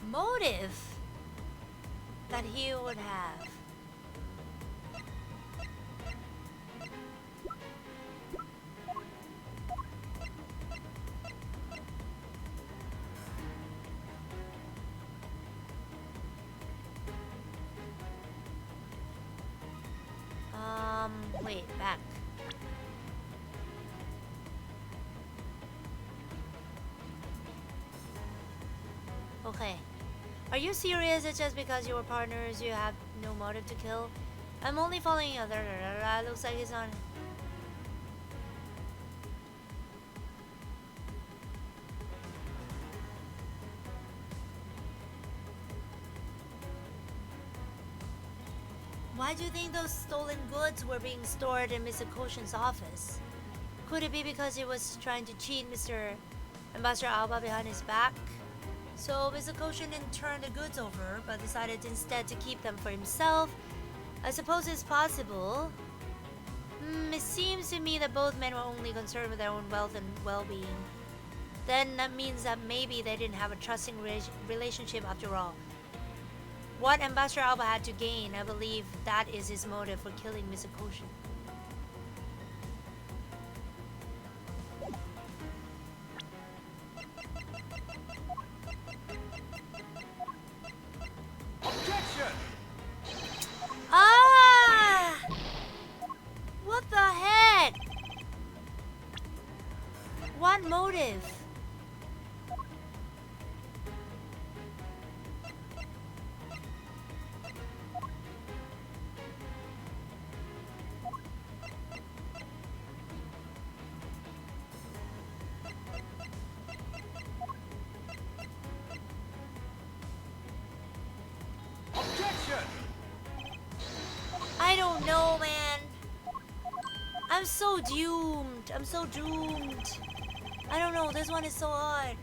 Motive that he would have. Wait, back. Okay. Are you serious? It's just because you were partners, you have no motive to kill? I'm only following you. Looks like he's on. Why do you think those stolen goods were being stored in Mr. Koshin's office? Could it be because he was trying to cheat Mr. Ambassador Alba behind his back? So Mr. Koshin didn't turn the goods over, but decided instead to keep them for himself. I suppose it's possible. It seems to me that both men were only concerned with their own wealth and well-being. Then that means that maybe they didn't have a trusting relationship after all. What Ambassador Alba had to gain, I believe that is his motive for killing Mr. Koshin.
Objection!
Ah! What the heck? What motive?
Objection!
I don't know, man. I'm so doomed. I'm so doomed. I don't know. This one is so hard.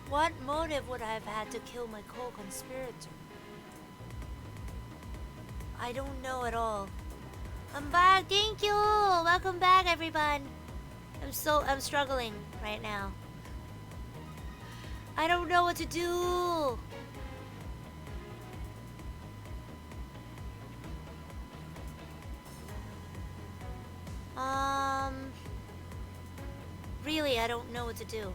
What motive would I have had to kill my co-conspirator? I don't know at all. I'm back. Thank you. Welcome back, everyone. I'm struggling right now. I don't know what to do. Really, I don't know what to do.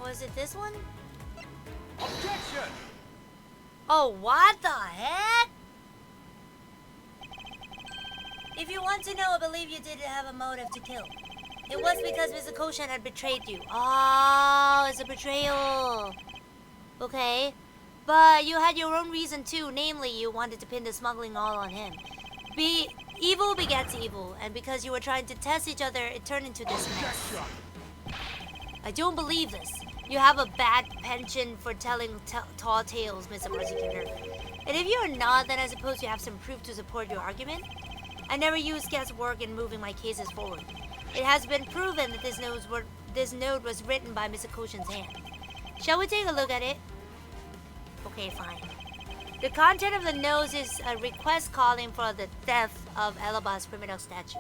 Was it this one?
Objection!
Oh, what the heck? If you want to know, I believe you did have a motive to kill. It was because Mr. Koshin had betrayed you. Oh, it's a betrayal. Okay. But you had your own reason too, namely you wanted to pin the smuggling all on him. Evil begets evil, and because you were trying to test each other, it turned into this mess. I don't believe this. You have a bad penchant for telling tall tales, Mr. Prosecutor. And if you're not, then I suppose you have some proof to support your argument? I never use guesswork in moving my cases forward. It has been proven that this note was written by Mr. Koshin's hand. Shall we take a look at it? Okay, fine. The content of the note is a request calling for the death of Alaba's criminal statue.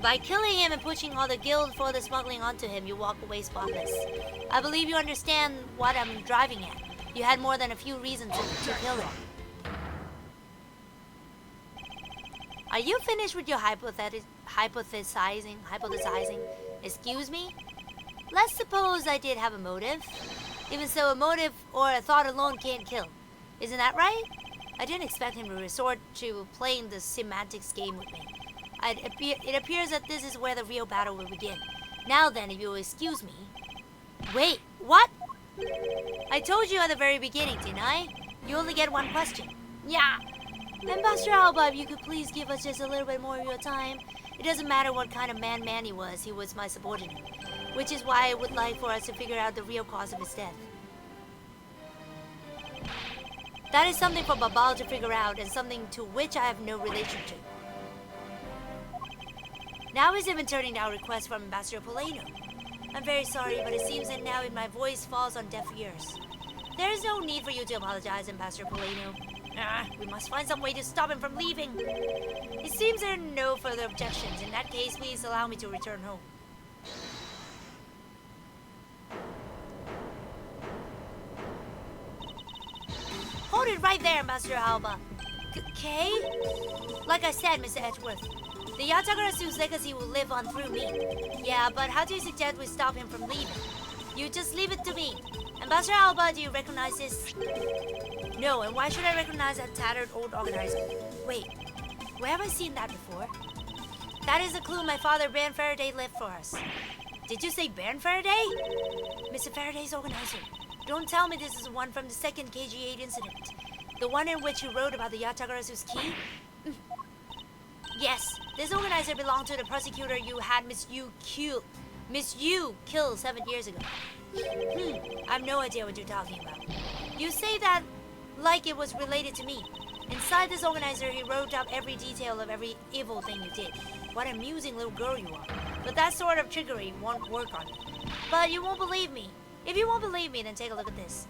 By killing him and pushing all the guilt for the smuggling onto him, you walk away spotless. I believe you understand what I'm driving at. You had more than a few reasons to kill him. Are you finished with your hypothesizing? Excuse me? Let's suppose I did have a motive. Even so, a motive or a thought alone can't kill. Isn't that right? I didn't expect him to resort to playing the semantics game with me. It appears that this is where the real battle will begin. Now then, if you'll excuse me... Wait, what? I told you at the very beginning, didn't I? You only get one question. Yeah. Ambassador Alba, if you could please give us just a little bit more of your time. It doesn't matter what kind of man he was my subordinate. Which is why I would like for us to figure out the real cause of his death. That is something for Babal to figure out and something to which I have no relation to. Now he's even turning down requests from Ambassador Polano. I'm very sorry, but it seems that now my voice falls on deaf ears. There is no need for you to apologize, Ambassador Polano. We must find some way to stop him from leaving. It seems there are no further objections. In that case, please allow me to return home. Hold it right there, Ambassador Alba. Okay? Like I said, Mr. Edgeworth, the Yatagarasu's legacy will live on through me. Yeah, but how do you suggest we stop him from leaving? You just leave it to me. Ambassador Alba, do you recognize this? No, and why should I recognize that tattered old organizer? Wait, where have I seen that before? That is the clue my father, Baron Faraday, left for us. Did you say Baron Faraday? Mr. Faraday's organizer. Don't tell me this is the one from the second KG-8 incident. The one in which you wrote about the Yatagarasu's key? Yes, this organizer belonged to the prosecutor you had Miss Yu killed 7 years ago. I have no idea what you're talking about. You say that like it was related to me. Inside this organizer, he wrote up every detail of every evil thing you did. What an amusing little girl you are. But that sort of trickery won't work on me. But you won't believe me. If you won't believe me, then take a look at this.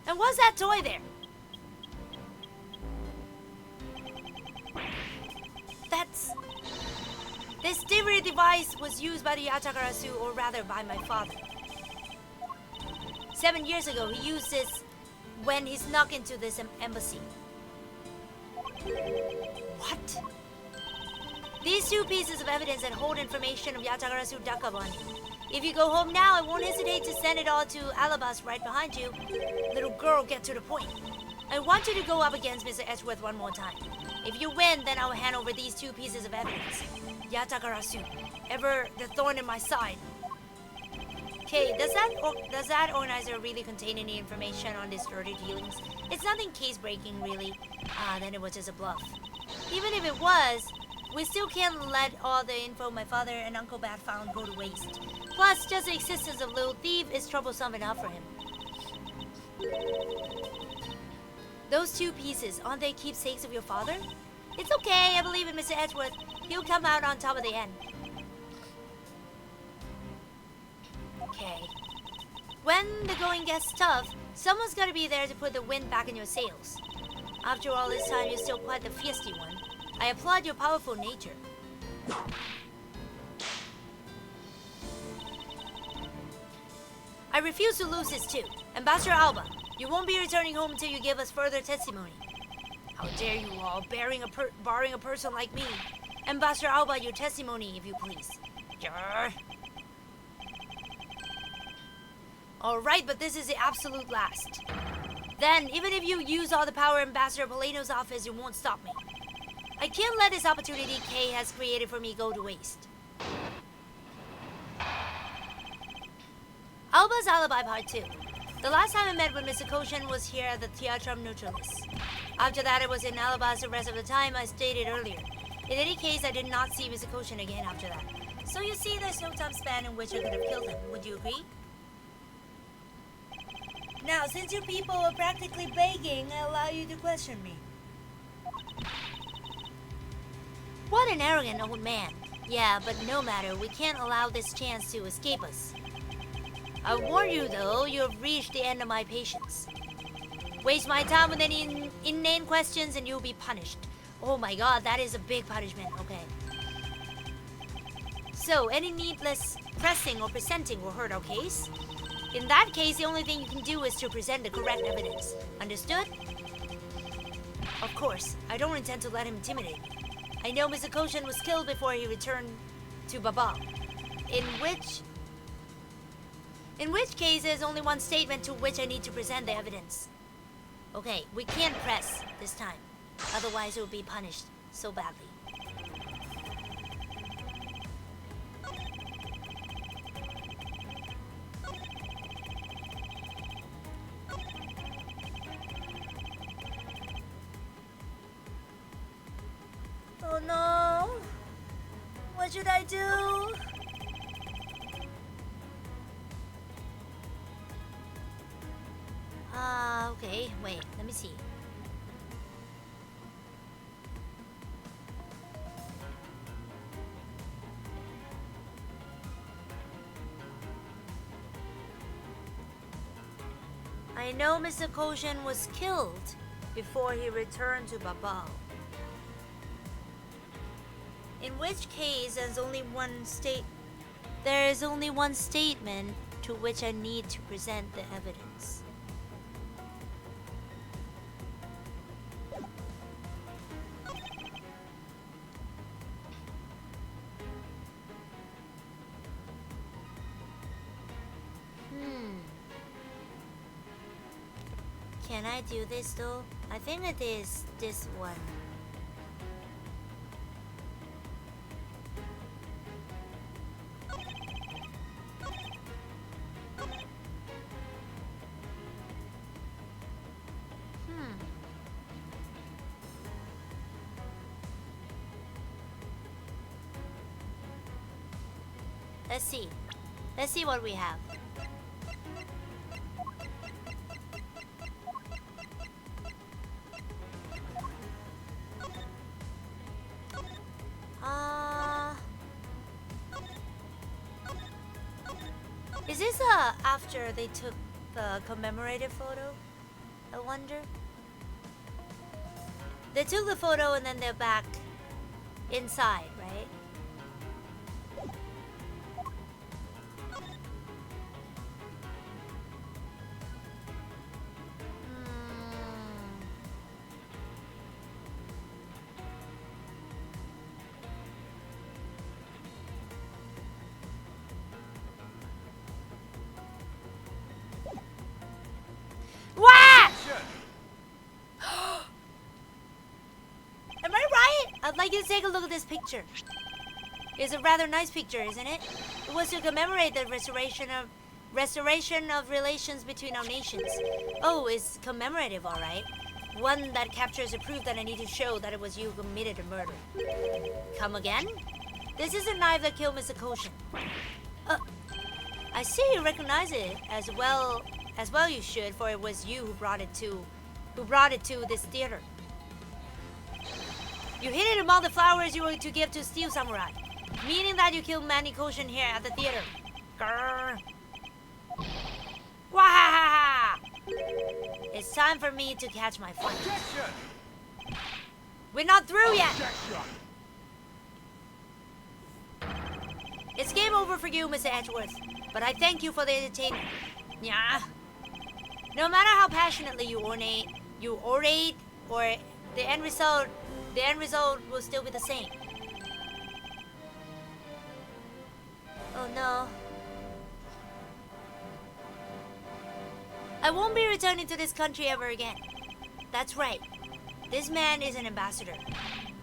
And what's that toy there? This delivery device was used by the Yatagarasu, or rather by my father. 7 years ago, he used this when he snuck into this embassy. What? These two pieces of evidence that hold information of Yatagarasu Dakabani. If you go home now, I won't hesitate to send it all to Alabas right behind you. Little girl, get to the point. I want you to go up against Mr. Edgeworth one more time. If you win, then I'll hand over these two pieces of evidence. Yatagarasu, ever the thorn in my side. Okay, does that organizer really contain any information on these dirty dealings? It's nothing case-breaking, really. Then it was just a bluff. Even if it was, we still can't let all the info my father and Uncle Bat found go to waste. Plus, just the existence of Little Thief is troublesome enough for him. Those two pieces, aren't they keepsakes of your father? It's okay, I believe in Mr. Edgeworth. He'll come out on top of the end. Okay. When the going gets tough, someone's gotta be there to put the wind back in your sails. After all this time, you're still quite the feisty one. I applaud your powerful nature. I refuse to lose this too. Ambassador Alba, you won't be returning home until you give us further testimony. How dare you all, barring a person like me. Ambassador Alba, your testimony, if you please. Grr. Alright, but this is the absolute last. Then, even if you use all the power in Ambassador Polano's office, you won't stop me. I can't let this opportunity Kay has created for me go to waste. Alba's Alibi Part 2. The last time I met with Mr. Koshin was here at the Theatrum Neutralis. After that, I was in Alabasta the rest of the time I stated earlier. In any case, I did not see Mr. Koshin again after that. So you see, there's no time span in which I could have killed him. Would you agree? Now, since you people are practically begging, I allow you to question me. What an arrogant old man. Yeah, but no matter, we can't allow this chance to escape us. I warn you though, you have reached the end of my patience. Waste my time with any inane questions and you'll be punished. Oh my god, that is a big punishment, okay. So, any needless pressing or presenting will hurt our case. In that case, the only thing you can do is to present the correct evidence. Understood? Of course, I don't intend to let him intimidate me. I know Mr. Koshin was killed before he returned to Baba. In which case, there's only one statement to which I need to present the evidence. Okay, we can't press this time. Otherwise, it will be punished so badly. Oh no! What should I do? Okay, wait, let me see. I know Mr. Koshin was killed before he returned to Babao. In which case, there is only one statement to which I need to present the evidence. Can I do this though? I think it is this one. Let's see what we have. Is this after they took the commemorative photo? I wonder. They took the photo and then they're back inside, right? I'd like you to take a look at this picture. It's a rather nice picture, isn't it? It was to commemorate the restoration of relations between our nations. Oh, it's commemorative, all right. One that captures the proof that I need to show that it was you who committed the murder. Come again? This is a knife that killed Mr. Koshin. I see you recognize it as well you should, for it was you who brought it to this theater. You hid it among the flowers you were to give to Steel Samurai, meaning that you killed Manny Koshin here at the theater. Grrr. Wahaha! It's time for me to catch my flight.
Objection!
We're not through yet!
Objection!
It's game over for you, Mr. Edgeworth, but I thank you for the entertainment. Yeah. No matter how passionately you orate, or the end result will still be the same. Oh no. I won't be returning to this country ever again. That's right. This man is an ambassador,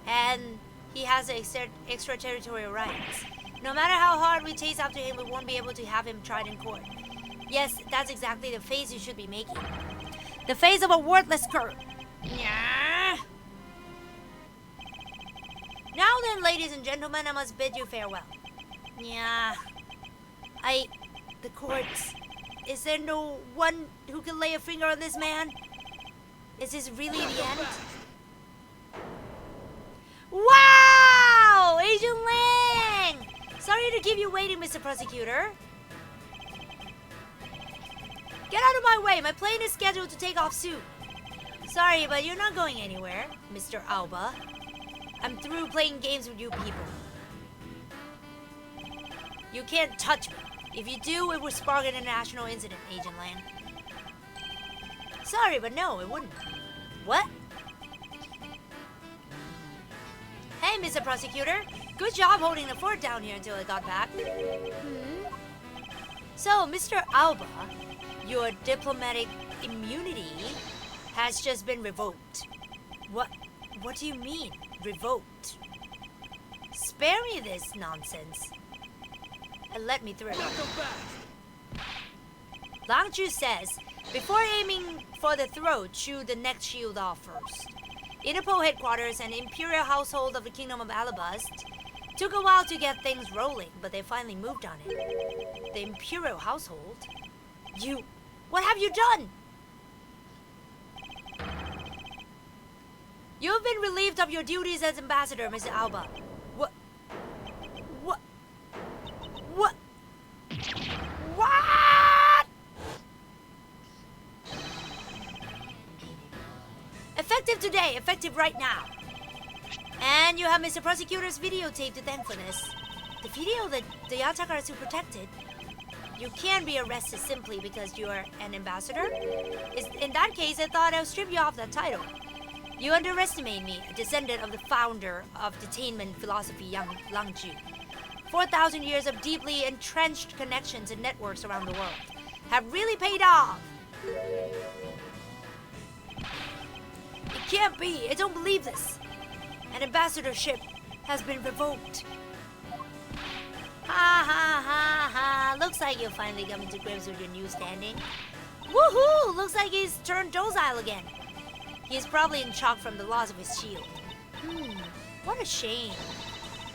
and he has extraterritorial rights. No matter how hard we chase after him, we won't be able to have him tried in court. Yes, that's exactly the face you should be making. The face of a worthless cur. Yeah. Now then, ladies and gentlemen, I must bid you farewell. Yeah. The courts. Is there no one who can lay a finger on this man? Is this really the end? Wow! Agent Lang! Sorry to keep you waiting, Mr. Prosecutor. Get out of my way. My plane is scheduled to take off soon. Sorry, but you're not going anywhere, Mr. Alba. I'm through playing games with you people. You can't touch me. If you do, it would spark an international incident, Agent Lan. Sorry, but no, it wouldn't. What? Hey, Mr. Prosecutor. Good job holding the fort down here until I got back. So, Mr. Alba, your diplomatic immunity has just been revoked. What do you mean, revoked? Spare me this nonsense. And let me through. Langju says, before aiming for the throat, chew the neck shield off first. Interpol headquarters and Imperial household of the Kingdom of Alabast took a while to get things rolling, but they finally moved on it. The Imperial household? What have you done? You have been relieved of your duties as ambassador, Mr. Alba. What? Effective today, effective right now. And you have Mr. Prosecutor's videotape to thank for this. The video that the Yatakarasu protected. You can't be arrested simply because you're an ambassador? In that case, I thought I'll strip you off that title. You underestimate me, a descendant of the founder of detainment philosophy, young Langju. 4,000 years of deeply entrenched connections and networks around the world have really paid off. It can't be. I don't believe this. An ambassadorship has been revoked. Ha ha ha ha. Looks like you're finally coming to grips with your new standing. Woohoo! Looks like he's turned docile again. He's probably in shock from the loss of his shield. What a shame.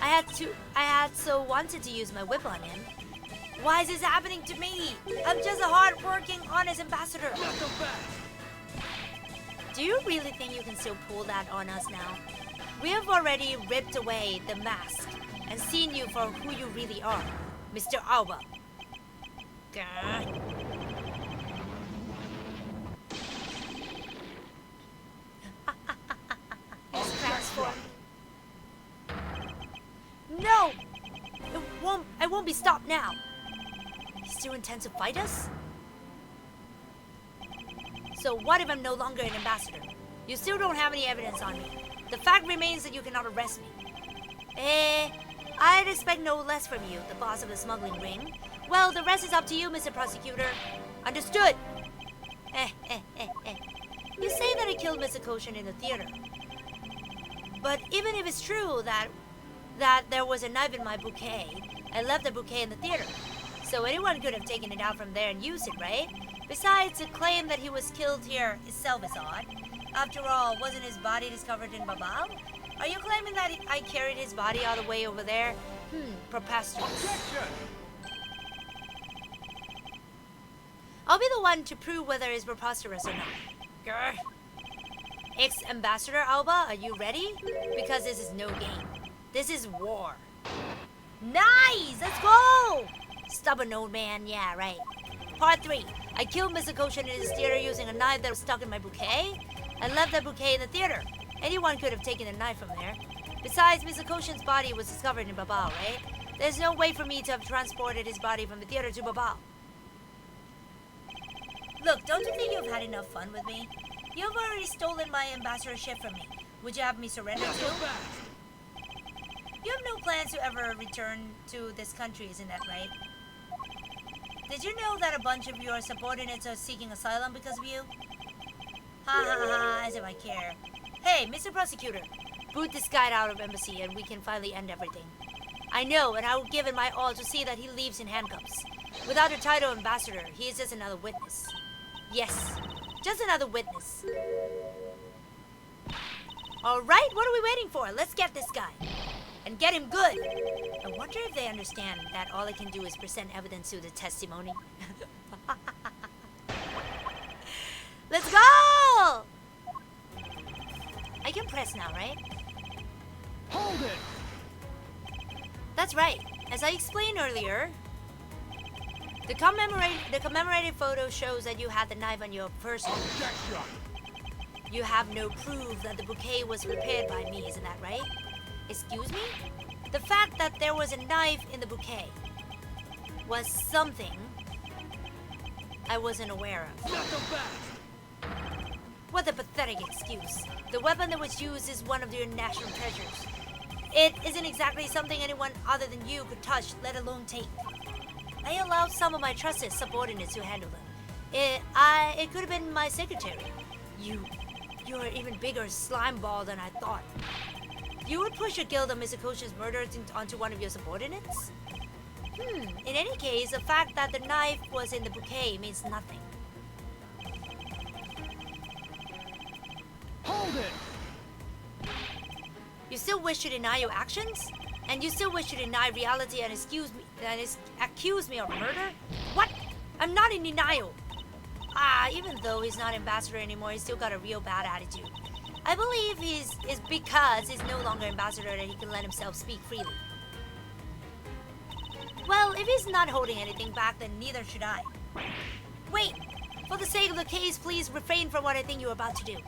I had so wanted to use my whip on him. Why is this happening to me? I'm just a hard-working, honest ambassador. Do you really think you can still pull that on us now? We have already ripped away the mask and seen you for who you really are, Mr. Alba. Gah. He's transformed. No! I won't be stopped now. He still intends to fight us? So what if I'm no longer an ambassador? You still don't have any evidence on me. The fact remains that you cannot arrest me. I'd expect no less from you, the boss of the smuggling ring. Well, the rest is up to you, Mr. Prosecutor. Understood? You say that I killed Mr. Koshin in the theater. But even if it's true that there was a knife in my bouquet, I left the bouquet in the theater. So anyone could have taken it out from there and used it, right? Besides, the claim that he was killed here itself is odd. After all, wasn't his body discovered in Babao? Are you claiming that I carried his body all the way over there? Preposterous. I'll be the one to prove whether it's preposterous or not. Grr. Ex-Ambassador Alba, are you ready? Because this is no game. This is war. Nice! Let's go! Stubborn old man, yeah, right. Part 3. I killed Mr. Koshin in his theater using a knife that was stuck in my bouquet. I left that bouquet in the theater. Anyone could have taken a knife from there. Besides, Mr. Koshin's body was discovered in Babao, right? There's no way for me to have transported his body from the theater to Babao. Look, don't you think you've had enough fun with me? You've already stolen my ambassadorship from me. Would you have me surrender too? You have no plans to ever return to this country, isn't that right? Did you know that a bunch of your subordinates are seeking asylum because of you? Ha ha ha, as if I care. Hey, Mr. Prosecutor, boot this guy out of embassy and we can finally end everything. I know, and I will give it my all to see that he leaves in handcuffs. Without a title ambassador, he is just another witness. Yes, just another witness. Alright, what are we waiting for? Let's get this guy. And get him good. I wonder if they understand that all I can do is present evidence to the testimony. Let's go! I can press now, right?
Hold it!
That's right. As I explained earlier, the commemorated photo shows that you had the knife on your person.
Objection!
You have no proof that the bouquet was prepared by me, isn't that right? Excuse me? The fact that there was a knife in the bouquet was something I wasn't aware of.
Not the best!
What a pathetic excuse. The weapon that was used is one of your national treasures. It isn't exactly something anyone other than you could touch, let alone take. I allowed some of my trusted subordinates to handle them. It could have been my secretary. You're an even bigger slime ball than I thought. You would push your guilt on Mr. Koshin's murder onto one of your subordinates? In any case, the fact that the knife was in the bouquet means nothing.
Hold it!
You still wish to deny your actions? And you still wish to deny reality and accuse me of murder? What? I'm not in denial. Even though he's not ambassador anymore, he's still got a real bad attitude. I believe it's because he's no longer ambassador that he can let himself speak freely. Well, if he's not holding anything back, then neither should I. Wait! For the sake of the case, please refrain from what I think you're about to do.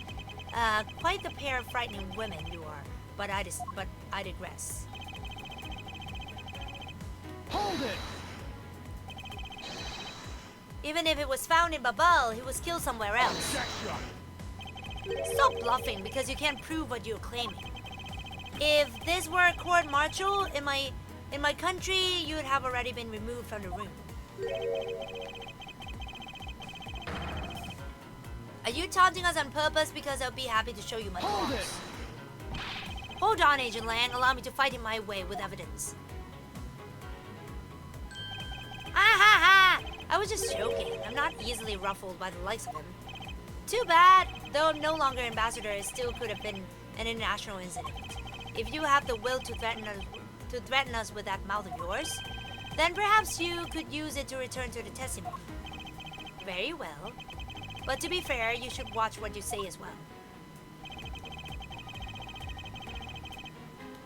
Quite the pair of frightening women you are, but I digress.
Hold it!
Even if it was found in Babel, he was killed somewhere else.
Objection!
Stop bluffing because you can't prove what you're claiming. If this were a court martial in my country, you would have already been removed from the room. Are you taunting us on purpose? Because I'll be happy to show you my
Hold
claws.
it!
Hold on, Agent Lang. Allow me to fight in my way with evidence. I was just joking. I'm not easily ruffled by the likes of him. Too bad. Though I'm no longer ambassador, it still could have been an international incident. If you have the will to threaten us with that mouth of yours, then perhaps you could use it to return to the testimony. Very well. But to be fair, you should watch what you say as well.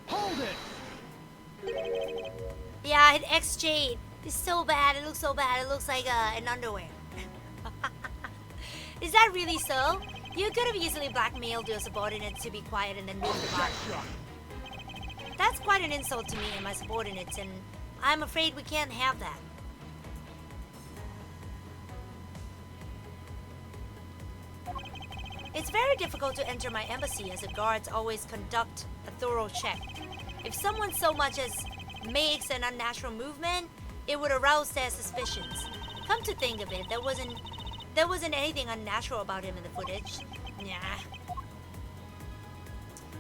Hold it!
Yeah, it X-Jade. It's so bad. It looks so bad. It looks like an underwear. Is that really so? You could have easily blackmailed your subordinates to be quiet and then moved the body.
Objection!
That's quite an insult to me and my subordinates, and I'm afraid we can't have that. It's very difficult to enter my embassy as the guards always conduct a thorough check. If someone so much as makes an unnatural movement, it would arouse their suspicions. Come to think of it, there wasn't anything unnatural about him in the footage. Nah.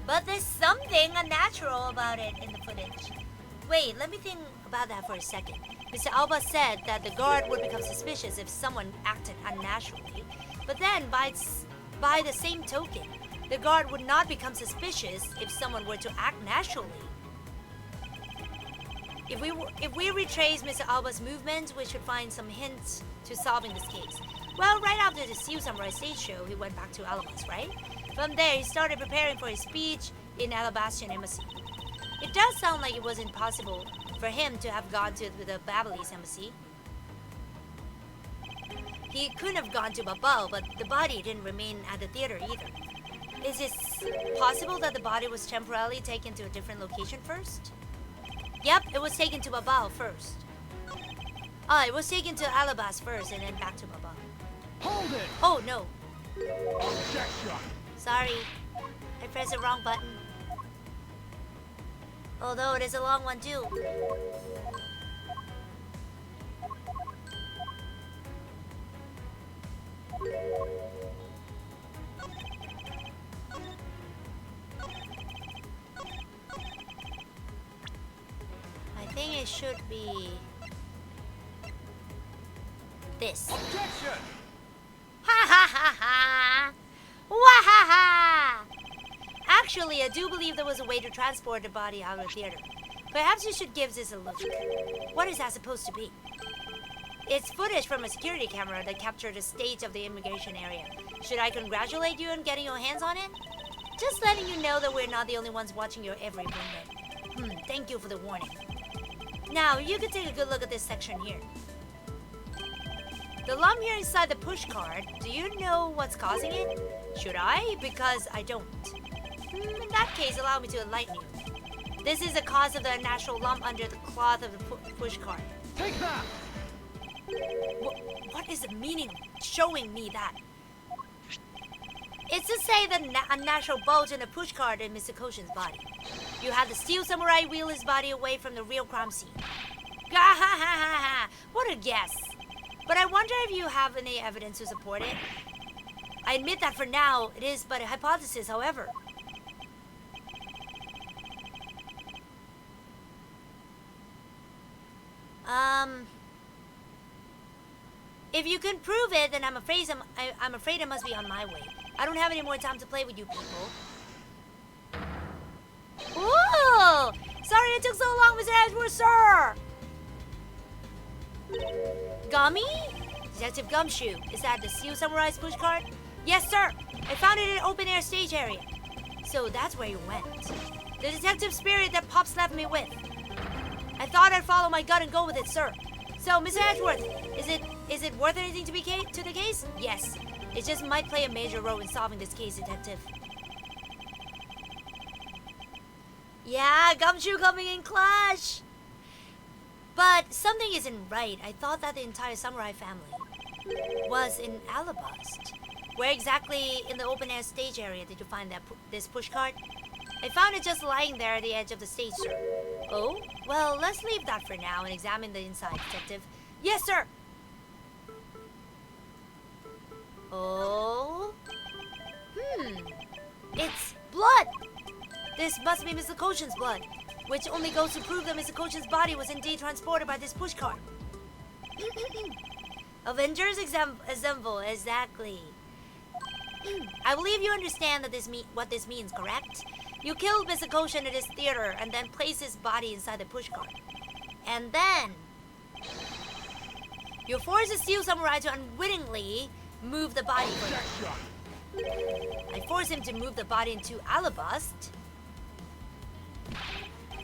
But there's something unnatural about it in the footage. Wait, let me think about that for a second. Mr. Alba said that the guard would become suspicious if someone acted unnaturally. But then, by the same token, the guard would not become suspicious if someone were to act naturally. If we retrace Mr. Alba's movements, we should find some hints to solving this case. Well, right after the Steel Samurai stage show, he went back to Alabas, right? From there, he started preparing for his speech in Alabastian embassy. It does sound like it wasn't possible for him to have gone to the Babylonis embassy. He couldn't have gone to Babel, but the body didn't remain at the theater either. Is it possible that the body was temporarily taken to a different location first? Yep, it was taken to Babel first. It was taken to Alabas first and then back to Babel.
Hold it!
Oh, no.
Objection!
Sorry. I pressed the wrong button. Although it is a long one too. I think it should be this.
Objection!
Ha ha ha ha! Wah ha ha! Actually, I do believe there was a way to transport the body out of the theater. Perhaps you should give this a look. What is that supposed to be? It's footage from a security camera that captured the stage of the immigration area. Should I congratulate you on getting your hands on it? Just letting you know that we're not the only ones watching your every movement. Thank you for the warning. Now, you can take a good look at this section here. The lump here inside the push card, do you know what's causing it? Should I? Because I don't. In that case, allow me to enlighten you. This is the cause of the unnatural lump under the cloth of the push card.
Take that!
What is the meaning of showing me that? It's to say the unnatural bulge in the push card in Mr. Koshin's body. You had the steel samurai wheel his body away from the real crime scene. Ha ha ha ha ha! What a guess! But I wonder if you have any evidence to support it. I admit that for now, it is but a hypothesis, however. If you can prove it, then I'm afraid I must be on my way. I don't have any more time to play with you people. Ooh! Sorry it took so long, Mr. Edgeworth, sir! Gummy? Detective Gumshoe, is that the Steel Samurai's pushcart? Yes, sir! I found it in an open-air stage area. So that's where you went. The detective spirit that Pops left me with. I thought I'd follow my gut and go with it, sir. So, Mr. Edgeworth, is it worth anything to the case? Yes. It just might play a major role in solving this case, detective. Yeah, Gumshoe coming in clutch! But something isn't right. I thought that the entire samurai family was in Alabast. Where exactly in the open-air stage area did you find this pushcart? I found it just lying there at the edge of the stage, sir. Oh? Well, let's leave that for now and examine the inside, detective. Yes, sir! Oh? It's blood! This must be Mr. Koshin's blood, which only goes to prove that Mr. Koshin's body was indeed transported by this pushcart. Avengers assemble, exactly. I believe you understand that what this means, correct? You killed Mr. Koshin at his theater and then placed his body inside the pushcart. And then you forced the Steel Samurai to unwittingly move the body for you. I forced him to move the body into Alabast.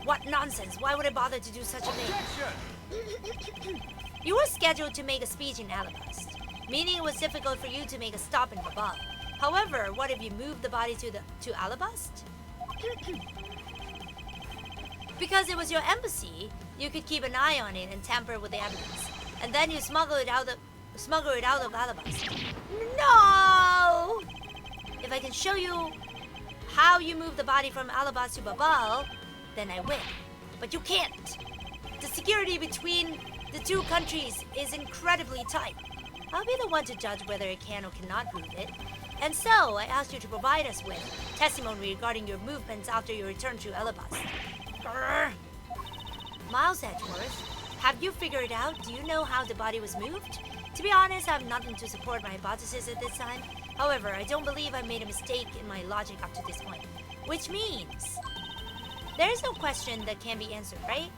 What nonsense! Why would I bother to do such a thing? You were scheduled to make a speech in Alabast, meaning it was difficult for you to make a stop in Babal. However, what if you moved the body to Alabast? Because it was your embassy, you could keep an eye on it and tamper with the evidence, and then you smuggle it out of Alabast. No! If I can show you how you move the body from Alabast to Babal, then I win. But you can't. The security between the two countries is incredibly tight. I'll be the one to judge whether it can or cannot prove it. And so, I asked you to provide us with testimony regarding your movements after your return to Alabast. Miles Edgeworth, have you figured out? Do you know how the body was moved? To be honest, I have nothing to support my hypothesis at this time. However, I don't believe I made a mistake in my logic up to this point. Which means there is no question that can be answered, right?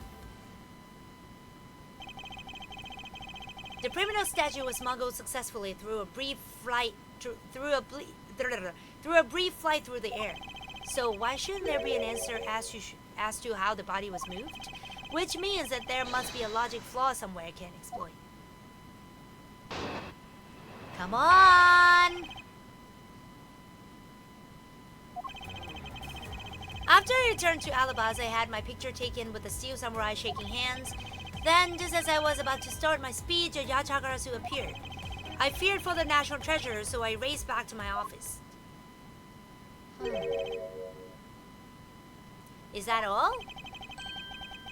The criminal statue was smuggled successfully through a brief flight through the air. So why shouldn't there be an answer as to how the body was moved? Which means that there must be a logic flaw somewhere I can't exploit. Come on! After I returned to Alabast, I had my picture taken with the Steel Samurai shaking hands. Then, just as I was about to start my speech, a Yachagarasu appeared. I feared for the national treasure, so I raced back to my office. Is that all?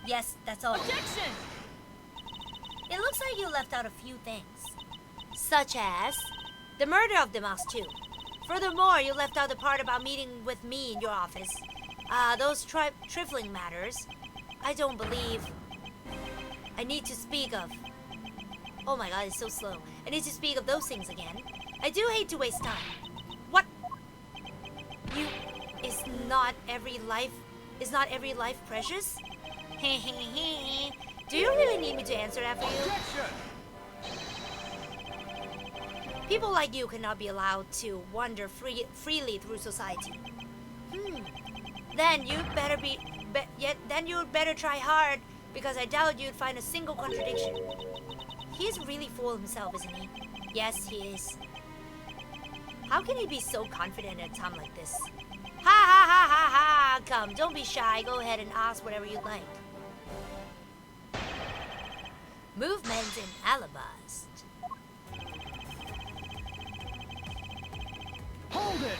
Yes, that's all.
Objection!
It looks like you left out a few things. Such as the murder of Demos too. Furthermore, you left out the part about meeting with me in your office. Those trifling matters, I don't believe I need to speak of. Oh my god, it's so slow. I need to speak of those things again. I do hate to waste time. What? You... Is not every life precious? Do you really need me to answer that for you?
Objection!
People like you cannot be allowed to wander freely through society. Then you'd better try hard, because I doubt you'd find a single contradiction. He's really full of himself, isn't he? Yes, he is. How can he be so confident at a time like this? Ha ha ha ha ha! Come, don't be shy. Go ahead and ask whatever you'd like. Movement in Alabast.
Hold it!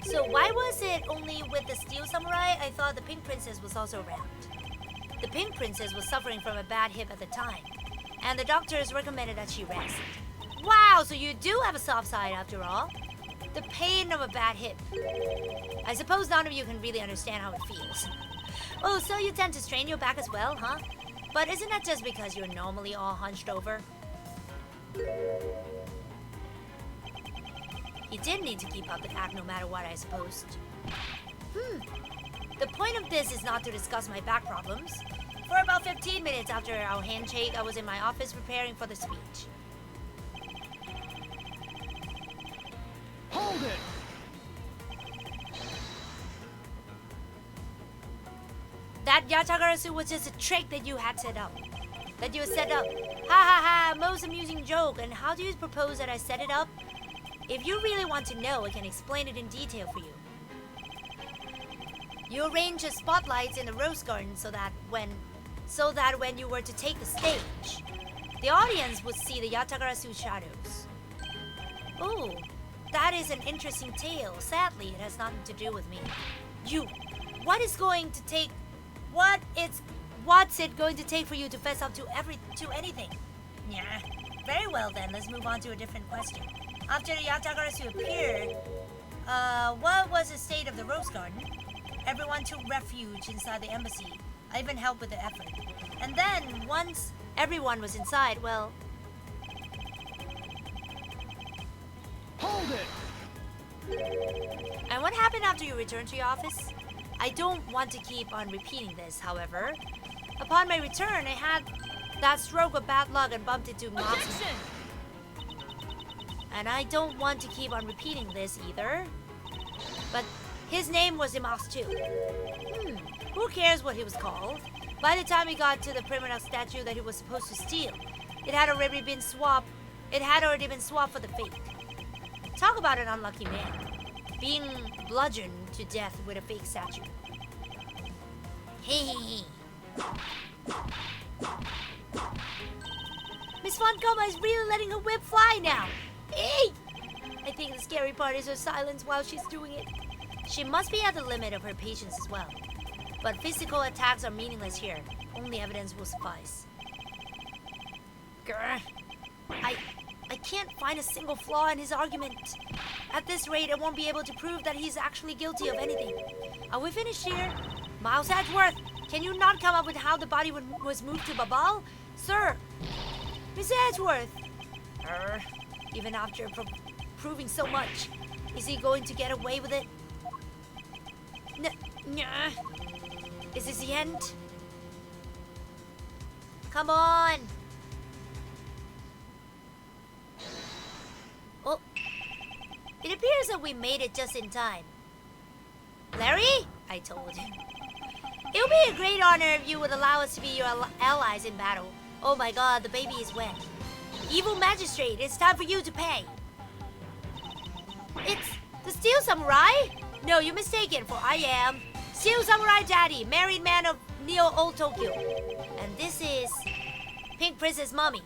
So why was it only with the Steel Samurai? I thought the Pink Princess was also around. The Pink Princess was suffering from a bad hip at the time, and the doctors recommended that she rest. Wow, so you do have a soft side after all. The pain of a bad hip. I suppose none of you can really understand how it feels. Oh, so you tend to strain your back as well, huh? But isn't that just because you're normally all hunched over? He did need to keep up the act no matter what, I suppose. The point of this is not to discuss my back problems. For about 15 minutes after our handshake, I was in my office preparing for the speech.
Hold it!
That Yatagarasu was just a trick that you had set up. Ha ha ha, most amusing joke. And how do you propose that I set it up? If you really want to know, I can explain it in detail for you. You arrange the spotlights in the rose garden so that when you were to take the stage, the audience would see the Yatagarasu shadows. Oh, that is an interesting tale. Sadly, it has nothing to do with me. What's it going to take for you to fess up to anything? Yeah. Very well then, let's move on to a different question. After the Yatagarasu appeared, what was the state of the rose garden? Everyone took refuge inside the embassy. I even helped with the effort. And then, once everyone was inside, well...
Hold it!
And what happened after you returned to your office? I don't want to keep on repeating this, however. Upon my return, I had that stroke of bad luck and bumped into Moxman.
Objection!
And I don't want to keep on repeating this either. But his name was Imas too. Who cares what he was called? By the time he got to the primitive statue that he was supposed to steal, it had already been swapped for the fake. Talk about an unlucky man. Being bludgeoned to death with a fake statue. Hey. Miss Fontcoma is really letting her whip fly now. Hey! I think the scary part is her silence while she's doing it. She must be at the limit of her patience as well. But physical attacks are meaningless here. Only evidence will suffice. Grr. I can't find a single flaw in his argument. At this rate, I won't be able to prove that he's actually guilty of anything. Are we finished here? Miles Edgeworth, can you not come up with how the body was moved to Babal? Sir! Miss Edgeworth! Even after proving so much, is he going to get away with it? Nah. Is this the end? Come on! Oh, it appears that we made it just in time. Larry? I told him. It would be a great honor if you would allow us to be your allies in battle. Oh my god, the baby is wet. Evil magistrate, it's time for you to pay. It's the Steel Samurai? No, you're mistaken, for I am Steel Samurai Daddy, married man of Neo Old Tokyo. And this is Pink Princess Mommy.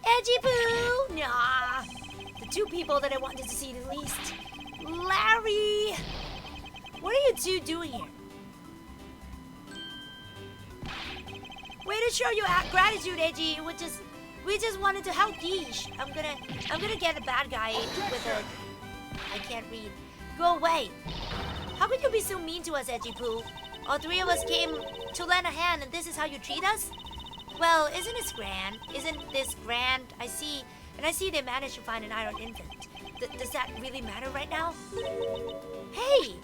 Edgy Poo! Nah. The two people that I wanted to see the least. Larry! What are you two doing here? Way to show your gratitude, Edgy. We just wanted to help Geesh. I'm gonna get a bad guy with a... I can't read. Go away. How could you be so mean to us, Edgy Poo? All three of us came to lend a hand, and this is how you treat us? Well, isn't this grand? Isn't this grand? I see they managed to find an iron infant. Does that really matter right now? Hey!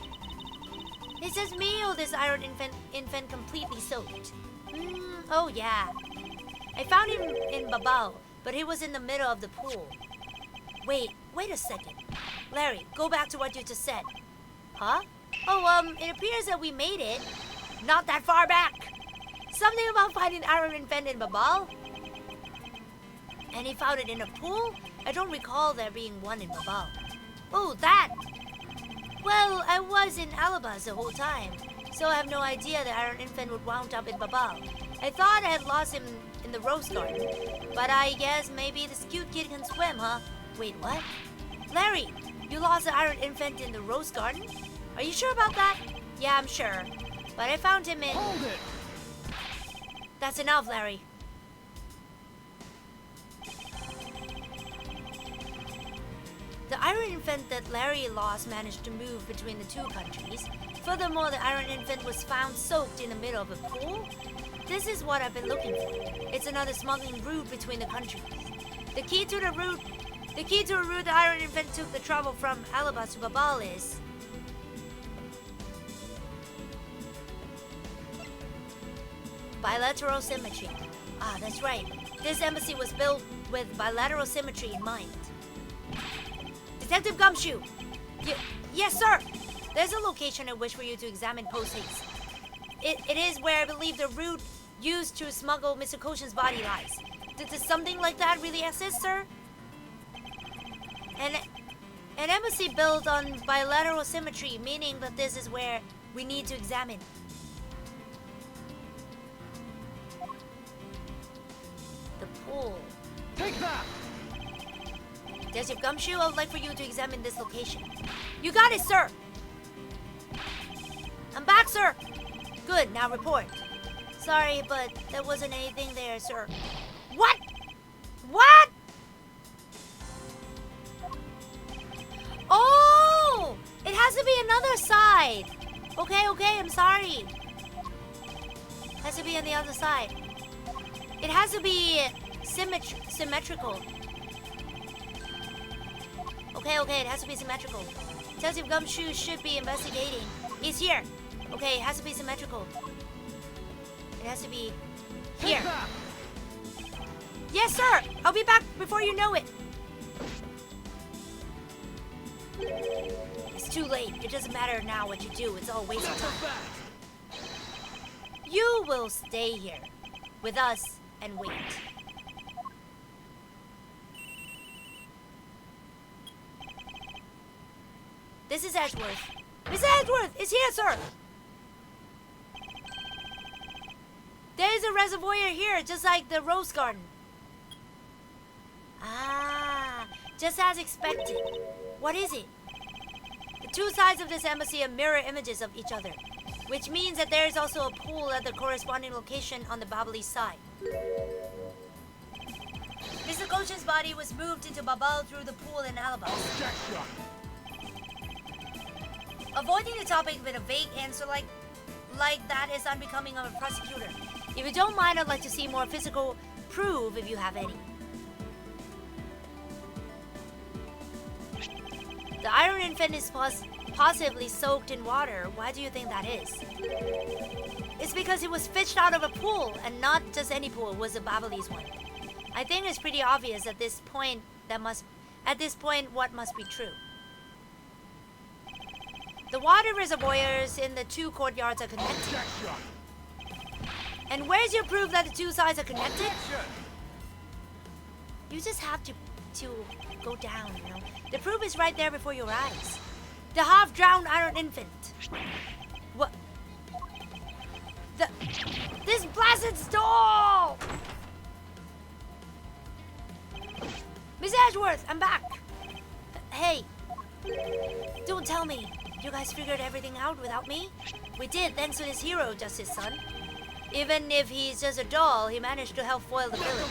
It says Mio, this iron infant completely soaked. Oh yeah. I found him in Babao, but he was in the middle of the pool. Wait a second. Larry, go back to what you just said. Huh? Oh, it appears that we made it. Not that far back. Something about finding iron infant in Babao? And he found it in a pool? I don't recall there being one in Babao. Oh, that! Well, I was in Alabas the whole time, so I have no idea the iron infant would wound up in Babao. I thought I had lost him in the rose garden, but I guess maybe this cute kid can swim, huh? Wait, what? Larry, you lost the iron infant in the rose garden? Are you sure about that? Yeah, I'm sure. But I found him in...
Hold it!
That's enough, Larry. The iron infant that Larry lost managed to move between the two countries. Furthermore, the iron infant was found soaked in the middle of a pool. This is what I've been looking for. It's another smuggling route between the countries. The key to a route the iron infant took the travel from Alabas to Babal is... bilateral symmetry. Ah, that's right. This embassy was built with bilateral symmetry in mind. Detective Gumshoe! Yes, sir! There's a location I wish for you to examine post-haste. It is where I believe the route used to smuggle Mr. Koshin's body lies. Does something like that really exist, sir? An embassy built on bilateral symmetry, meaning that this is where we need to examine. The pool.
Take that!
Detective Gumshoe, I would like for you to examine this location. You got it, sir! I'm back, sir! Good, now report. Sorry, but there wasn't anything there, sir. What? What? Oh! It has to be another side! Okay, I'm sorry. Has to be on the other side. It has to be symmetrical. Okay, it has to be symmetrical. Detective Gumshoe should be investigating. He's here. Okay, it has to be symmetrical. It has to be here. Yes, sir! I'll be back before you know it. It's too late. It doesn't matter now what you do. It's all a waste of time. You will stay here with us and wait. This is Edgeworth. Miss Edgeworth is here, sir! There is a reservoir here, just like the rose garden. Ah, just as expected. What is it? The two sides of this embassy are mirror images of each other, which means that there is also a pool at the corresponding location on the Babali side. Mr. Koshin's body was moved into Babal through the pool in Alabas. Avoiding the topic with a vague answer like that is unbecoming of a prosecutor. If you don't mind, I'd like to see more physical proof if you have any. The iron infant is possibly soaked in water. Why do you think that is? It's because it was fished out of a pool, and not just any pool, it was a Babalese one. I think it's pretty obvious at this point what must be true. The water reservoirs in the two courtyards are connected. And where's your proof that the two sides are connected? You just have to go down, you know. The proof is right there before your eyes. The half-drowned iron infant. What? This blasted stall! Miss Edgeworth, I'm back. Hey, don't tell me. You guys figured everything out without me? We did, thanks to this hero, Justice Son. Even if he's just a doll, he managed to help foil the villain.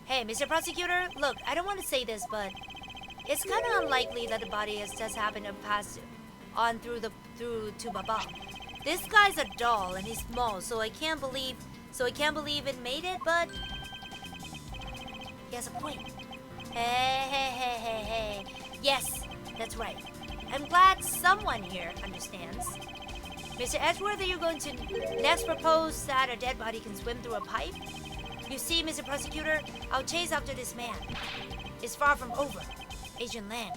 Hey, Mr. Prosecutor, look, I don't want to say this, but it's kind of unlikely that the body has just happened to pass on through to Baba. This guy's a doll and he's small, so I can't believe it made it, but he has a point. Hey. Yes, that's right. I'm glad someone here understands. Mr. Edgeworth, are you going to next propose that a dead body can swim through a pipe? You see, Mr. Prosecutor, I'll chase after this man. It's far from over. Asian land.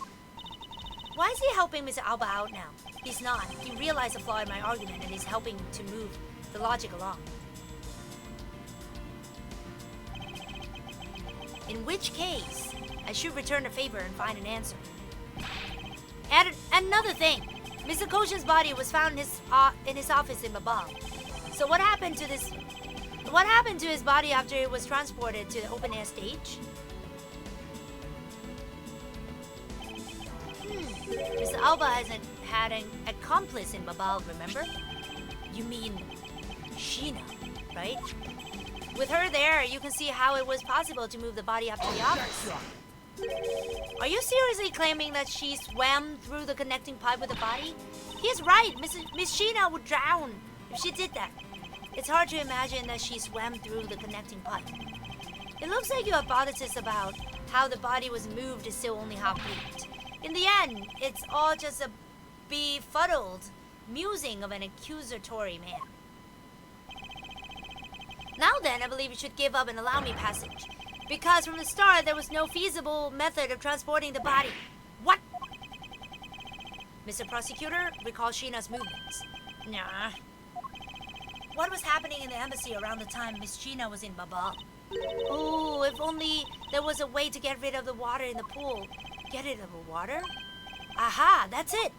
Why is he helping Mr. Alba out now? He's not. He realized the flaw in my argument and is helping to move the logic along. In which case, I should return the favor and find an answer. And another thing, Mr. Koshin's body was found in his office in Babal. So what happened to his body after it was transported to the open air stage? Mr. Alba hasn't had an accomplice in Babal, remember? You mean Sheena, right? With her there, you can see how it was possible to move the body up to the office. Are you seriously claiming that she swam through the connecting pipe with the body? He's right, Miss Sheena would drown if she did that. It's hard to imagine that she swam through the connecting pipe. It looks like your hypothesis about how the body was moved is still only half-baked. In the end, it's all just a befuddled musing of an accusatory man. Now then, I believe you should give up and allow me passage. Because from the start, there was no feasible method of transporting the body. What? Mr. Prosecutor, recall Sheena's movements. Nah. What was happening in the embassy around the time Miss Sheena was in Babal? Oh, if only there was a way to get rid of the water in the pool. Get rid of the water? Aha, that's it.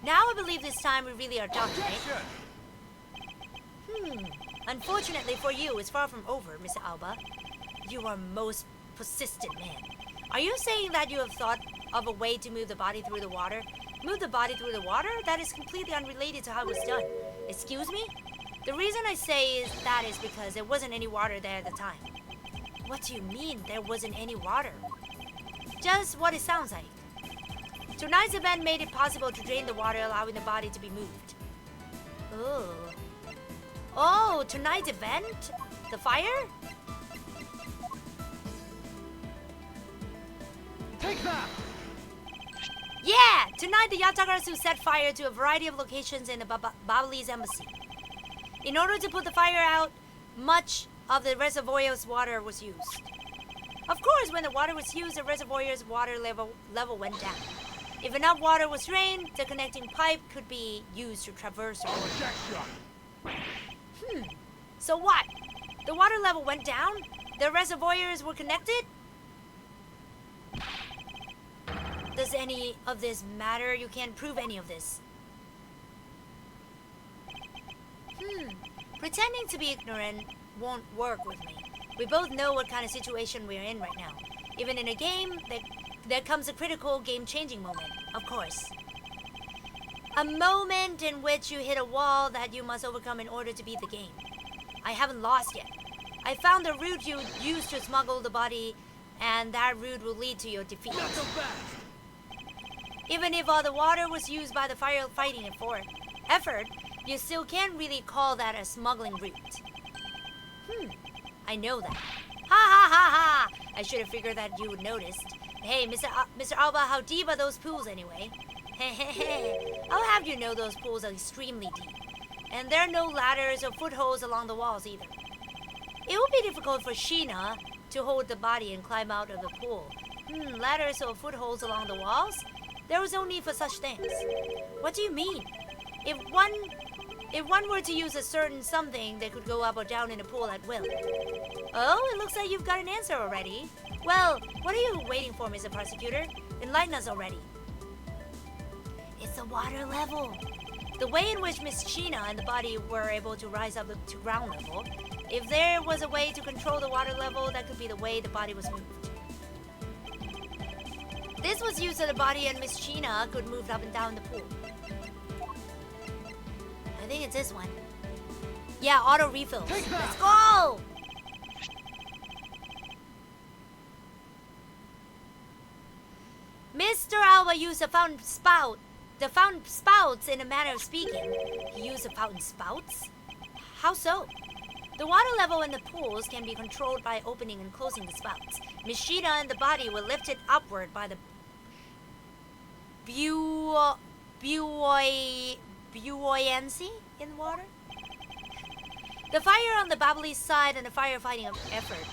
Now I believe this time we really are done, right? Unfortunately for you, it's far from over, Mr. Alba. You are most persistent man. Are you saying that you have thought of a way to move the body through the water? Move the body through the water? That is completely unrelated to how it was done. Excuse me? The reason I say that is because there wasn't any water there at the time. What do you mean there wasn't any water? Just what it sounds like. Tonight's event made it possible to drain the water, allowing the body to be moved. Oh, tonight's event? The fire?
Take that!
Yeah! Tonight the Yatagarasu set fire to a variety of locations in the Babalese embassy. In order to put the fire out, much of the reservoir's water was used. Of course, when the water was used, the reservoir's water level went down. If enough water was drained, the connecting pipe could be used to traverse the water. So what? The water level went down? The reservoirs were connected? Does any of this matter? You can't prove any of this. Pretending to be ignorant won't work with me. We both know what kind of situation we're in right now. Even in a game, there comes a critical game-changing moment, of course. A moment in which you hit a wall that you must overcome in order to beat the game. I haven't lost yet. I found the route you used to smuggle the body, and that route will lead to your defeat.
Not so fast!
Even if all the water was used by the firefighting effort, you still can't really call that a smuggling route. I know that. Ha! I should have figured that you would noticed. Hey, Mr. Alba, how deep are those pools anyway? I'll have you know those pools are extremely deep. And there are no ladders or footholds along the walls either. It would be difficult for Sheena to hold the body and climb out of the pool. Ladders or footholds along the walls? There was no need for such things. What do you mean? If one were to use a certain something, they could go up or down in the pool at will. Oh, it looks like you've got an answer already. Well, what are you waiting for, Mr. Prosecutor? Enlighten us already. It's the water level. The way in which Miss Sheena and the body were able to rise up to ground level. If there was a way to control the water level, that could be the way the body was moved. This was used so the body and Miss Sheena could move up and down the pool. I think it's this one. Yeah, auto refills. Let's go! Mr. Alba used a fountain spout the fountain spouts in a manner of speaking. He used the fountain spouts? How so? The water level in the pools can be controlled by opening and closing the spouts. Miss Sheena and the body were lifted upward by the buoyancy in water. The fire on the bubbly side and the firefighting effort.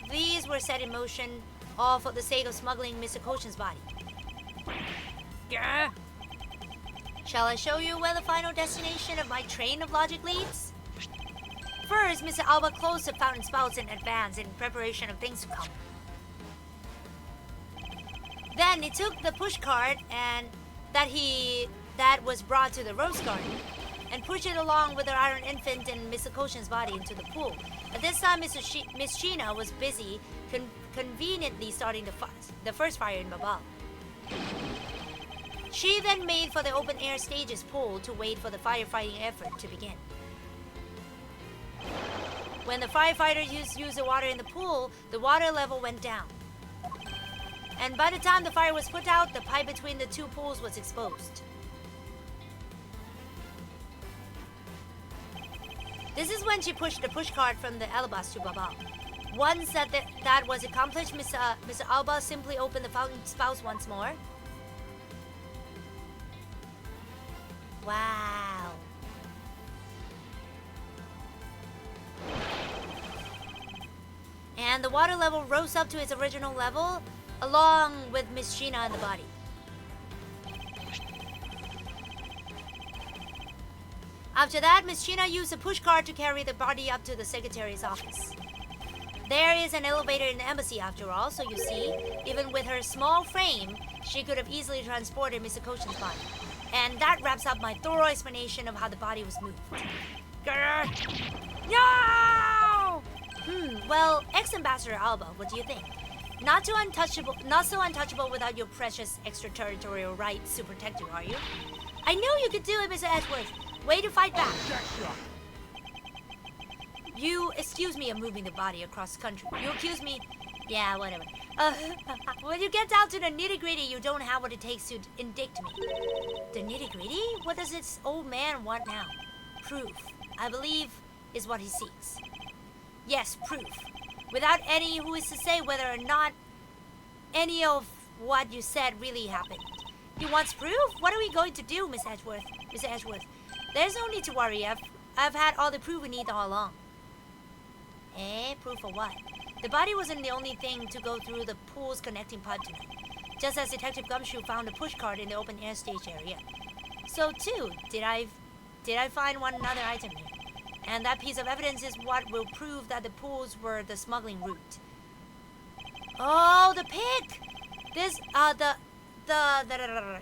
These were set in motion all for the sake of smuggling Mr. Koshin's body. Grr. Shall I show you where the final destination of my train of logic leads? First, Mr. Alba closed the fountain spouts in advance in preparation of things to come. Then he took the pushcart and that was brought to the rose garden and pushed it along with the iron infant and Mr. Koshin's body into the pool. At this time, Miss Sheena was busy conveniently starting the first fire in Babal. She then made for the open-air stages pool to wait for the firefighting effort to begin. When the firefighters used the water in the pool, the water level went down. And by the time the fire was put out, the pipe between the two pools was exposed. This is when she pushed the pushcart from the Alabas to Babal. Once that was accomplished, Mr. Alba simply opened the fountain spouts once more. Wow. And the water level rose up to its original level, along with Miss Sheena and the body. After that, Miss Sheena used a pushcart to carry the body up to the secretary's office. There is an elevator in the embassy after all, so you see, even with her small frame, she could have easily transported Mr. Koshin's body. And that wraps up my thorough explanation of how the body was moved. Grr. No! Well, ex-ambassador Alba, what do you think? Not so untouchable without your precious extraterritorial rights to protect you, are you? I knew you could do it, Mr. Edgeworth. Way to fight back. You excuse me of moving the body across the country. You accuse me... Yeah, whatever. When you get down to the nitty-gritty, you don't have what it takes to indict me. The nitty-gritty? What does this old man want now? Proof, I believe, is what he seeks. Yes, proof. Without any who is to say whether or not any of what you said really happened. He wants proof? What are we going to do, Miss Edgeworth? Mr. Edgeworth? There's no need to worry. I've had all the proof we need all along. Proof of what? The body wasn't the only thing to go through the pool's connecting pipe tonight. Just as Detective Gumshoe found a pushcart in the open air stage area. So too, did I find one other item here. And that piece of evidence is what will prove that the pools were the smuggling route. Oh, the pick!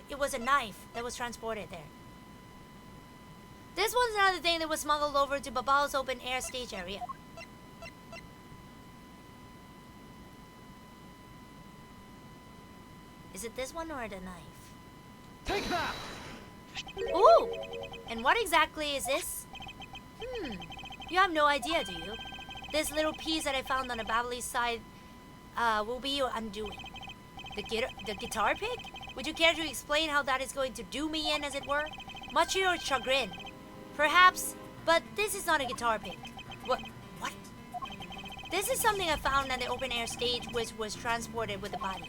It was a knife that was transported there. This one's another thing that was smuggled over to Babal's open air stage area. Is it this one or the knife?
Take that!
Ooh! And what exactly is this? You have no idea, do you? This little piece that I found on the Babbly side will be your undoing. The guitar pick? Would you care to explain how that is going to do me in, as it were? Much to your chagrin. Perhaps, but this is not a guitar pick. What? This is something I found on the open-air stage which was transported with the body.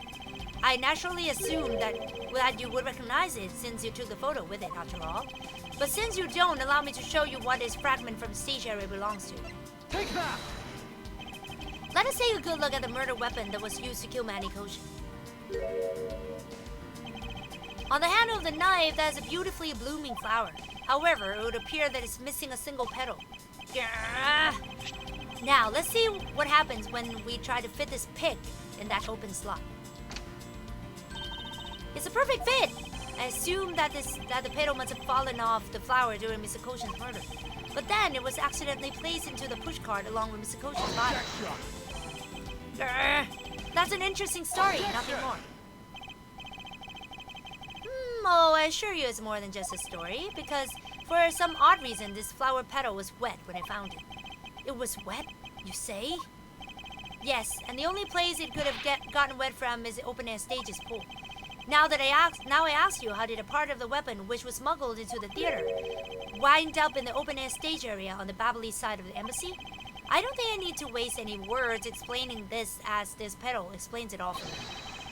I naturally assumed that you would recognize it since you took the photo with it, after all. But since you don't, allow me to show you what this fragment from the stage area belongs to.
Take that!
Let us take a good look at the murder weapon that was used to kill Manny Koshin. On the handle of the knife, there's a beautifully blooming flower. However, it would appear that it's missing a single petal. Now, let's see what happens when we try to fit this pick in that open slot. It's a perfect fit! I assume that the petal must have fallen off the flower during Mr. Koshin's murder. But then it was accidentally placed into the pushcart along with Mr. Koshin's body. That's an interesting story, nothing more. Oh, I assure you it's more than just a story, because for some odd reason, this flower petal was wet when I found it. It was wet, you say? Yes, and the only place it could have gotten wet from is the open-air stage's pool. Now I ask you, how did a part of the weapon which was smuggled into the theater wind up in the open-air stage area on the Babylon side of the embassy? I don't think I need to waste any words explaining this, as this pedal explains it all for me.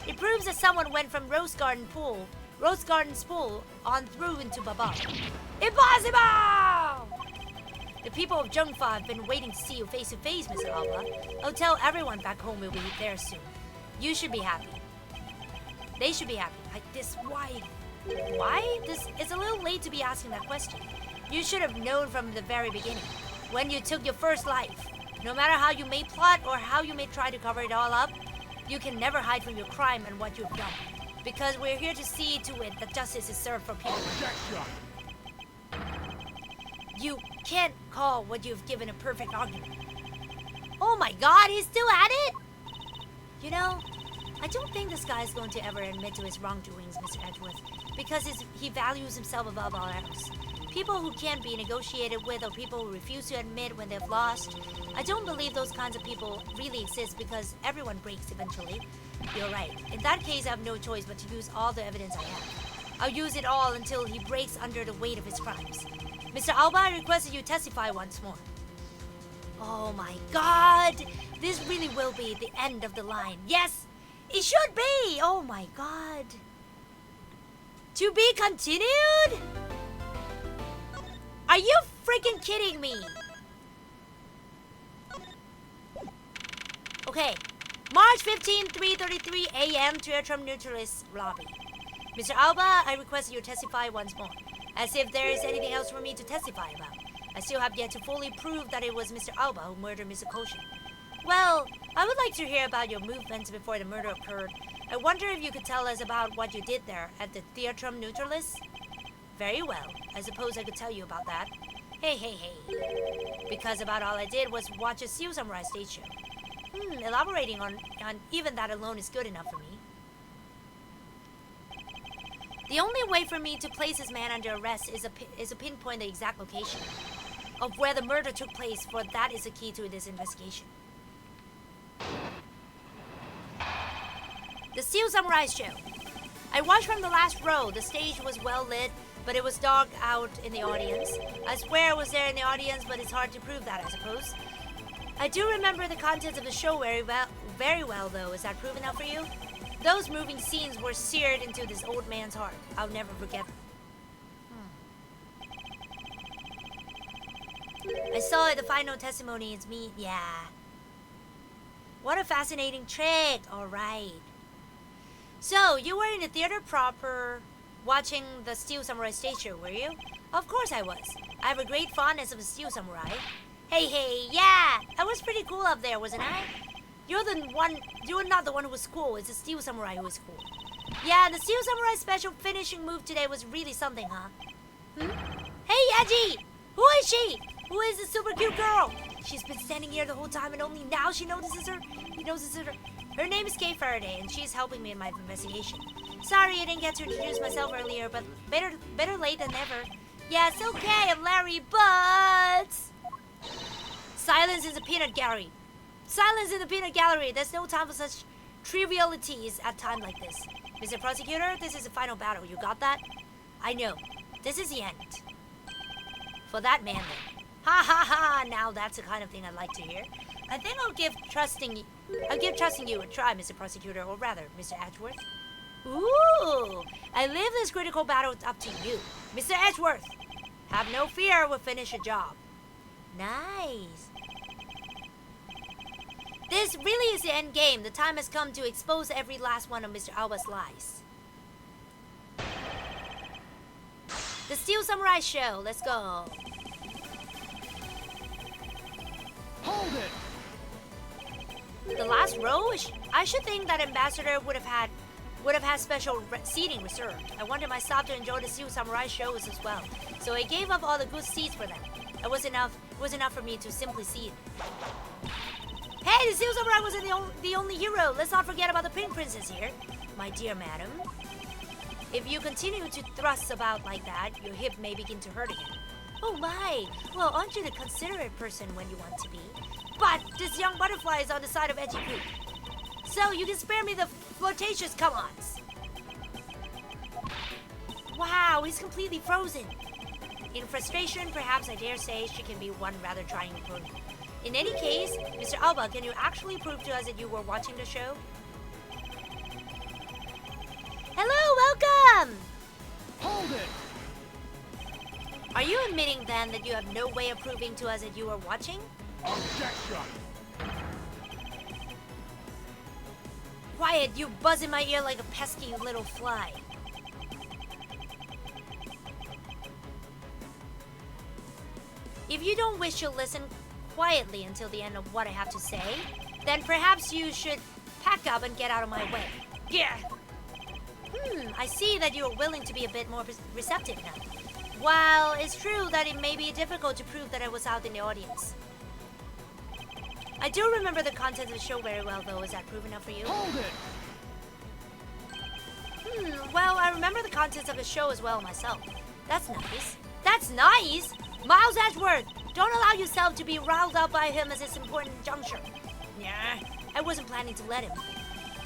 It proves that someone went from Rose Garden's pool on through into Baba. Impossible! The people of Jungfa have been waiting to see you face to face, Mr. Alba. I'll tell everyone back home we'll be there soon. You should be happy. They should be happy. Why? This is a little late to be asking that question. You should have known from the very beginning, when you took your first life. No matter how you may plot or how you may try to cover it all up, you can never hide from your crime and what you've done. Because we're here to see to it that justice is served for people. You can't call what you've given a perfect argument. Oh my god, he's still at it? You know, I don't think this guy is going to ever admit to his wrongdoings, Mr. Edgeworth, because he values himself above all else. People who can't be negotiated with or people who refuse to admit when they've lost, I don't believe those kinds of people really exist because everyone breaks eventually. You're right. In that case, I have no choice but to use all the evidence I have. I'll use it all until he breaks under the weight of his crimes. Mr. Alba, I request that you testify once more. Oh my god! This really will be the end of the line. Yes! It should be! Oh my god. To be continued? Are you freaking kidding me? Okay. March 15, 3:33 a.m. Theatrum Neutralis Lobby. Mr. Alba, I request you testify once more. As if there is anything else for me to testify about. I still have yet to fully prove that it was Mr. Alba who murdered Mr. Koshin. Well, I would like to hear about your movements before the murder occurred. I wonder if you could tell us about what you did there at the Theatrum Neutralis? Very well. I suppose I could tell you about that. Hey. Because about all I did was watch a Steel Samurai stage show. Elaborating on even that alone is good enough for me. The only way for me to place this man under arrest is to pinpoint the exact location of where the murder took place, for that is the key to this investigation. The Steel Samurai show. I watched from the last row. The stage was well lit, but it was dark out in the audience. I swear I was there in the audience, but it's hard to prove that, I suppose. I do remember the contents of the show very well, though. Is that proof enough for you? Those moving scenes were seared into this old man's heart. I'll never forget them. I saw it, the final testimony. It's me. Yeah. What a fascinating trick. All right. So, you were in the theater proper watching the Steel Samurai stage show, were you? Of course I was. I have a great fondness of the Steel Samurai. Hey, yeah. I was pretty cool up there, wasn't I? You're not the one who was cool. It's the Steel Samurai who was cool. Yeah, the Steel Samurai special finishing move today was really something, huh? Hey, Yaji! Who is she? Who is the super cute girl? She's been standing here the whole time and only now she notices her. Her name is Kay Faraday and she's helping me in my investigation. Sorry I didn't get to introduce myself earlier, but better late than never. Yeah, it's okay, I'm Larry, but... Silence in the peanut gallery. Silence in the peanut gallery. There's no time for such trivialities at time like this. Mr. Prosecutor, this is the final battle. You got that? I know. This is the end. For that man then. Ha! Now that's the kind of thing I'd like to hear. I think I'll give trusting you a try, Mr. Prosecutor, or rather, Mr. Edgeworth. Ooh! I leave this critical battle up to you. Mr. Edgeworth! Have no fear, we'll finish the job. Nice. This really is the end game. The time has come to expose every last one of Mr. Alba's lies. The Steel Samurai show. Let's go.
Hold it!
The last row? I should think that Ambassador would have had special seating reserved. I wanted my staff to enjoy the Steel Samurai shows as well, so I gave up all the good seats for them. It was enough for me to simply see it. Hey, the Steel Samurai wasn't the only hero. Let's not forget about the Pink Princess here. My dear madam, if you continue to thrust about like that, your hip may begin to hurt again. Oh my! Well, aren't you the considerate person when you want to be? But this young butterfly is on the side of edgy poop. So you can spare me the flirtatious come-ons. now he's completely frozen. In frustration, perhaps I dare say she can be one rather trying opponent. In any case, Mr. Alba, can you actually prove to us that you were watching the show? Hello, welcome!
Hold it!
Are you admitting then that you have no way of proving to us that you were watching?
Objection!
Quiet, you buzz in my ear like a pesky little fly. If you don't wish to listen quietly until the end of what I have to say, then perhaps you should pack up and get out of my way. Yeah. I see that you are willing to be a bit more receptive now. While it's true that it may be difficult to prove that I was out in the audience. I do remember the content of the show very well, though. Is that proof enough for you?
Hold it!
Well, I remember the contents of the show as well myself. That's nice. That's nice! Miles Edgeworth, don't allow yourself to be riled up by him at this important juncture. Nah, I wasn't planning to let him.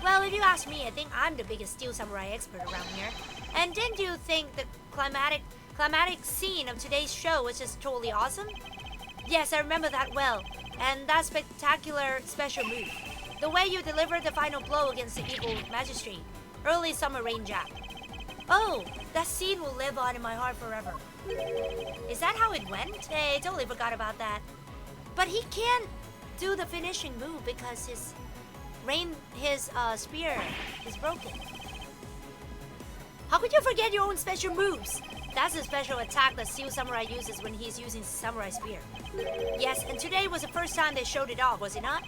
Well, if you ask me, I think I'm the biggest Steel Samurai expert around here. And didn't you think the climatic scene of today's show was just totally awesome? Yes, I remember that well. And that spectacular special move. The way you delivered the final blow against the evil magistrate. Early summer rain jab. Oh, that scene will live on in my heart forever. Is that how it went? Hey, I totally forgot about that. But he can't do the finishing move because his spear is broken. How could you forget your own special moves? That's a special attack that Steel Samurai uses when he's using Samurai Spear. Yes, and today was the first time they showed it off, was it not?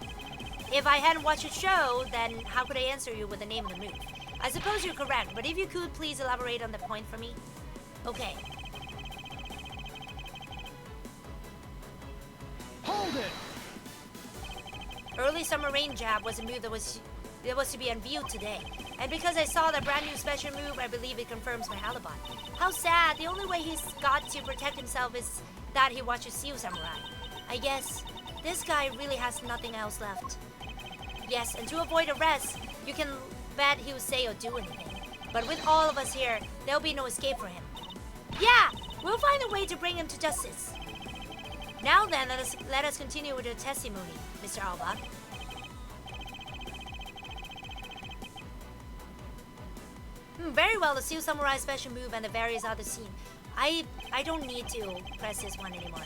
If I hadn't watched the show, then how could I answer you with the name of the move? I suppose you're correct, but if you could please elaborate on the point for me. Okay.
Hold it!
Early summer rain jab was a move that was to be unveiled today. And because I saw the brand new special move, I believe it confirms my alibi. How sad. The only way he's got to protect himself is that he watches Steel Samurai. I guess this guy really has nothing else left. Yes, and to avoid arrest, you can bet he'll say or do anything. But with all of us here, there'll be no escape for him. Yeah, we'll find a way to bring him to justice. Now then, let us continue with the testimony, Mr. Alba. Very well, the Steel Samurai special move and the various other scenes. I don't need to press this one anymore.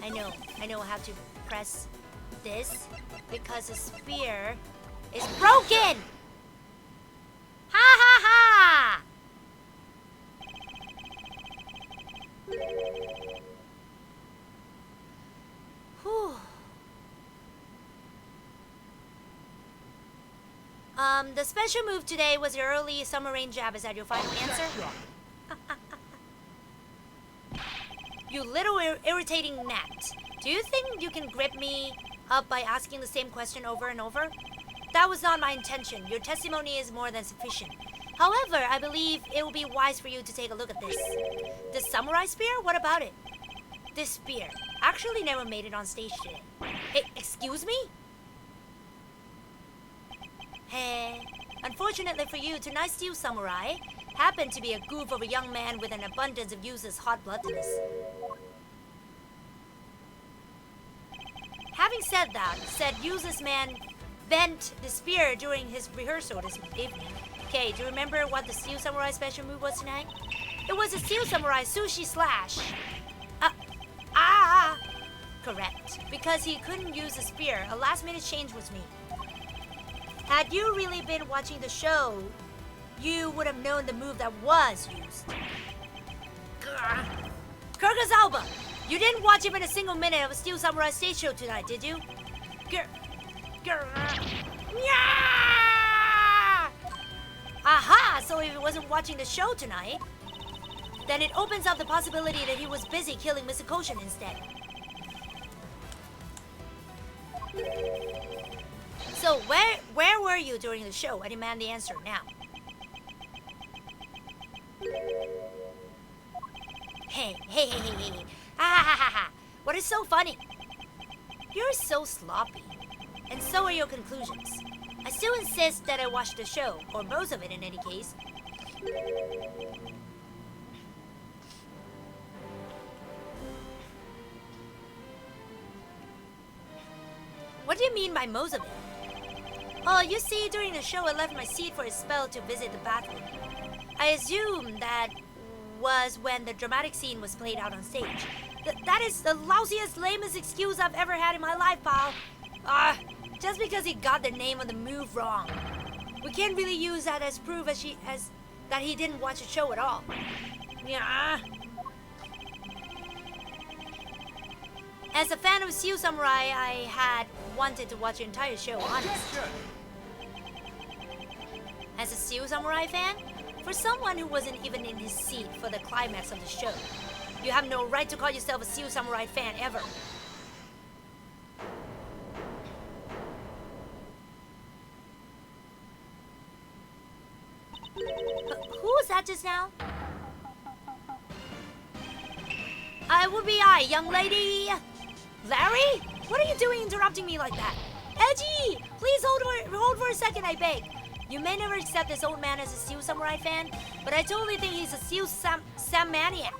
I know I have to press this because the spear is broken! Ha ha ha! Whew. The special move today was your early summer rain jab. Is that your final answer? You little irritating gnat. Do you think you can grip me up by asking the same question over and over? That was not my intention. Your testimony is more than sufficient. However, I believe it will be wise for you to take a look at this. The samurai spear? What about it? This spear actually never made it on stage today. Excuse me? Hey, unfortunately for you, tonight's Steel Samurai happened to be a goof of a young man with an abundance of useless hot-bloodedness. Having said that, said useless man bent the spear during his rehearsal this evening. Okay, do you remember what the Steel Samurai special move was tonight? It was a Steel Samurai sushi slash. Correct. Because he couldn't use the spear, a last-minute change was made. Had you really been watching the show, you would have known the move that was used. Kurgasalba, you didn't watch even a single minute of a Steel Samurai stage show tonight, did you? Aha! So if he wasn't watching the show tonight, then it opens up the possibility that he was busy killing Mr. Koshin instead. So where were you during the show? I demand the answer now. Hey. What is so funny? You're so sloppy. And so are your conclusions. I still insist that I watched the show, or most of it in any case. What do you mean by most of it? You see, during the show I left my seat for a spell to visit the bathroom. I assume that was when the dramatic scene was played out on stage. That is the lousiest, lamest excuse I've ever had in my life, pal. Just because he got the name of the move wrong. We can't really use that as proof as that he didn't watch the show at all. Yeah. As a fan of Seal Samurai, I had wanted to watch the entire show, honest. As a Seal Samurai fan, for someone who wasn't even in his seat for the climax of the show, you have no right to call yourself a Seal Samurai fan ever. Who was that just now? Would be I, young lady. Larry? What are you doing interrupting me like that? Edgy! Please hold for a second, I beg. You may never accept this old man as a Seal Samurai fan, but I totally think he's a Seal Sam-maniac.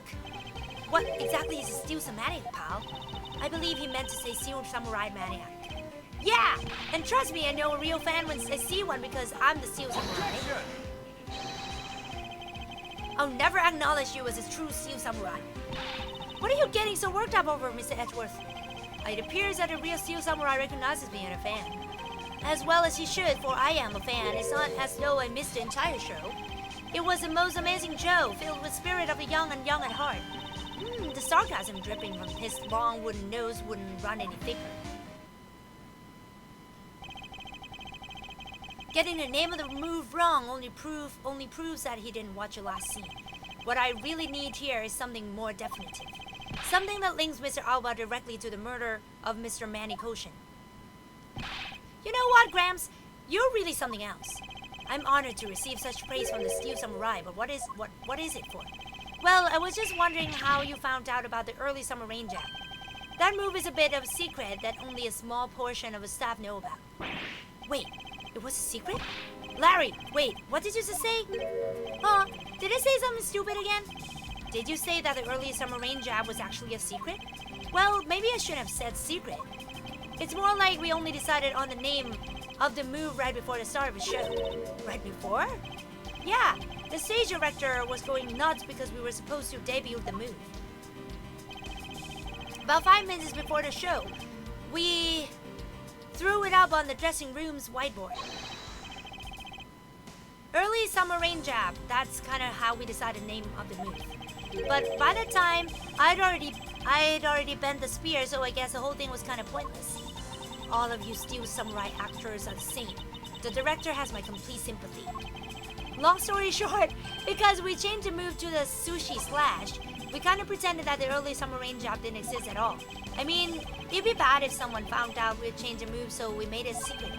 What exactly is a Seal Sam-maniac, pal? I believe he meant to say Seal Samurai maniac. Yeah! And trust me, I know a real fan when I see one because I'm the Seal Samurai. I'll never acknowledge you as a true Seal Samurai. What are you getting so worked up over, Mr. Edgeworth? It appears that a real Seal Samurai recognizes me as a fan. As well as he should, for I am a fan. It's not as though I missed the entire show. It was the most amazing show, filled with spirit of the young and young at heart. The sarcasm dripping from his long wooden nose wouldn't run any thicker. Getting the name of the move wrong only proves that he didn't watch the last scene. What I really need here is something more definitive. Something that links Mr. Alba directly to the murder of Mr. Manny Koshin. You know what, Gramps? You're really something else. I'm honored to receive such praise from the Steel Samurai, but what is it for? Well, I was just wondering how you found out about the early summer rain jam. That move is a bit of a secret that only a small portion of the staff know about. Wait, it was a secret? Larry, wait, what did you just say? Did I say something stupid again? Did you say that the early summer rain jab was actually a secret? Well, maybe I shouldn't have said secret. It's more like we only decided on the name of the move right before the start of the show. Right before? Yeah, the stage director was going nuts because we were supposed to debut the move. About 5 minutes before the show, we threw it up on the dressing room's whiteboard. Early summer rain jab, that's kind of how we decided the name of the move. But by that time, I'd already bent the spear, so I guess the whole thing was kind of pointless. All of you Steel Samurai actors are the same. The director has my complete sympathy. Long story short, because we changed the move to the sushi slash, we kind of pretended that the early summer rain jab didn't exist at all. I mean, it'd be bad if someone found out we'd changed the move, so we made it secret.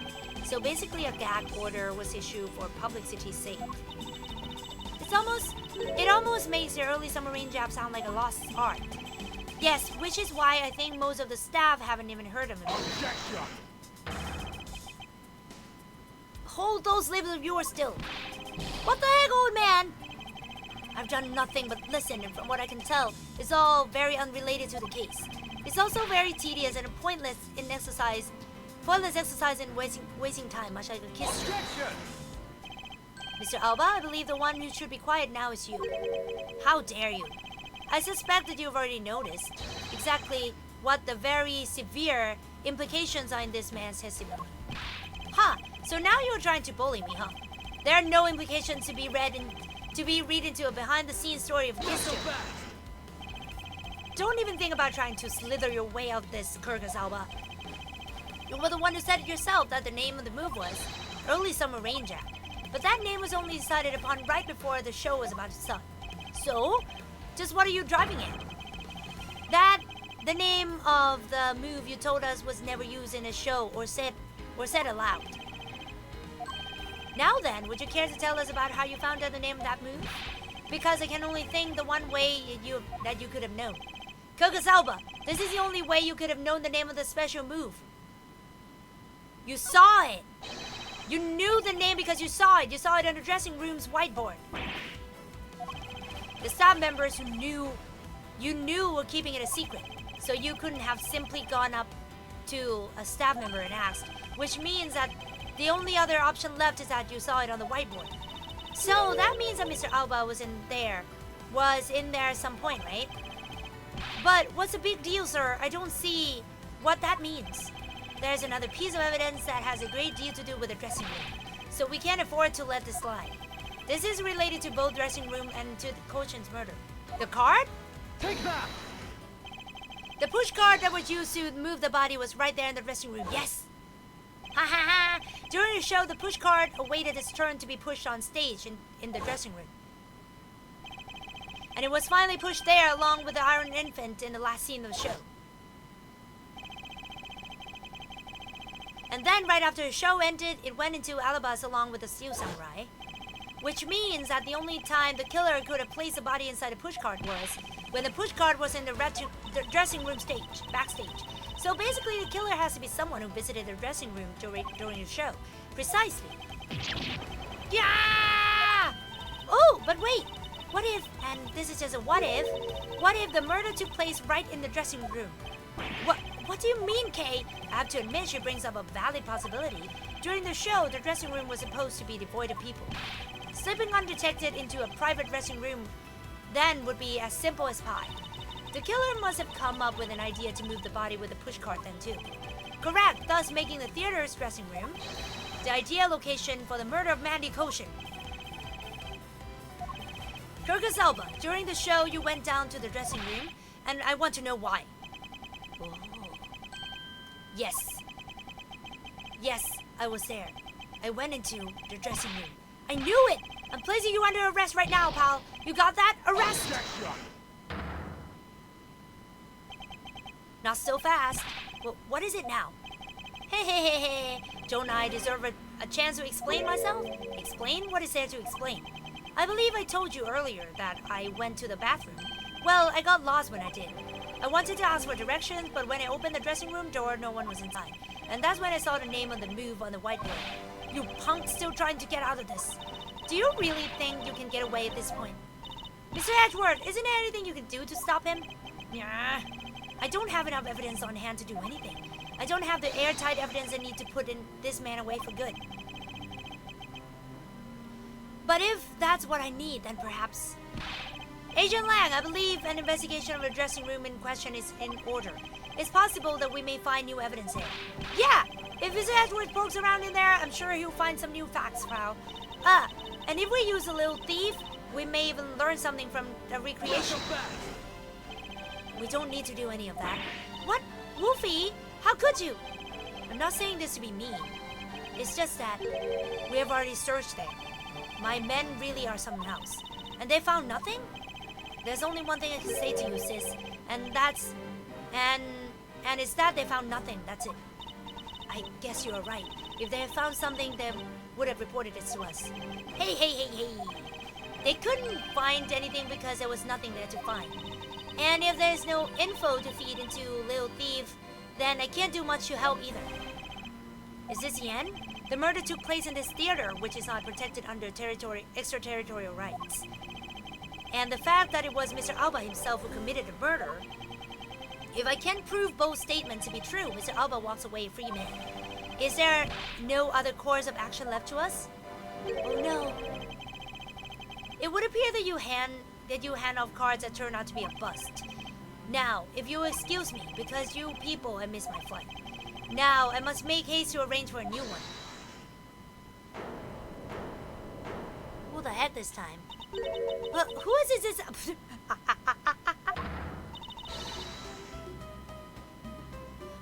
So basically a gag order was issued for publicity's sake. It almost makes the early summer rain jab sound like a lost art. Yes, which is why I think most of the staff haven't even heard of it. Hold those lips of yours still. What the heck, old man? I've done nothing but listen, and from what I can tell, it's all very unrelated to the case. It's also very tedious and pointless exercise in wasting time, much like a kiss. Mr. Alba, I believe the one who should be quiet now is you. How dare you? I suspect that you've already noticed exactly what the very severe implications are in this man's testimony. So now you're trying to bully me, huh? There are no implications to be read into a behind-the-scenes story of history. Don't even think about trying to slither your way out of this, Kirkus Alba. You were the one who said it yourself that the name of the move was Early Summer Rain Jab. But that name was only decided upon right before the show was about to start. So, just what are you driving at? That the name of the move you told us was never used in a show or said aloud. Now then, would you care to tell us about how you found out the name of that move? Because I can only think the one way that you could have known. Kokosalba, this is the only way you could have known the name of the special move. You saw it. You knew the name because you saw it. You saw it on the dressing room's whiteboard. The staff members who knew were keeping it a secret, so you couldn't have simply gone up to a staff member and asked, which means that the only other option left is that you saw it on the whiteboard. So that means that Mr. Alba was in there at some point, right? But what's the big deal, sir? I don't see what that means. There's another piece of evidence that has a great deal to do with the dressing room, so we can't afford to let this slide. This is related to both dressing room and to the Kochin's murder. The card?
Take that!
The push card that was used to move the body was right there in the dressing room, yes! Ha ha ha! During the show, the push card awaited its turn to be pushed on stage in the dressing room. And it was finally pushed there along with the Iron Infant in the last scene of the show. And then right after the show ended, it went into Alabas along with the Steel Samurai. Which means that the only time the killer could have placed the body inside the pushcart was when the pushcart was in the dressing room backstage. So basically the killer has to be someone who visited the dressing room during the show. Precisely. Yeah! Oh, but wait! What if, and this is just a what if the murder took place right in the dressing room? What do you mean, Kay? I have to admit she brings up a valid possibility. During the show, the dressing room was supposed to be devoid of people. Slipping undetected into a private dressing room then would be as simple as pie. The killer must have come up with an idea to move the body with a pushcart then too. Correct, thus making the theater's dressing room the ideal location for the murder of Mandy Koshin. Kirkus Alba, during the show you went down to the dressing room, and I want to know why. Oh. Yes. Yes, I was there. I went into the dressing room. I knew it! I'm placing you under arrest right now, pal. You got that? Arrest! Not so fast. Well, what is it now? Hey. Don't I deserve a chance to explain myself? Explain? What is there to explain? I believe I told you earlier that I went to the bathroom. Well, I got lost when I did. I wanted to ask for directions, but when I opened the dressing room door, no one was inside. And that's when I saw the name on the move on the whiteboard. You punk still trying to get out of this. Do you really think you can get away at this point? Mr. Edgeworth, isn't there anything you can do to stop him? Yeah. I don't have enough evidence on hand to do anything. I don't have the airtight evidence I need to put this man away for good. But if that's what I need, then perhaps... Agent Lang, I believe an investigation of the dressing room in question is in order. It's possible that we may find new evidence here. Yeah! If Mr. Edgeworth pokes around in there, I'm sure he'll find some new facts, Frau. And if we use a little thief, we may even learn something from the recreation... We don't need to do any of that. What? Wolfie? How could you? I'm not saying this to be mean. It's just that we have already searched there. My men really are something else. And they found nothing? There's only one thing I can say to you, sis. And that's... And it's that they found nothing, that's it. I guess you're right. If they had found something, they would have reported it to us. Hey. They couldn't find anything because there was nothing there to find. And if there's no info to feed into Lil Thief, then I can't do much to help either. Is this the end? The murder took place in this theater, which is not protected under extraterritorial rights. And the fact that it was Mr. Alba himself who committed the murder... If I can't prove both statements to be true, Mr. Alba walks away a free man. Is there no other course of action left to us? Oh no. It would appear that you hand off cards that turn out to be a bust. Now, if you'll excuse me, because you people have missed my flight. Now, I must make haste to arrange for a new one. Who the heck this time? Who is this?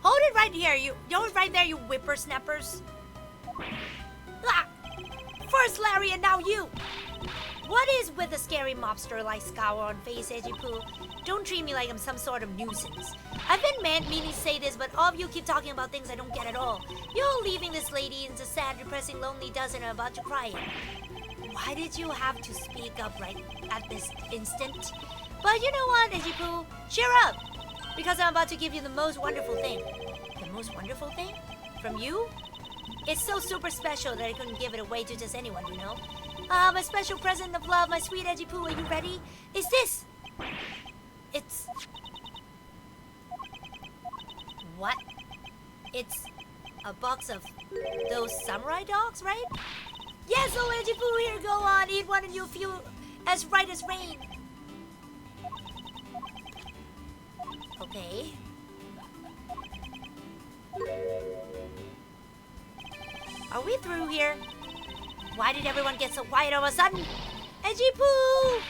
Hold it right here, hold it right there, you whippersnappers. First Larry and now you. What is with the scary mobster like scour on face, Edgy-Poo? Don't treat me like I'm some sort of nuisance. I've been meaning to say this, but all of you keep talking about things I don't get at all. You're leaving this lady in a sad, depressing, lonely dozen and about to cry. Why did you have to speak up right at this instant? But you know what, Edgy-Poo? Cheer up! Because I'm about to give you the most wonderful thing. The most wonderful thing? From you? It's so super special that I couldn't give it away to just anyone, you know? My special present of love, my sweet Edgy-Poo, are you ready? Is this? It's... What? It's a box of those samurai dogs, right? Yes, oh, Ejifu, here, go on. Eat one and you'll feel as right as rain. Okay. Are we through here? Why did everyone get so quiet all of a sudden? Ejifu!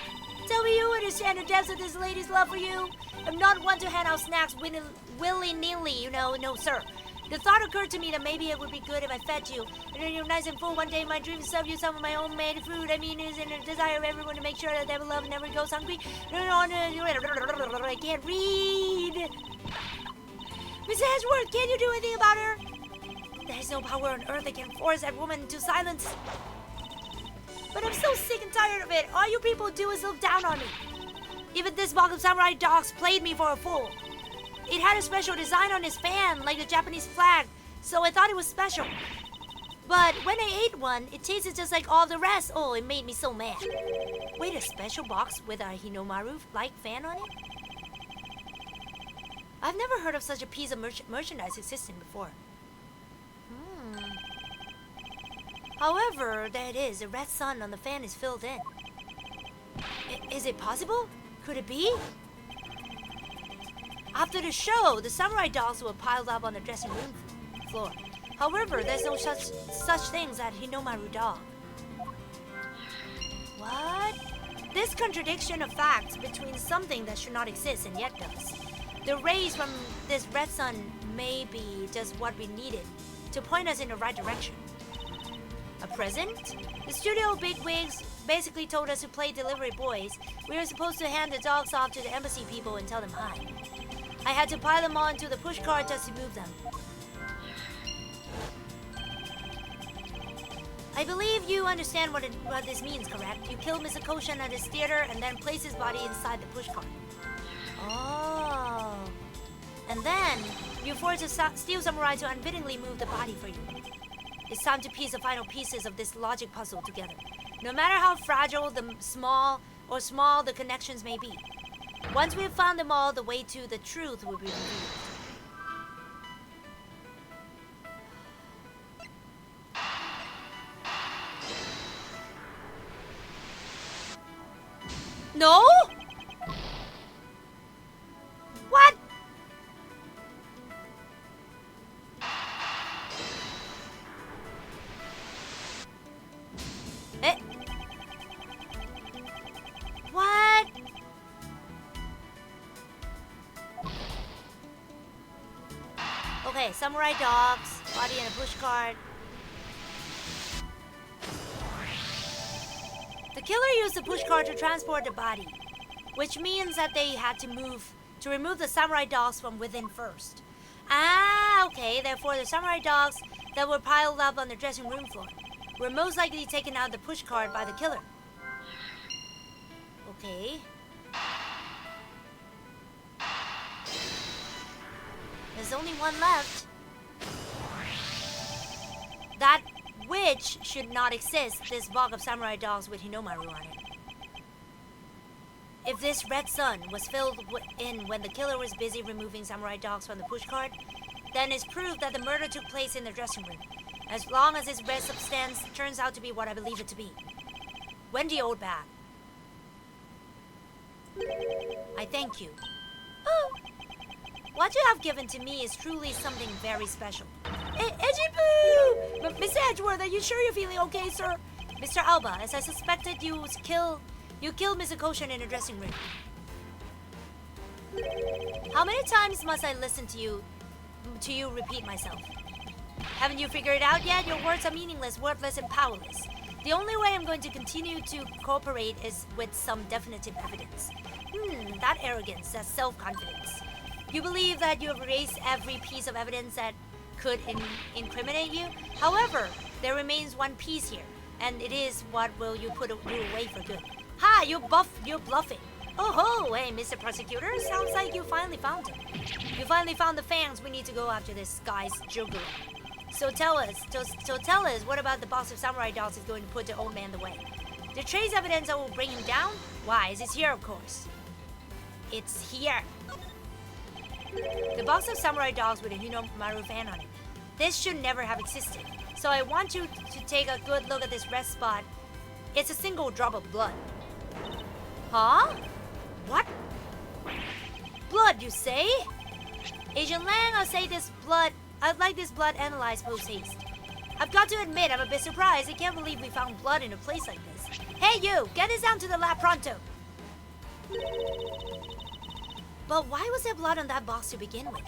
Tell me you understand the depths of this lady's love for you. I'm not one to hand out snacks willy-nilly, you know. No, sir. The thought occurred to me that maybe it would be good if I fed you. And then you're nice and full one day. My dream is to serve you some of my homemade food. I mean, is in a desire of everyone to make sure that their love never goes hungry. I can't read. Miss Edgeworth, can you do anything about her? There is no power on earth that can force that woman into silence. But I'm so sick and tired of it. All you people do is look down on me. Even this box of samurai dogs played me for a fool. It had a special design on its fan, like the Japanese flag, so I thought it was special. But when I ate one, it tasted just like all the rest. Oh, it made me so mad. Wait, a special box with a Hinomaru-like fan on it? I've never heard of such a piece of merchandise existing before. However, there it is. The red sun on the fan is filled in. Is it possible? Could it be? After the show, the samurai dolls were piled up on the dressing room floor. However, there's no such thing as a Hinomaru doll. What? This contradiction of facts between something that should not exist and yet does. The rays from this red sun may be just what we needed to point us in the right direction. A present? The studio bigwigs basically told us to play delivery boys. We were supposed to hand the dogs off to the embassy people and tell them hi. I had to pile them onto the pushcart just to move them. I believe you understand what this means, correct? You killed Mr. Koshan at his theater and then placed his body inside the pushcart. Oh. And then, you forced a steel samurai to unwittingly move the body for you. It's time to piece the final pieces of this logic puzzle together. No matter how fragile the small the connections may be. Once we have found them all, the way to the truth will be revealed. No? What? Eh? What? Okay, samurai dogs, body in a pushcart. The killer used the pushcart to transport the body, which means that they had to remove the samurai dogs from within first. Ah, okay, therefore the samurai dogs that were piled up on the dressing room floor were most likely taken out of the pushcart by the killer. Okay. There's only one left. That which should not exist, this box of samurai dogs with Hinomaru on it. If this red sun was filled in when the killer was busy removing samurai dogs from the pushcart, then it's proof that the murder took place in the dressing room, as long as this red substance turns out to be what I believe it to be. Wendy Oldback. I thank you. Oh. What you have given to me is truly something very special. Ejibu! But Mr. Edgeworth, are you sure you're feeling okay, sir? Mr. Alba, as I suspected, you killed Mr. Koshan in the dressing room. How many times must I listen to you repeat myself? Haven't you figured it out yet? Your words are meaningless, worthless, and powerless. The only way I'm going to continue to cooperate is with some definitive evidence. That arrogance, that self-confidence. You believe that you have erased every piece of evidence that could incriminate you? However, there remains one piece here, and it is what will you put away for good. Ha! You're bluffing. Oh ho! Hey, Mr. Prosecutor, sounds like you finally found him. You finally found the fangs. We need to go after this guy's jugular. So tell us, what about the box of samurai dogs is going to put the old man away? The trace evidence that will bring him down? Why, is here, of course. It's here. The box of samurai dogs with a Hinomaru fan on it. This should never have existed. So I want you to take a good look at this red spot. It's a single drop of blood. Huh? What? Blood, you say? Agent Lang, I'd like this blood analyzed post-haste. I've got to admit, I'm a bit surprised. I can't believe we found blood in a place like this. Hey, you! Get this down to the lab pronto! But why was there blood on that box to begin with?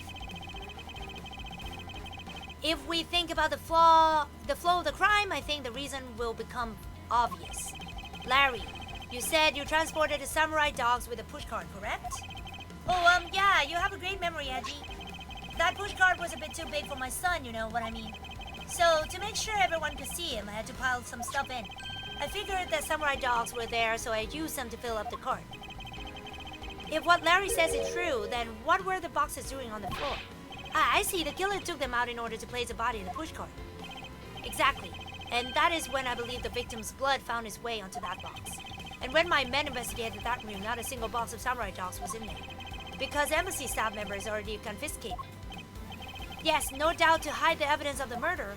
If we think about the flow of the crime, I think the reason will become obvious. Larry, you said you transported the samurai dogs with a pushcart, correct? Oh, yeah, you have a great memory, Edgy. That pushcart was a bit too big for my son, you know what I mean. So, to make sure everyone could see him, I had to pile some stuff in. I figured that samurai dogs were there, so I used them to fill up the cart. If what Larry says is true, then what were the boxes doing on the floor? Ah, I see. The killer took them out in order to place the body in the pushcart. Exactly. And that is when I believe the victim's blood found its way onto that box. And when my men investigated that room, not a single box of samurai dogs was in there. Because embassy staff members already confiscated. Yes, no doubt to hide the evidence of the murder.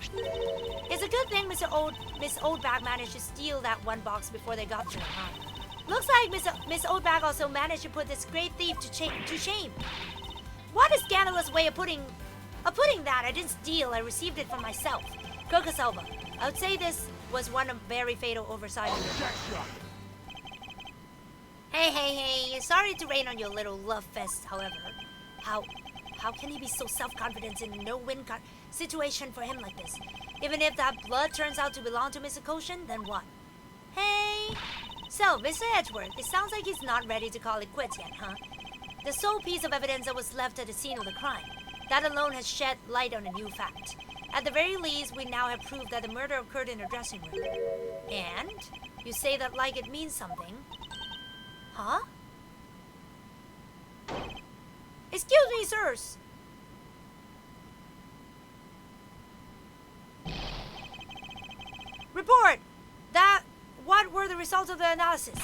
It's a good thing Miss Oldbag managed to steal that one box before they got to her, huh? Looks like Miss Oldbag also managed to put this great thief to shame. What a scandalous way of putting that. I didn't steal, I received it from myself. Kokoselva, I would say this was one very fatal oversight on your part. Hey, sorry to rain on your little love fest, however. How can he be so self-confident in a no-win situation for him like this? Even if that blood turns out to belong to Mr. Koshin, then what? Hey! So, Mr. Edgeworth, it sounds like he's not ready to call it quits yet, huh? The sole piece of evidence that was left at the scene of the crime, that alone has shed light on a new fact. At the very least, we now have proof that the murder occurred in a dressing room. And? You say that like it means something. Huh? Excuse me, sirs! Report! What were the results of the analysis?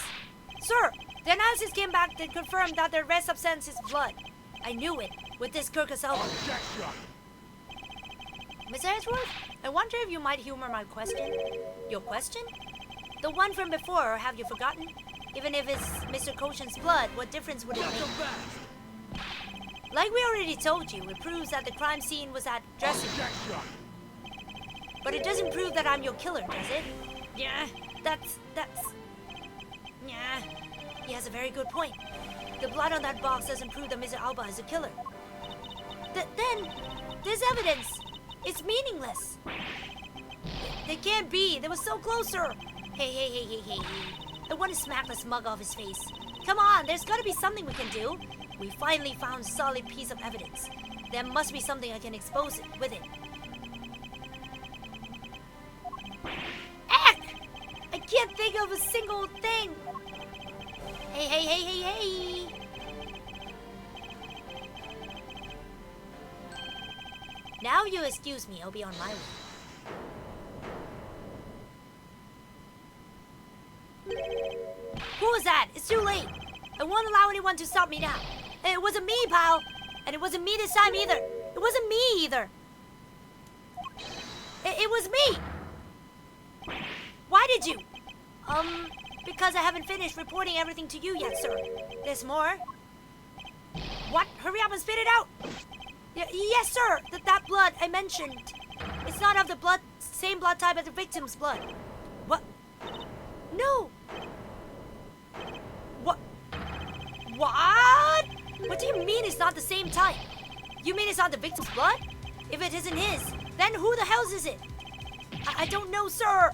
Sir, the analysis came back and confirmed that the red substance is blood. I knew it, with this Kirkaselva. Mr. Edgeworth, I wonder if you might humor my question. Your question? The one from before, or have you forgotten? Even if it's Mr. Koshin's blood, what difference would it make? Like we already told you, it proves that the crime scene was at dressing room. But it doesn't prove that I'm your killer, does it? Yeah, that's... Yeah, he has a very good point. The blood on that box doesn't prove that Mr. Alba is a killer. Then, this evidence, it's meaningless. They can't be, they were so close, sir. Hey. I want to smack the smug off his face. Come on, there's gotta be something we can do. We finally found a solid piece of evidence. There must be something I can expose it with it. Eck! I can't think of a single thing. Hey. Now you excuse me, I'll be on my way. Who was that? It's too late. I won't allow anyone to stop me now. It wasn't me, pal. And it wasn't me this time either. It wasn't me either. It was me. Why did you? Because I haven't finished reporting everything to you yet, sir. There's more. What? Hurry up and spit it out. Yes, sir. That blood I mentioned. It's not of the same blood type as the victim's blood. What? No. What? What do you mean it's not the same type? You mean it's not the victim's blood? If it isn't his, then who the hell's is it? I don't know, sir.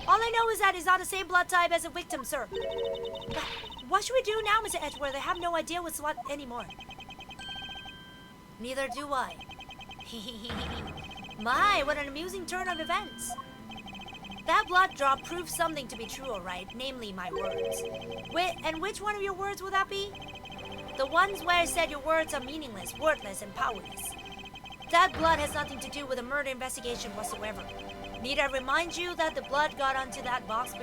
All I know is that it's not the same blood type as the victim, sir. But what should we do now, Mr. Edgeworth? I have no idea what's what anymore. Neither do I. My, what an amusing turn of events. That blood drop proves something to be true, all right, namely my words. And which one of your words would that be? The ones where I said your words are meaningless, worthless, and powerless. That blood has nothing to do with a murder investigation whatsoever. Need I remind you that the blood got onto that box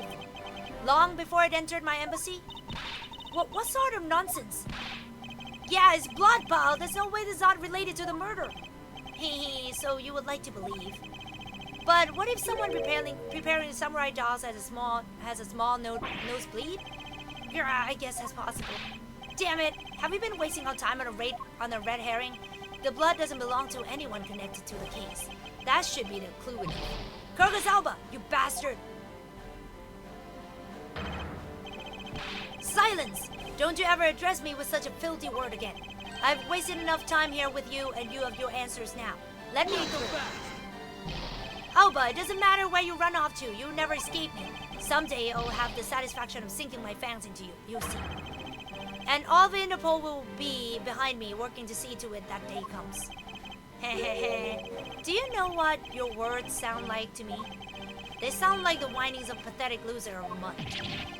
long before it entered my embassy? What sort of nonsense? Yeah, it's blood, pal. There's no way this is not related to the murder. Hehe, so you would like to believe. But what if someone preparing samurai dolls has a small nosebleed? Yeah, I guess that's possible. Damn it! Have we been wasting our time on a red herring? The blood doesn't belong to anyone connected to the case. That should be the clue in it. Kurgasalba, you bastard! Silence! Don't you ever address me with such a filthy word again. I've wasted enough time here with you, and you have your answers now. Let me through. Alba, it doesn't matter where you run off to. You never escape me. Someday I'll have the satisfaction of sinking my fangs into you. You'll see. And all the Interpol will be behind me, working to see to it that day comes. Hehehe. Do you know what your words sound like to me? They sound like the whinings of a pathetic loser of a mutt.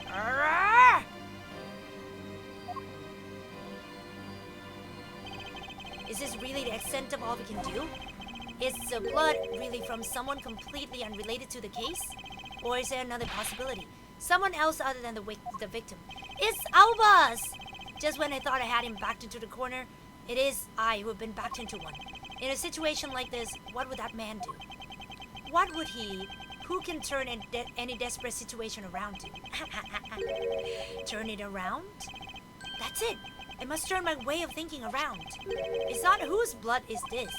Arrgh! Is this really the extent of all we can do? Is the blood really from someone completely unrelated to the case? Or is there another possibility? Someone else other than the victim? It's Albus! Just when I thought I had him backed into the corner, it is I who have been backed into one. In a situation like this, what would that man do? What would he, who can turn any desperate situation around to? Turn it around? That's it! I must turn my way of thinking around. It's not whose blood is this.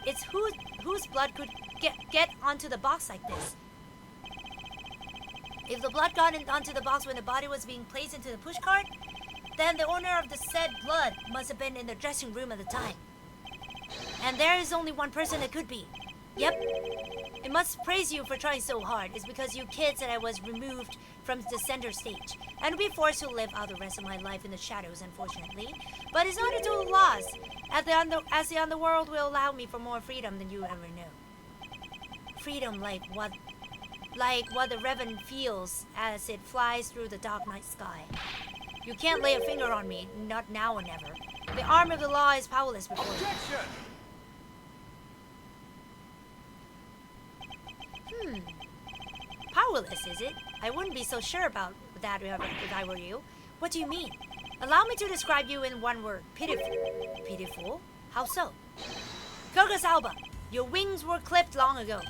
It's whose blood could get onto the box like this. If the blood got onto the box when the body was being placed into the pushcart, then the owner of the said blood must have been in the dressing room at the time. And there is only one person it could be. Yep. I must praise you for trying so hard. It's because you kids that I was removed from the center stage and be forced to live out the rest of my life in the shadows, unfortunately. But it's not a total loss, as the underworld will allow me for more freedom than you ever knew. Freedom like what the Revan feels as it flies through the dark night sky. You can't lay a finger on me, not now or never. The arm of the law is powerless before you.
Objection!
Powerless, is it? I wouldn't be so sure about that if I were you. What do you mean? Allow me to describe you in one word. Pitiful. Pitiful? How so? Kurgasalba, your wings were clipped long ago.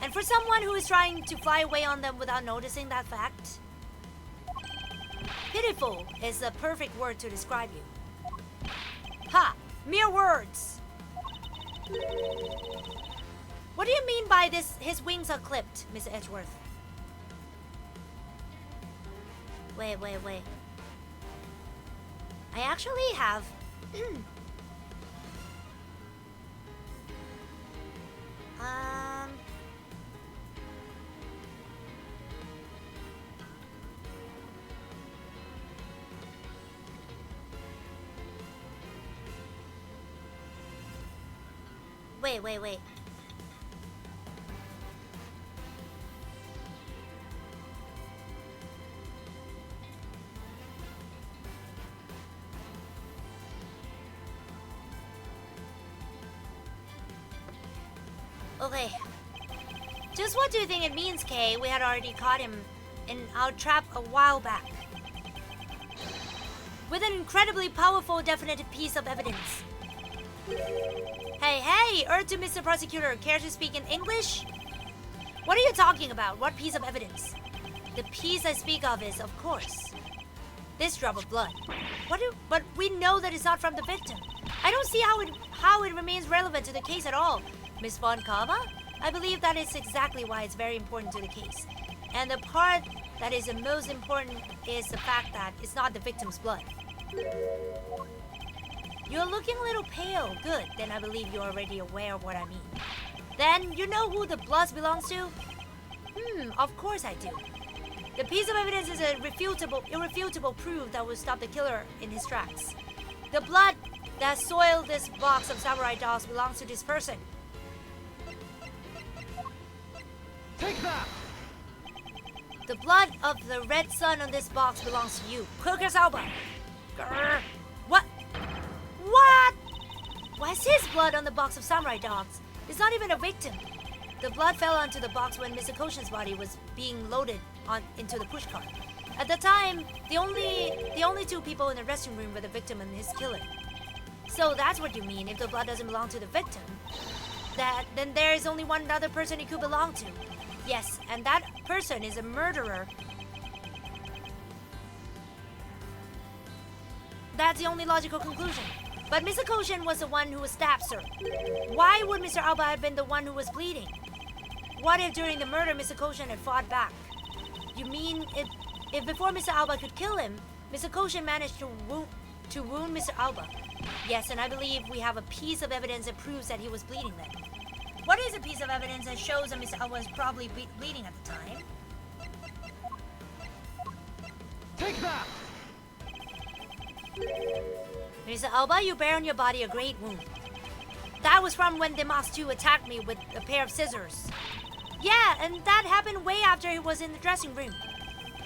And for someone who is trying to fly away on them without noticing that fact, pitiful is the perfect word to describe you. Ha! Mere words! What do you mean by this? His wings are clipped, Miss Edgeworth. Wait. I actually have... Wait. Okay. Just what do you think it means, Kay? We had already caught him in our trap a while back. With an incredibly powerful, definitive piece of evidence. Hey, to Mr. Prosecutor, care to speak in English? What are you talking about? What piece of evidence? The piece I speak of is, of course, this drop of blood. But we know that it's not from the victim. I don't see how it remains relevant to the case at all. Miss Von Kava? I believe that is exactly why it's very important to the case. And the part that is the most important is the fact that it's not the victim's blood. You're looking a little pale. Good, then I believe you're already aware of what I mean. Then you know who the blood belongs to? Of course I do. The piece of evidence is a irrefutable proof that will stop the killer in his tracks. The blood that soiled this box of samurai dolls belongs to this person.
Take that!
The blood of the red sun on this box belongs to you. Kurgasalba! Grr. What? Why is his blood on the box of samurai dogs? It's not even a victim. The blood fell onto the box when Mr. Koshin's body was being loaded into the pushcart. At the time, the only two people in the restroom room were the victim and his killer. So that's what you mean. If the blood doesn't belong to the victim, then there is only one other person it could belong to. Yes, and that person is a murderer. That's the only logical conclusion. But Mr. Koshin was the one who was stabbed, sir. Why would Mr. Alba have been the one who was bleeding? What if during the murder Mr. Koshin had fought back? You mean if before Mr. Alba could kill him, Mr. Koshin managed to wound Mr. Alba? Yes, and I believe we have a piece of evidence that proves that he was bleeding then. What is a piece of evidence that shows that Mr. Alba was probably bleeding at the time?
Take that!
Mr. Alba, you bear on your body a great wound. That was from when Demas 2 attacked me with a pair of scissors. Yeah, and that happened way after he was in the dressing room.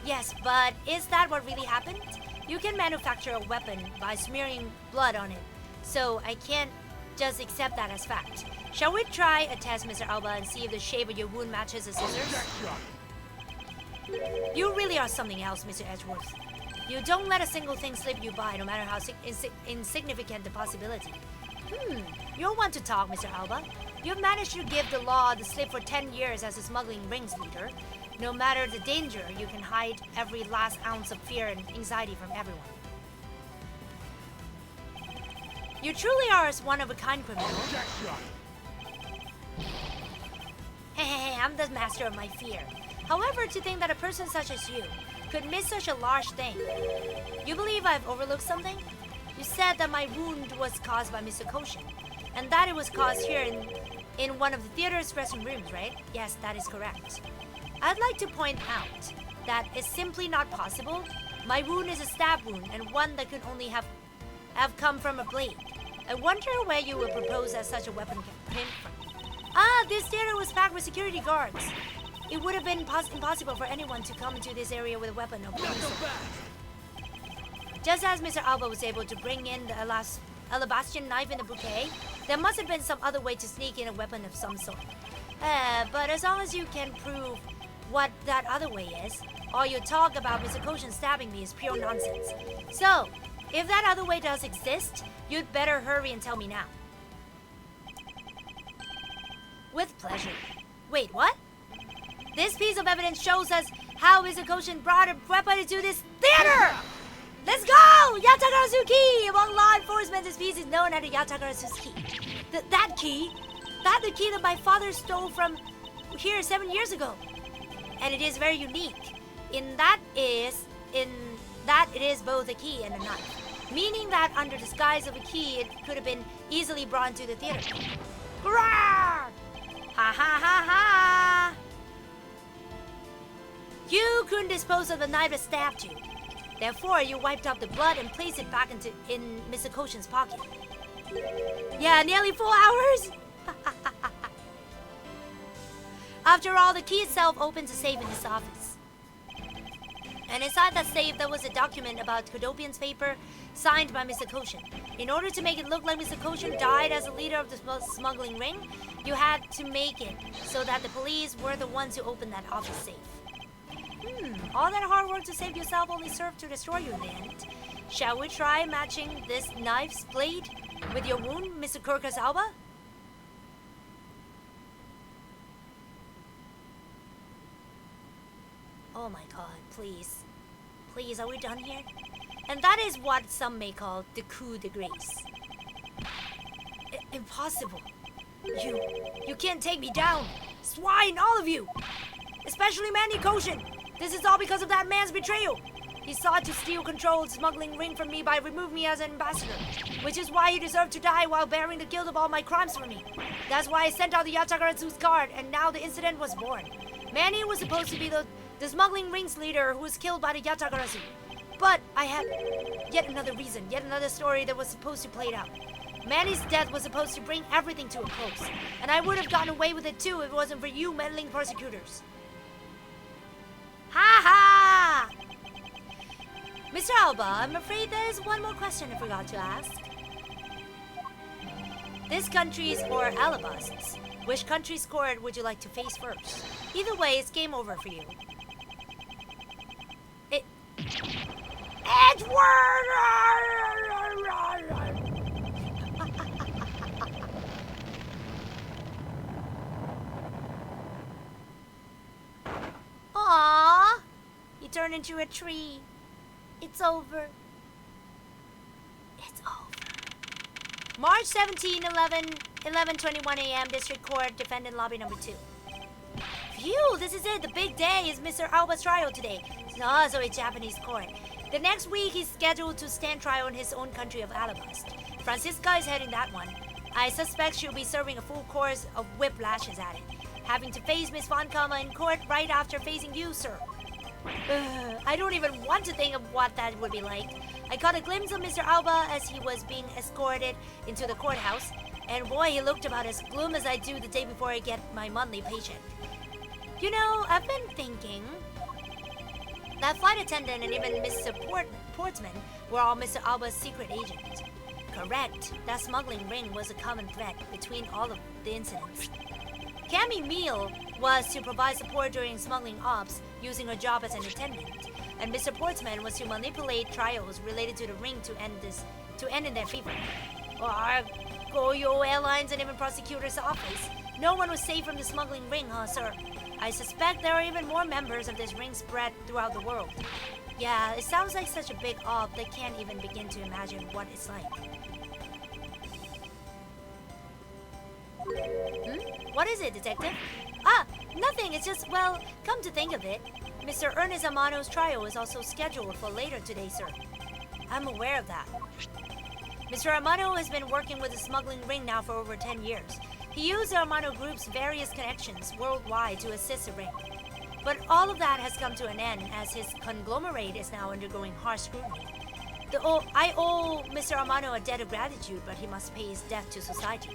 Yes, but is that what really happened? You can manufacture a weapon by smearing blood on it, so I can't just accept that as fact. Shall we try a test, Mr. Alba, and see if the shape of your wound matches the scissors? You really are something else, Mr. Edgeworth. You don't let a single thing slip you by, no matter how insignificant the possibility. You'll want to talk, Mr. Alba. You've managed to give the law the slip for 10 years as a smuggling rings leader. No matter the danger, you can hide every last ounce of fear and anxiety from everyone. You truly are a one-of-a-kind criminal. Hey, I'm the master of my fear. However, to think that a person such as you could miss such a large thing. You believe I've overlooked something? You said that my wound was caused by Mr. Koshin, and that it was caused here in one of the theater's dressing rooms, right? Yes, that is correct. I'd like to point out that it's simply not possible. My wound is a stab wound, and one that could only have come from a blade. I wonder where you would propose that such a weapon came from. This theater was packed with security guards. It would have been impossible for anyone to come into this area with a weapon of any sort. Just as Mr. Alba was able to bring in the alabastrian knife in the bouquet, there must have been some other way to sneak in a weapon of some sort. But as long as you can prove what that other way is, all your talk about Mr. Koshin stabbing me is pure nonsense. So, if that other way does exist, you'd better hurry and tell me now. With pleasure. Wait, what? This piece of evidence shows us how Mr. Koshin brought a weapon into this theater! Let's go! Yatagarasu key! Among law enforcement, this piece is known as the Yatagarasu key. That key? That's the key that my father stole from here 7 years ago. And it is very unique. In that it is both a key and a knife. Meaning that under the disguise of a key, it could have been easily brought into the theater. Hurrah! Ha ha ha ha! You couldn't dispose of the knife that stabbed you. Therefore, you wiped up the blood and placed it back in Mr. Koshin's pocket. Yeah, nearly 4 hours? After all, the key itself opens a safe in his office. And inside that safe, there was a document about Kodopian's paper signed by Mr. Koshin. In order to make it look like Mr. Koshin died as a leader of the smuggling ring, you had to make it so that the police were the ones who opened that office safe. All that hard work to save yourself only served to destroy you in the end. Shall we try matching this knife's blade with your wound, Mr. Kurkas Alba? Oh my god, please. Please, are we done here? And that is what some may call the coup de grace. Impossible. You can't take me down. Swine, all of you! Especially Manny Koshin. This is all because of that man's betrayal. He sought to steal control of the smuggling ring from me by removing me as an ambassador, which is why he deserved to die while bearing the guilt of all my crimes for me. That's why I sent out the Yatagaratsu's guard, and now the incident was born. Manny was supposed to be the smuggling ring's leader who was killed by the Yatagaratsu. But I have yet another reason, yet another story that was supposed to play it out. Manny's death was supposed to bring everything to a close, and I would have gotten away with it too if it wasn't for you meddling prosecutors. Ha ha! Mr. Alba, I'm afraid there's one more question I forgot to ask. This country's or Alabast's. Which country's court would you like to face first? Either way, it's game over for you. Edward! turned into a tree. It's over. It's over. March 17, 11:21 a.m. District Court, Defendant Lobby Number 2. Phew, this is it. The big day is Mr. Alba's trial today. So a Japanese court. The next week, he's scheduled to stand trial in his own country of Alabama. Francisca is heading that one. I suspect she'll be serving a full course of whiplashes at it, having to face Miss Fonkama in court right after facing you, sir. I don't even want to think of what that would be like. I caught a glimpse of Mr. Alba as he was being escorted into the courthouse, and boy, he looked about as glum as I do the day before I get my monthly paycheck. You know, I've been thinking that flight attendant and even Mr. Portsman were all Mr. Alba's secret agents. Correct. That smuggling ring was a common thread between all of the incidents. Cammy Meal was to provide support during smuggling ops using her job as an attendant, and Mr. Portsman was to manipulate trials related to the ring to end in their favor. Goyo Airlines and even prosecutor's office. No one was safe from the smuggling ring, huh, sir? I suspect there are even more members of this ring spread throughout the world. Yeah, it sounds like such a big op that can't even begin to imagine what it's like. What is it, detective? Nothing. It's just, well, come to think of it, Mr. Ernest Amano's trial is also scheduled for later today, sir. I'm aware of that. Mr. Amano has been working with the smuggling ring now for over 10 years. He used the Amano Group's various connections worldwide to assist the ring. But all of that has come to an end as his conglomerate is now undergoing harsh scrutiny. I owe Mr. Amano a debt of gratitude, but he must pay his debt to society.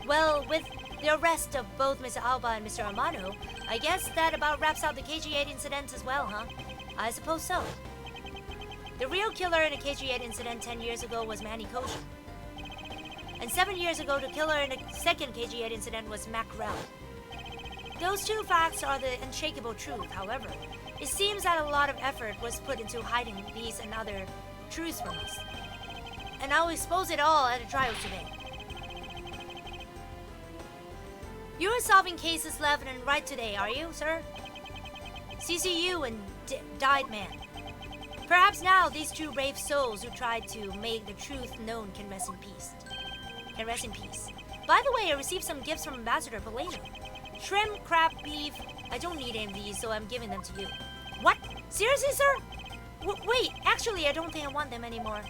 Well, with the arrest of both Mr. Alba and Mr. Amano, I guess that about wraps out the KG-8 incident as well, huh? I suppose so. The real killer in the KG-8 incident 10 years ago was Manny Koshin. And 7 years ago, the killer in the second KG-8 incident was Macrel. Those two facts are the unshakable truth, however. It seems that a lot of effort was put into hiding these and other truths from us. And I'll expose it all at the trial today. You are solving cases left and right today, are you, sir? CCU and Died Man. Perhaps now these two brave souls who tried to make the truth known can rest in peace. By the way, I received some gifts from Ambassador Poleno. Shrimp, crab, beef. I don't need any of these, so I'm giving them to you. What? Seriously, sir? Wait, actually, I don't think I want them anymore.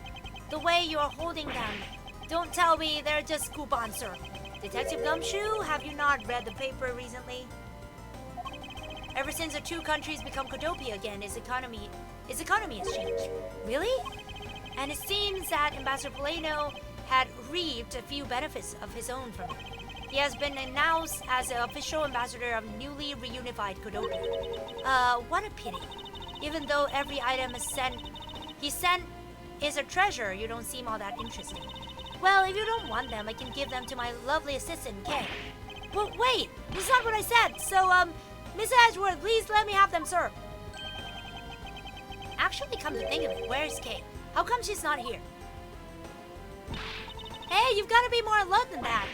The way you're holding them. Don't tell me they're just coupons, sir. Detective Gumshoe, have you not read the paper recently? Ever since the two countries become Codopia again, its economy has changed. Really? And it seems that Ambassador Poleno had reaped a few benefits of his own from it. He has been announced as the official ambassador of newly reunified Codopia. What a pity. Even though every item he sent is a treasure, you don't seem all that interesting. Well, if you don't want them, I can give them to my lovely assistant, Kay. Well, wait, this is not what I said. So, Miss Edgeworth, please let me have them, sir. Actually, come to think of it, where is Kay? How come she's not here? Hey, you've got to be more alert than that.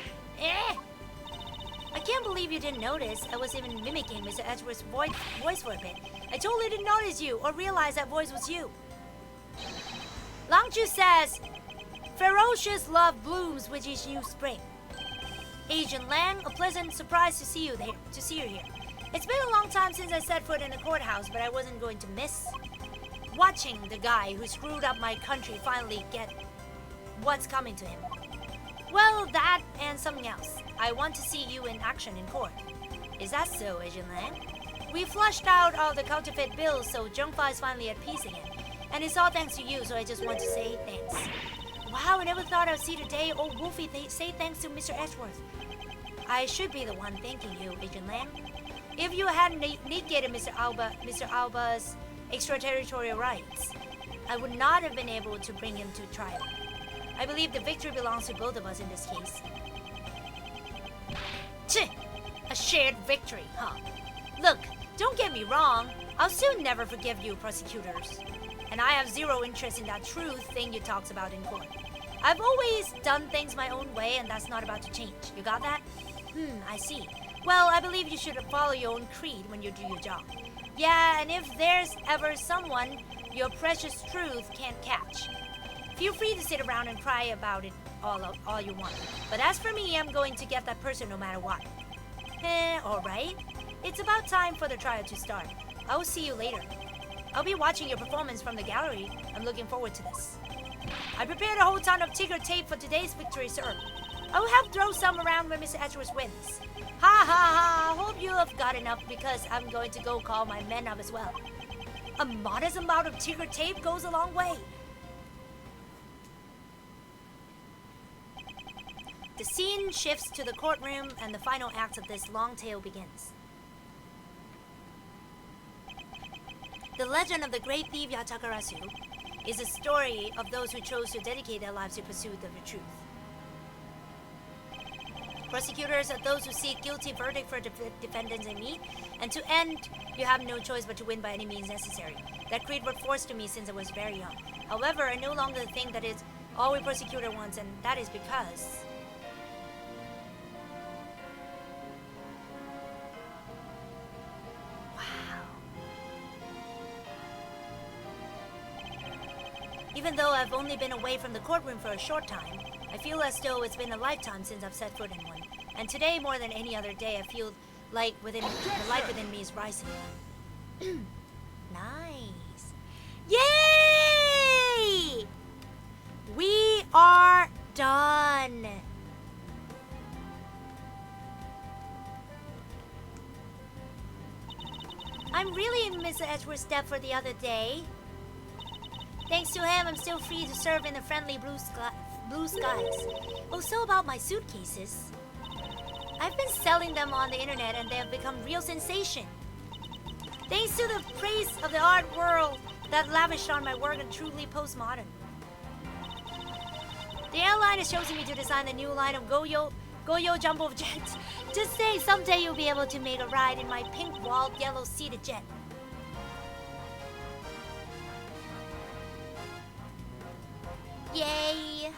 I can't believe you didn't notice. I was even mimicking Mr. Edgeworth's voice for a bit. I totally didn't notice you or realize that voice was you. Langchu says, ferocious love blooms with each new spring. Agent Lang, a pleasant surprise to see you here. It's been a long time since I set foot in the courthouse, but I wasn't going to miss watching the guy who screwed up my country finally get what's coming to him. Well, that and something else. I want to see you in action in court. Is that so, Agent Lang? We flushed out all the counterfeit bills, so Zhengfa is finally at peace again. And it's all thanks to you, so I just want to say thanks. Wow, I never thought I'd see today old Wolfie say thanks to Mr. Edgeworth. I should be the one thanking you, Agent Lang. If you hadn't negated Mr. Alba's extraterritorial rights, I would not have been able to bring him to trial. I believe the victory belongs to both of us in this case. A shared victory, huh? Look, don't get me wrong. I'll soon never forgive you, prosecutors. And I have zero interest in that truth thing you talked about in court. I've always done things my own way, and that's not about to change. You got that? I see. Well, I believe you should follow your own creed when you do your job. Yeah, and if there's ever someone your precious truth can't catch, feel free to sit around and cry about it all you want. But as for me, I'm going to get that person no matter what. Alright. It's about time for the trial to start. I will see you later. I'll be watching your performance from the gallery. I'm looking forward to this. I prepared a whole ton of ticker tape for today's victory, sir. I will have throw some around when Mr. Edgeworth wins. Ha ha ha! Hope you have got enough because I'm going to go call my men up as well. A modest amount of ticker tape goes a long way. The scene shifts to the courtroom and the final act of this long tale begins. The legend of the great thief Yatakarasu is a story of those who chose to dedicate their lives to pursuit of the truth. Prosecutors are those who seek guilty verdict for defendants and me, and to end, you have no choice but to win by any means necessary. That creed was forced to me since I was very young. However, I no longer think that it's all a prosecutor wants, and that is because... Even though I've only been away from the courtroom for a short time, I feel as though it's been a lifetime since I've set foot in one. And today, more than any other day, I feel like the light within me is rising. Nice. Yay! We are done. I'm really in Mr. Edgeworth's debt for the other day. Thanks to him, I'm still free to serve in the friendly blue skies. Oh, so about my suitcases. I've been selling them on the internet and they have become real sensation. Thanks to the praise of the art world that lavished on my work and truly postmodern. The airline is choosing me to design the new line of Goyo Jumbo jets. Just say someday you'll be able to make a ride in my pink-walled, yellow-seated jet. Yay!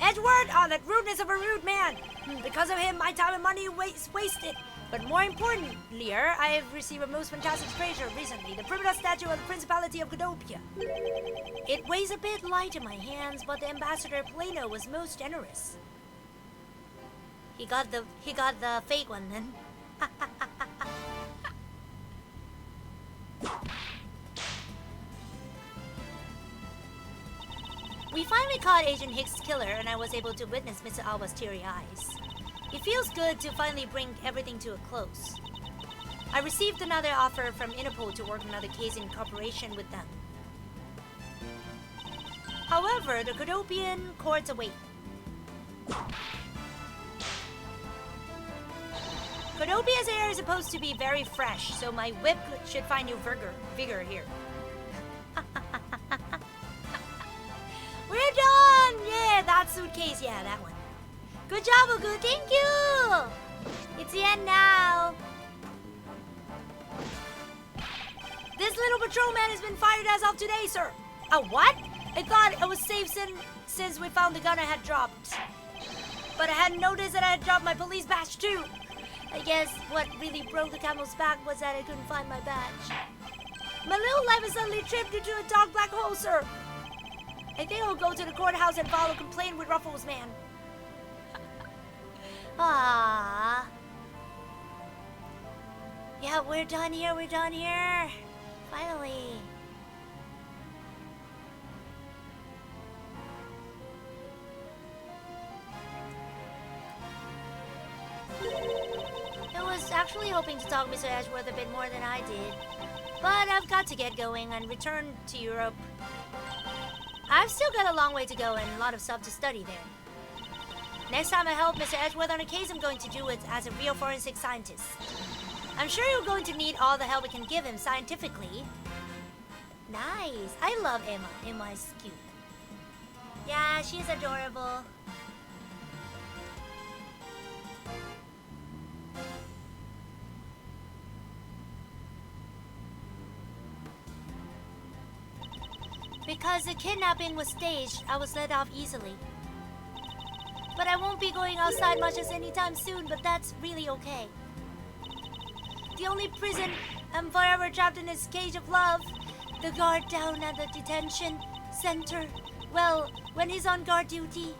Edgeworth! Oh, that rudeness of a rude man! Because of him, my time and money is wasted. But more importantly, I have received a most fantastic treasure recently, the primitive statue of the Principality of Godopia. It weighs a bit light in my hands, but the ambassador Plano was most generous. He got the fake one then. We finally caught Agent Hicks' killer, and I was able to witness Mr. Alba's teary eyes. It feels good to finally bring everything to a close. I received another offer from Interpol to work another case in cooperation with them. However, the Kodopian courts await. Kodopia's air is supposed to be very fresh, so my whip should find new vigor here. We're done! Yeah, that suitcase. Yeah, that one. Good job, Hoku. Thank you! It's the end now. This little patrolman has been fired as of today, sir. A what? I thought it was safe since we found the gun I had dropped. But I hadn't noticed that I had dropped my police badge too. I guess what really broke the camel's back was that I couldn't find my badge. My little life is suddenly tripped into a dark black hole, sir. I think I'll go to the courthouse and file a complaint with Ruffles, man. Ah. Yeah, we're done here. Finally. I was actually hoping to talk Mr. Edgeworth a bit more than I did, but I've got to get going and return to Europe. I've still got a long way to go and a lot of stuff to study there. Next time I help Mr. Edgeworth on a case, I'm going to do it as a real forensic scientist. I'm sure you're going to need all the help we can give him scientifically. Nice. I love Emma. Emma is cute. Yeah, she's adorable. Because the kidnapping was staged, I was let off easily. But I won't be going outside much as anytime soon, but that's really okay. The only prison I'm forever trapped in is cage of love. The guard down at the detention center. Well, when he's on guard duty.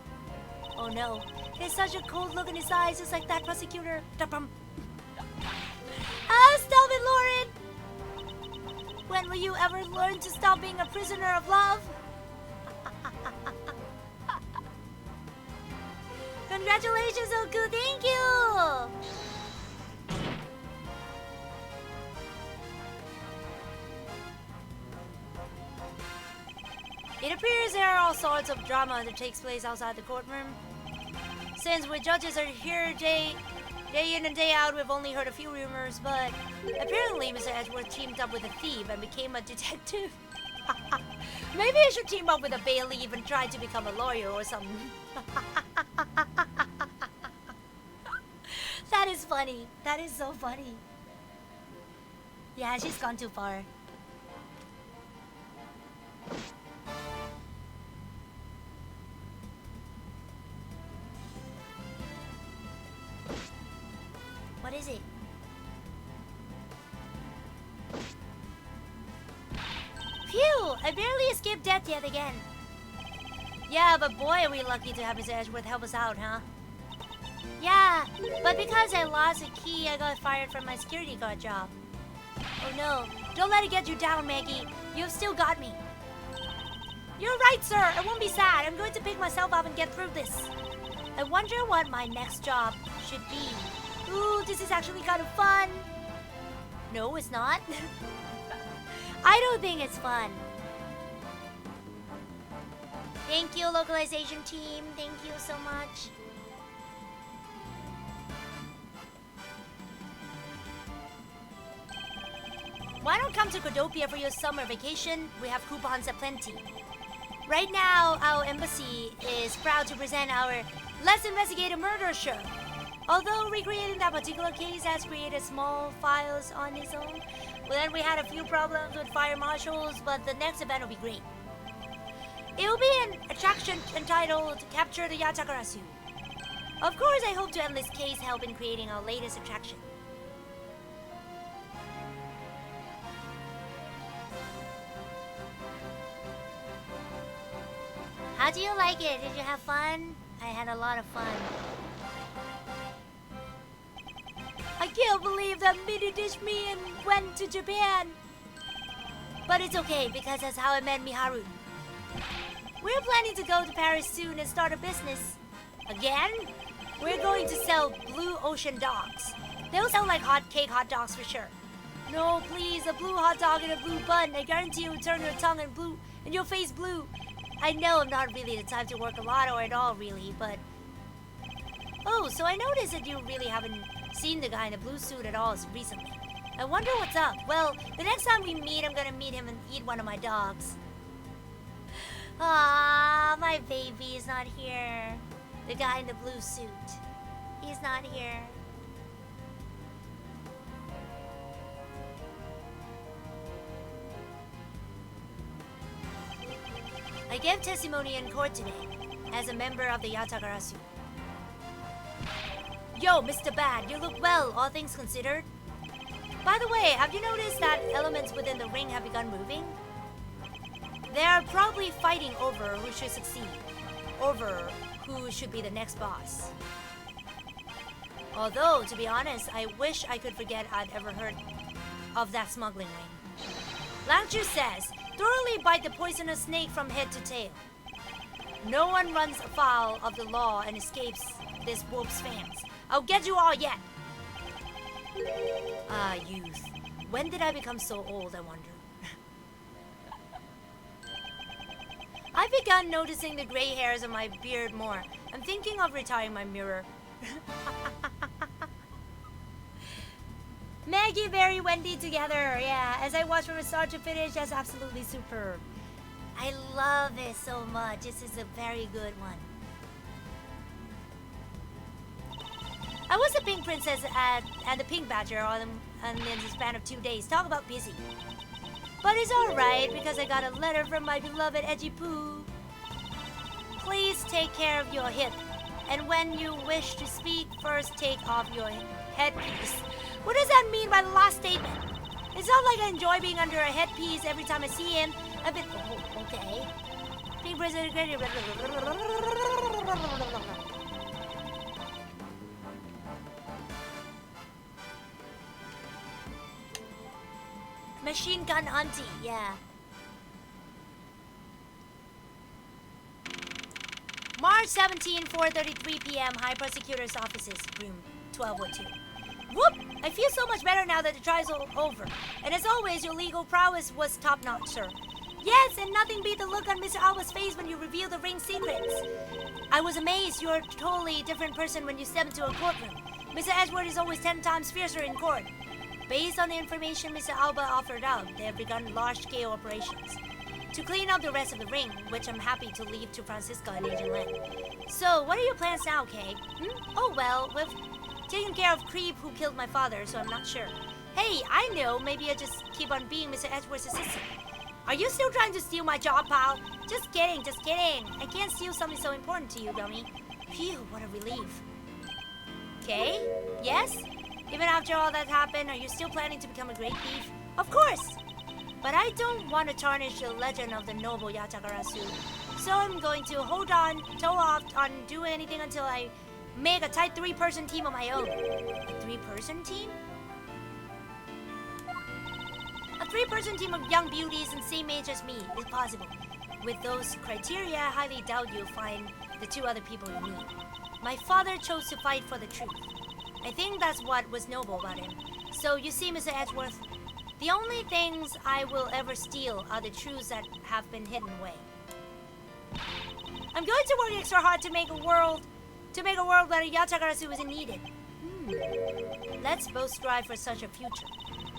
Oh no, there's such a cold look in his eyes, just like that prosecutor. Stop it, Lauren! When will you ever learn to stop being a prisoner of love? Congratulations, Hoku, thank you! It appears there are all sorts of drama that takes place outside the courtroom. Since we judges are here day in and day out, we've only heard a few rumors, but apparently Mr. Edgeworth teamed up with a thief and became a detective. Maybe I should team up with a bailiff and try to become a lawyer or something. That is funny. That is so funny. Yeah, she's gone too far. What is it? Phew! I barely escaped death yet again. Yeah, but boy are we lucky to have Mr. Edgeworth help us out, huh? Yeah, but because I lost a key, I got fired from my security guard job. Oh no, don't let it get you down, Maggie. You've still got me. You're right, sir. I won't be sad. I'm going to pick myself up and get through this. I wonder what my next job should be. Ooh, this is actually kind of fun. No, it's not. I don't think it's fun. Thank you, localization team. Thank you so much. Why don't come to Cordopia for your summer vacation? We have coupons aplenty. Right now, our embassy is proud to present our Let's Investigate a Murder show. Although recreating that particular case has created small files on its own, well, then we had a few problems with fire marshals, but the next event will be great. It will be an attraction entitled Capture the Yatakarasu. Of course, I hope to enlist K's help in creating our latest attraction. How do you like it? Did you have fun? I had a lot of fun. I can't believe that Mini ditched me and went to Japan. But it's okay, because that's how I met Miharu. We're planning to go to Paris soon and start a business. Again? We're going to sell blue ocean dogs. They'll sell like hot dogs for sure. No, please, a blue hot dog and a blue bun. I guarantee you will turn your tongue and blue and your face blue. I know I'm not really the type to work a lot or at all, really, but... Oh, so I noticed that you really haven't seen the guy in the blue suit at all recently. I wonder what's up. Well, the next time we meet, I'm gonna meet him and eat one of my dogs. Ah, my baby is not here. The guy in the blue suit. He's not here. I gave testimony in court today as a member of the Yatakarasu. Yo, Mr. Bad, you look well, all things considered. By the way, have you noticed that elements within the ring have begun moving? They are probably fighting over who should succeed, over who should be the next boss. Although, to be honest, I wish I could forget I'd ever heard of that smuggling ring. Langchu says, thoroughly bite the poisonous snake from head to tail. No one runs afoul of the law and escapes this wolf's fangs. I'll get you all yet. Ah, youth. When did I become so old, I wonder? I've begun noticing the gray hairs on my beard more. I'm thinking of retiring my mirror. Maggie, Barry, Wendy together. Yeah, as I watch from start to finish, that's absolutely superb. I love it so much. This is a very good one. I was the Pink Princess and the Pink Badger in the span of 2 days. Talk about busy. But it's alright because I got a letter from my beloved Edgy Poo. Please take care of your hip And when you wish to speak, first take off your headpiece. What does that mean by the last statement? It's not like I enjoy being under a headpiece every time I see him. I've been... Oh, okay. Being president... Machine gun auntie, yeah. March 17, 4:33 p.m. High Prosecutor's Offices, room 1202. Whoop! I feel so much better now that the trial's over. And as always, your legal prowess was top-notch, sir. Yes, and nothing beat the look on Mr. Alba's face when you revealed the ring's secrets. I was amazed. You're a totally different person when you step into a courtroom. Mr. Edgeworth is always 10 times fiercer in court. Based on the information Mr. Alba offered out, they have begun large-scale operations to clean up the rest of the ring, which I'm happy to leave to Francisca and Agent Len. So, what are your plans now, Kay? Oh, well, we've taken care of Creep who killed my father, so I'm not sure. Hey, I know, maybe I just keep on being Mr. Edgeworth's assistant. Are you still trying to steal my job, pal? Just kidding, just kidding. I can't steal something so important to you, dummy. Phew, what a relief. Kay? Yes? Even after all that happened, are you still planning to become a great thief? Of course! But I don't want to tarnish the legend of the noble Yatagarasu. So I'm going to hold on, toe off on doing anything until I make a tight 3-person team of my own. A 3-person team? A 3-person team of young beauties and same age as me is possible. With those criteria, I highly doubt you'll find the 2 other people you need. My father chose to fight for the truth. I think that's what was noble about him. So you see, Mr. Edgeworth, the only things I will ever steal are the truths that have been hidden away. I'm going to work extra hard to make a world where Yatagarasu isn't needed. Let's both strive for such a future.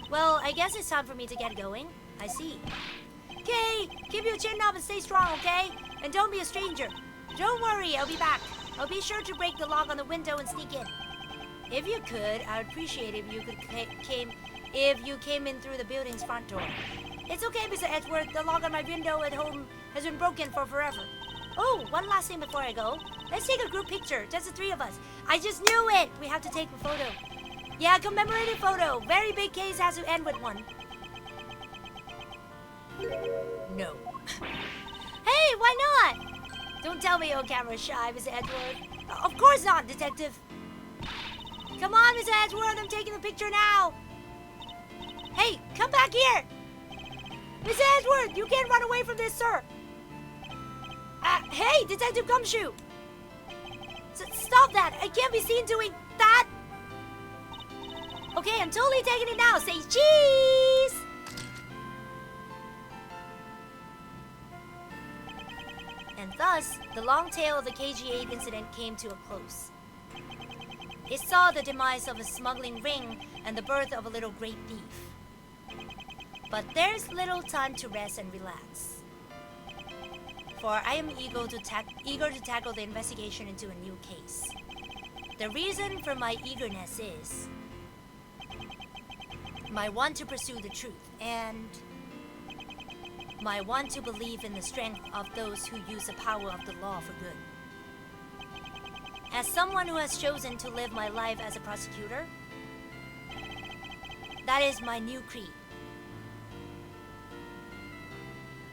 Well, I guess it's time for me to get going. I see. Okay, keep your chin up and stay strong, okay? And don't be a stranger. Don't worry, I'll be back. I'll be sure to break the lock on the window and sneak in. If you could, I'd appreciate if you came in through the building's front door. It's okay, Mr. Edgeworth. The lock on my window at home has been broken for forever. Oh, one last thing before I go. Let's take a group picture, just the 3 of us. I just knew it! We have to take a photo. Yeah, commemorative photo. Very big case has to end with one. No. Hey, why not? Don't tell me your camera's shy, Mr. Edgeworth. Of course not, Detective. Come on, Mr. Edgeworth, I'm taking the picture now. Hey, come back here. Mr. Edgeworth, you can't run away from this, sir. Hey, Detective Gumshoe. Stop that. I can't be seen doing that. Okay, I'm totally taking it now. Say cheese. And thus, the long tale of the KG-8 incident came to a close. It saw the demise of a smuggling ring and the birth of a little great thief. But there's little time to rest and relax. For I am eager to tackle the investigation into a new case. The reason for my eagerness is my want to pursue the truth and my want to believe in the strength of those who use the power of the law for good. As someone who has chosen to live my life as a prosecutor, that is my new creed.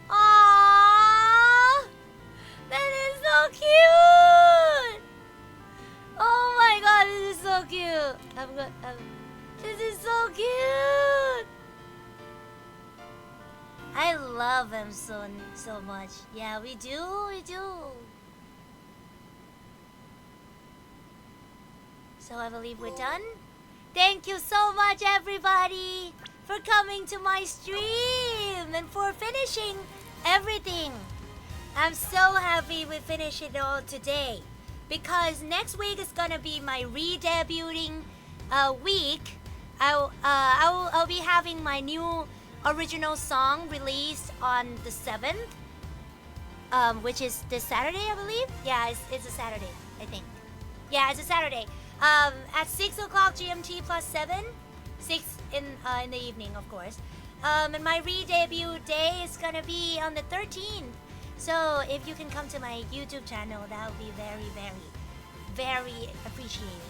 Aww! That is so cute! Oh my god, this is so cute! This is so cute! I love him so much. Yeah, we do. So I believe we're done. Thank you so much, everybody, for coming to my stream and for finishing everything. I'm so happy we finished it all today because next week is gonna be my re-debuting week. I'll be having my new original song released on the 7th, which is this Saturday, I believe. Yeah, it's a Saturday, I think. Yeah, it's a Saturday. At 6 o'clock GMT plus 7, 6 in the evening, of course. And my re-debut day is gonna be on the 13th. So if you can come to my YouTube channel, that would be very, very, very appreciated.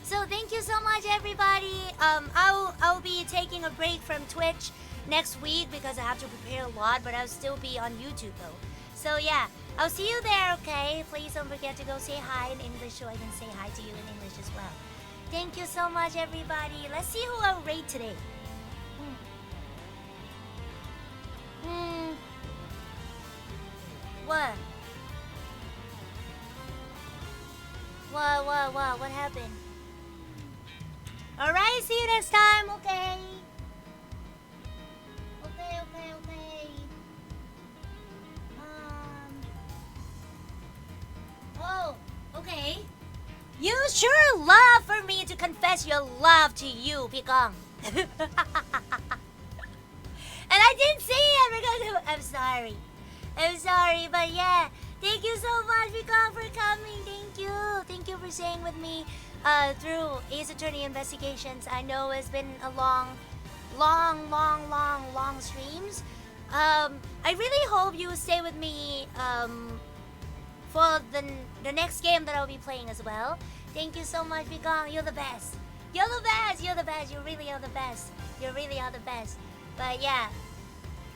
So thank you so much, everybody. I'll be taking a break from Twitch next week because I have to prepare a lot, but I'll still be on YouTube though. So yeah, I'll see you there, okay? Please don't forget to go say hi in English so I can say hi to you in English as well. Thank you so much, everybody. Let's see who I'll rate today. What? What happened? Alright, see you next time, okay? Okay. Oh, okay. You sure love for me to confess your love to you, Pikong. And I didn't say it because I'm sorry, but yeah. Thank you so much, Pikong, for coming. Thank you for staying with me through Ace Attorney Investigations. I know it's been a long streams. I really hope you stay with me for the next game that I'll be playing as well. Thank you so much, Pikong. You're the best. You really are the best. But yeah,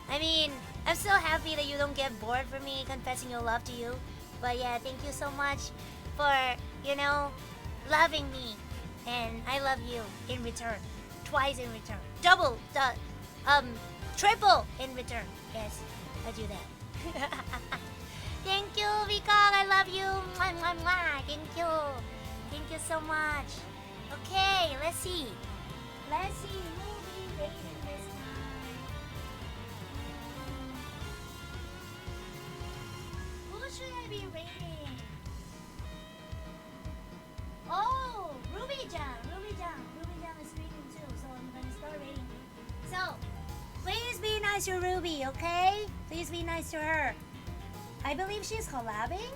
I mean, I'm so happy that you don't get bored for me confessing your love to you. But yeah, thank you so much for, loving me. And I love you in return. Twice in return. Triple in return. Yes, I do that. Thank you, Vikong. I love you. Mwah, mwah, mwah. Thank you so much. Okay, let's see. Movie rating this time. Who should I be rating? Oh, Ruby-chan is rating too, so I'm gonna start rating. So, please be nice to Ruby, okay? Please be nice to her. I believe she's collabing.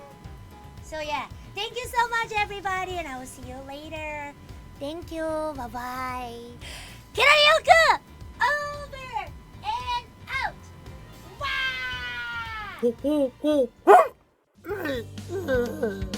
So yeah, thank you so much, everybody, and I will see you later. Thank you. Bye-bye. Karaoke! Over and out! Wow!